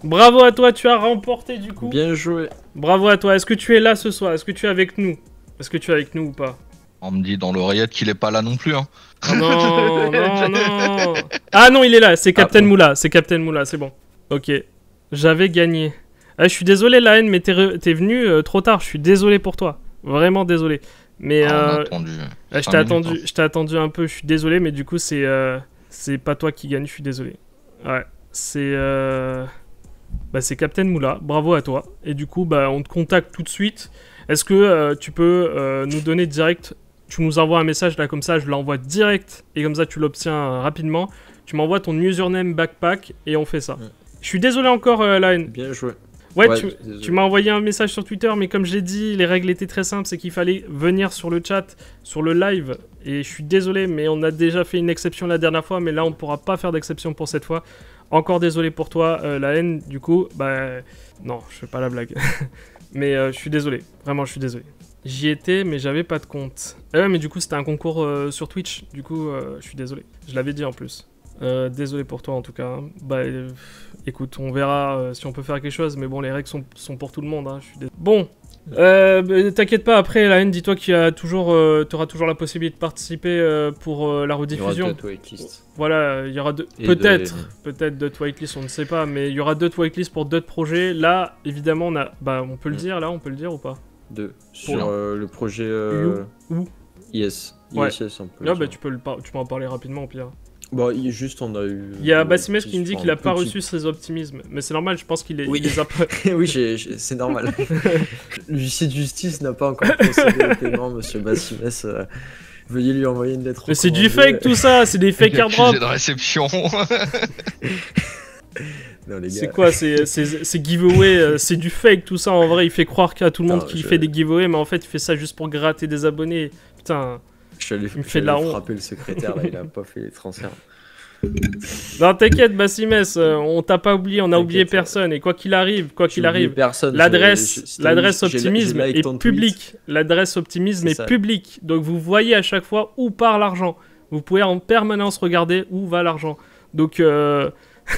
Bravo à toi, tu as remporté du coup. Bien joué. Bravo à toi. Est-ce que tu es là ce soir? Est-ce que tu es avec nous? Est-ce que tu es avec nous ou pas? On me dit dans l'oreillette qu'il est pas là non plus. Hein. Oh non. Ah non, il est là. C'est Captain Moula. C'est Captain Moula, c'est bon. Ok. J'avais gagné. Ah, je suis désolé, la haine, mais t'es venu trop tard. Je suis désolé pour toi. Vraiment désolé. Mais je t'ai attendu un peu. Je suis désolé, mais du coup, c'est pas toi qui gagne. Je suis désolé. Ouais. C'est Captain Moula. Bravo à toi. Et du coup, on te contacte tout de suite. Est-ce que tu peux nous donner direct... Tu nous envoies un message là comme ça, je l'envoie direct. Et comme ça, tu l'obtiens rapidement. Tu m'envoies ton username backpack et on fait ça. Ouais. Je suis désolé encore, Line. Bien joué. Ouais, tu m'as envoyé un message sur Twitter, mais comme je l'ai dit, les règles étaient très simples. C'est qu'il fallait venir sur le chat, sur le live. Et je suis désolé, mais on a déjà fait une exception la dernière fois. Mais là, on ne pourra pas faire d'exception pour cette fois. Encore désolé pour toi, la haine. Du coup, non, je fais pas la blague. Mais je suis désolé, vraiment je suis désolé. J'y étais, mais j'avais pas de compte. Ouais, mais du coup, c'était un concours sur Twitch. Du coup, je suis désolé. Je l'avais dit en plus. Désolé pour toi en tout cas. Hein. Bah, écoute, on verra si on peut faire quelque chose. Mais bon, les règles sont pour tout le monde. Hein. Je suis bon. T'inquiète pas, après, la haine, dis-toi qu'il y a toujours, t'auras toujours la possibilité de participer pour la rediffusion. Il y aura d'autres whitelists. Voilà, il y aura peut-être d'autres whitelists, on ne sait pas, mais il y aura d'autres whitelists pour d'autres projets. Là, évidemment, on peut le dire, là, on peut le dire ou pas? Sur le projet Où Yes. Ouais. ISS, on peut Là, le bah, dire. tu peux en parler rapidement au pire. Bon, juste on a eu. Il y a Bassimès qui me dit sur qu'il a un pas petit- reçu ses optimismes, mais c'est normal, je pense qu'il Oui. il les a pas. Oui, c'est normal. L'huissier de justice n'a pas encore procédé au paiement, monsieur Bassimès. Veuillez lui envoyer une lettre. Mais c'est du recommandée. fake tout ça, c'est des fake Accusé airdrops. de réception. Non, les gars. C'est quoi, c'est giveaway, c'est du fake tout ça en vrai. Il fait croire qu'à tout le monde Putain, qu'il fait des giveaways, mais en fait il fait ça juste pour gratter des abonnés. Putain. Je suis allé, Il me fait de la honte. frapper le secrétaire, là, il a pas fait les transferts. Non, t'inquiète, Bassimès, on t'a pas oublié, on a oublié T'inquiète, personne. Et quoi qu'il arrive, J'ai oublié personne. l'adresse j'ai optimisme like ton est tweet. publique. L'adresse optimisme C'est est ça. publique. Donc vous voyez à chaque fois où part l'argent. Vous pouvez en permanence regarder où va l'argent. Donc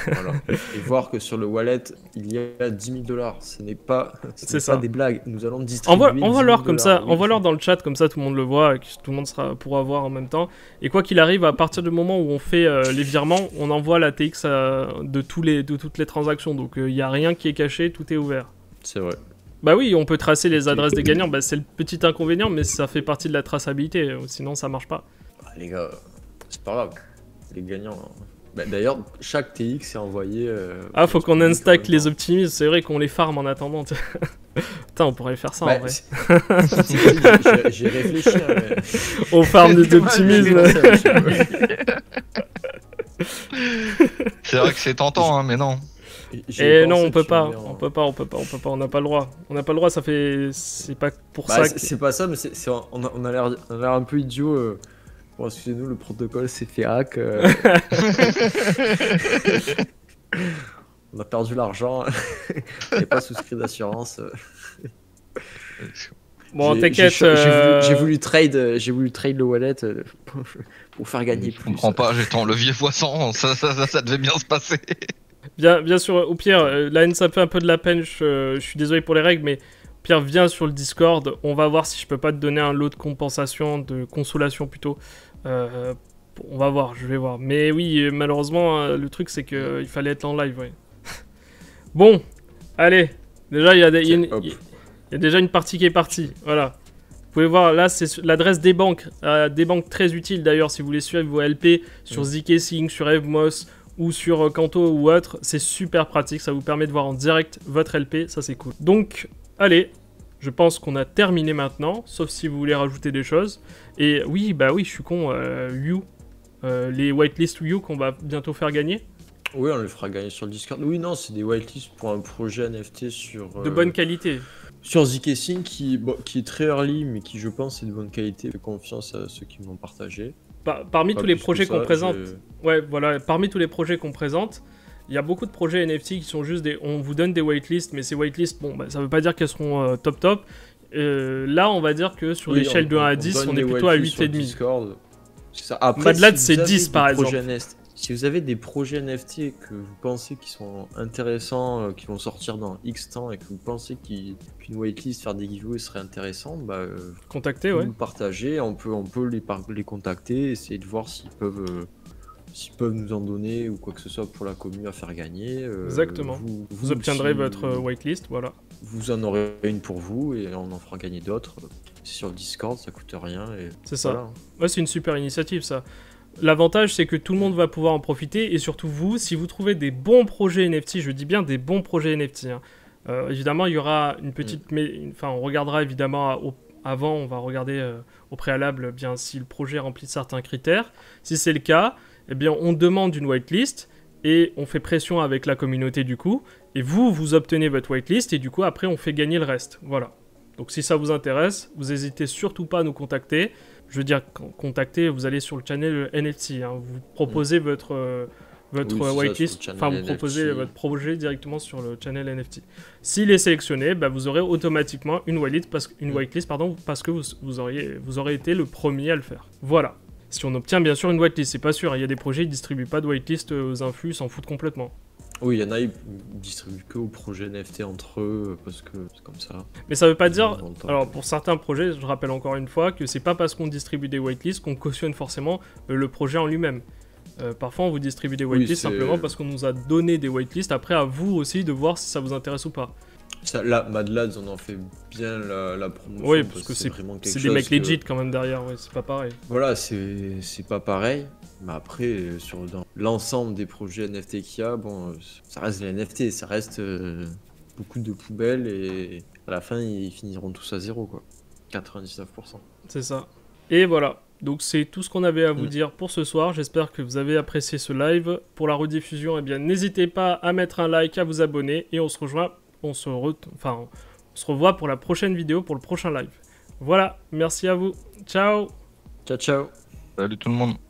Voilà. Et voir que sur le wallet, il y a 10 000 $. Ce n'est pas, C'est ça. des blagues. Nous allons distribuer. envoie-leur comme ça, oui. envoie-leur dans le chat comme ça tout le monde le voit, et que tout le monde pourra voir en même temps. Et quoi qu'il arrive, à partir du moment où on fait les virements, on envoie la TX de toutes les transactions. Donc il n'y a rien qui est caché, tout est ouvert. C'est vrai. Bah oui, on peut tracer les adresses des gagnants. Bah, c'est le petit inconvénient, mais ça fait partie de la traçabilité. Sinon, ça marche pas. Ah, les gars, c'est pas grave. Les gagnants. Bah, d'ailleurs, chaque TX est envoyé. Faut qu'on instack les optimismes. C'est vrai qu'on les farm en attendant. Putain, on pourrait faire ça en vrai. J'ai réfléchi. Hein, mais... On farm des optimismes. C'est vrai que c'est tentant, hein, mais non. Et non, on peut pas. On n'a pas le droit. On n'a pas le droit. C'est pas pour ça. C'est pas ça, mais on a l'air un peu idiot. Bon, excusez-nous, le protocole s'est fait hack. On a perdu l'argent. On n'est pas souscrit d'assurance. Bon, t'inquiète. J'ai voulu trade le wallet pour faire gagner Je plus. comprends pas, j'étais en levier x100, ça devait bien se passer. Bien sûr, au pire, la haine, ça me fait un peu de la peine. Je suis désolé pour les règles, mais Pierre, viens sur le Discord. On va voir si je peux pas te donner un lot de compensation, de consolation plutôt. On va voir, je vais voir. Mais oui, malheureusement, le truc c'est que il fallait être en live, ouais. Bon, allez. Déjà, il y a déjà une partie qui est partie. Voilà. Vous pouvez voir, là, c'est l'adresse des banques. Des banques très utiles d'ailleurs si vous voulez suivre vos LP sur zkSync, sur Evmos ou sur Kanto ou autre. C'est super pratique. Ça vous permet de voir en direct votre LP. Ça, c'est cool. Donc, allez. Je pense qu'on a terminé maintenant, sauf si vous voulez rajouter des choses. Et oui, bah oui, je suis con, les whitelist You qu'on va bientôt faire gagner. Oui, on les fera gagner sur le Discord. Oui, non, c'est des whitelists pour un projet NFT sur... De bonne qualité. Sur zkSync qui est très early, mais qui, je pense, est de bonne qualité. Fais confiance à ceux qui m'ont partagé. Parmi Pas tous les plus que projets ça, qu'on présente, ouais, voilà, parmi tous les projets qu'on présente, il y a beaucoup de projets NFT qui sont juste on vous donne des waitlists, mais ces waitlists, bon, bah, ça veut pas dire qu'elles seront top. Là, on va dire que sur l'échelle de 1 à 10, on est plutôt à 8,5. C'est ça. Après, Madlad, si c'est vous avez 10 par des exemple. projets si vous avez des projets NFT que vous pensez qui sont intéressants, qui vont sortir dans X temps et que vous pensez qu'une waitlist, faire des giveaways serait intéressant, bah, contactez, vous ouais. nous partagez, on peut les contacter, essayer de voir s'ils peuvent nous en donner ou quoi que ce soit pour la commune à faire gagner. Exactement. Vous obtiendrez votre waitlist, voilà. Vous en aurez une pour vous et on en fera gagner d'autres. C'est sur le Discord, ça coûte rien. C'est ça. Voilà. Ouais, c'est une super initiative, ça. L'avantage, c'est que tout le monde va pouvoir en profiter, et surtout vous, si vous trouvez des bons projets NFT, je dis bien des bons projets NFT, hein. Évidemment, il y aura une petite... Enfin, on regardera évidemment avant, on va regarder au préalable bien si le projet remplit certains critères. Si c'est le cas, eh bien, on demande une whitelist, et on fait pression avec la communauté du coup, et vous obtenez votre whitelist, et du coup, après, on fait gagner le reste. Voilà. Donc si ça vous intéresse, vous n'hésitez surtout pas à nous contacter. Je veux dire, contacter, vous allez sur le channel NFT, hein, vous proposez votre votre Oui, c'est ça, whitelist, sur le enfin vous channel proposez NFT. votre projet directement sur le channel NFT. S'il est sélectionné, bah, vous aurez automatiquement une whitelist parce que vous aurez été le premier à le faire. Voilà. Si on obtient bien sûr une whitelist, c'est pas sûr. Il y a des projets qui distribuent pas de whitelist aux influx, ils s'en foutent complètement. Oui, il y en a, ils distribuent que aux projets NFT entre eux, parce que c'est comme ça. Mais ça veut pas dire, Dans le temps. alors pour certains projets, je rappelle encore une fois que c'est pas parce qu'on distribue des whitelists qu'on cautionne forcément le projet en lui-même. Parfois on vous distribue des whitelists c'est- simplement parce qu'on nous a donné des whitelists, après à vous aussi de voir si ça vous intéresse ou pas. Ça, là, Mad Lads, on en fait bien la promotion. Oui, parce que c'est vraiment quelque des chose mecs que- legit quand même derrière, ouais, c'est pas pareil. Voilà, c'est pas pareil. Mais après, dans l'ensemble des projets NFT qu'il y a, bon, ça reste les NFT, ça reste beaucoup de poubelles et à la fin, ils finiront tous à zéro, quoi. 99%. C'est ça. Et voilà. Donc c'est tout ce qu'on avait à vous dire pour ce soir. J'espère que vous avez apprécié ce live. Pour la rediffusion, eh bien n'hésitez pas à mettre un like, à vous abonner et on se revoit pour la prochaine vidéo, pour le prochain live. Voilà, merci à vous. Ciao. Ciao, ciao. Salut tout le monde.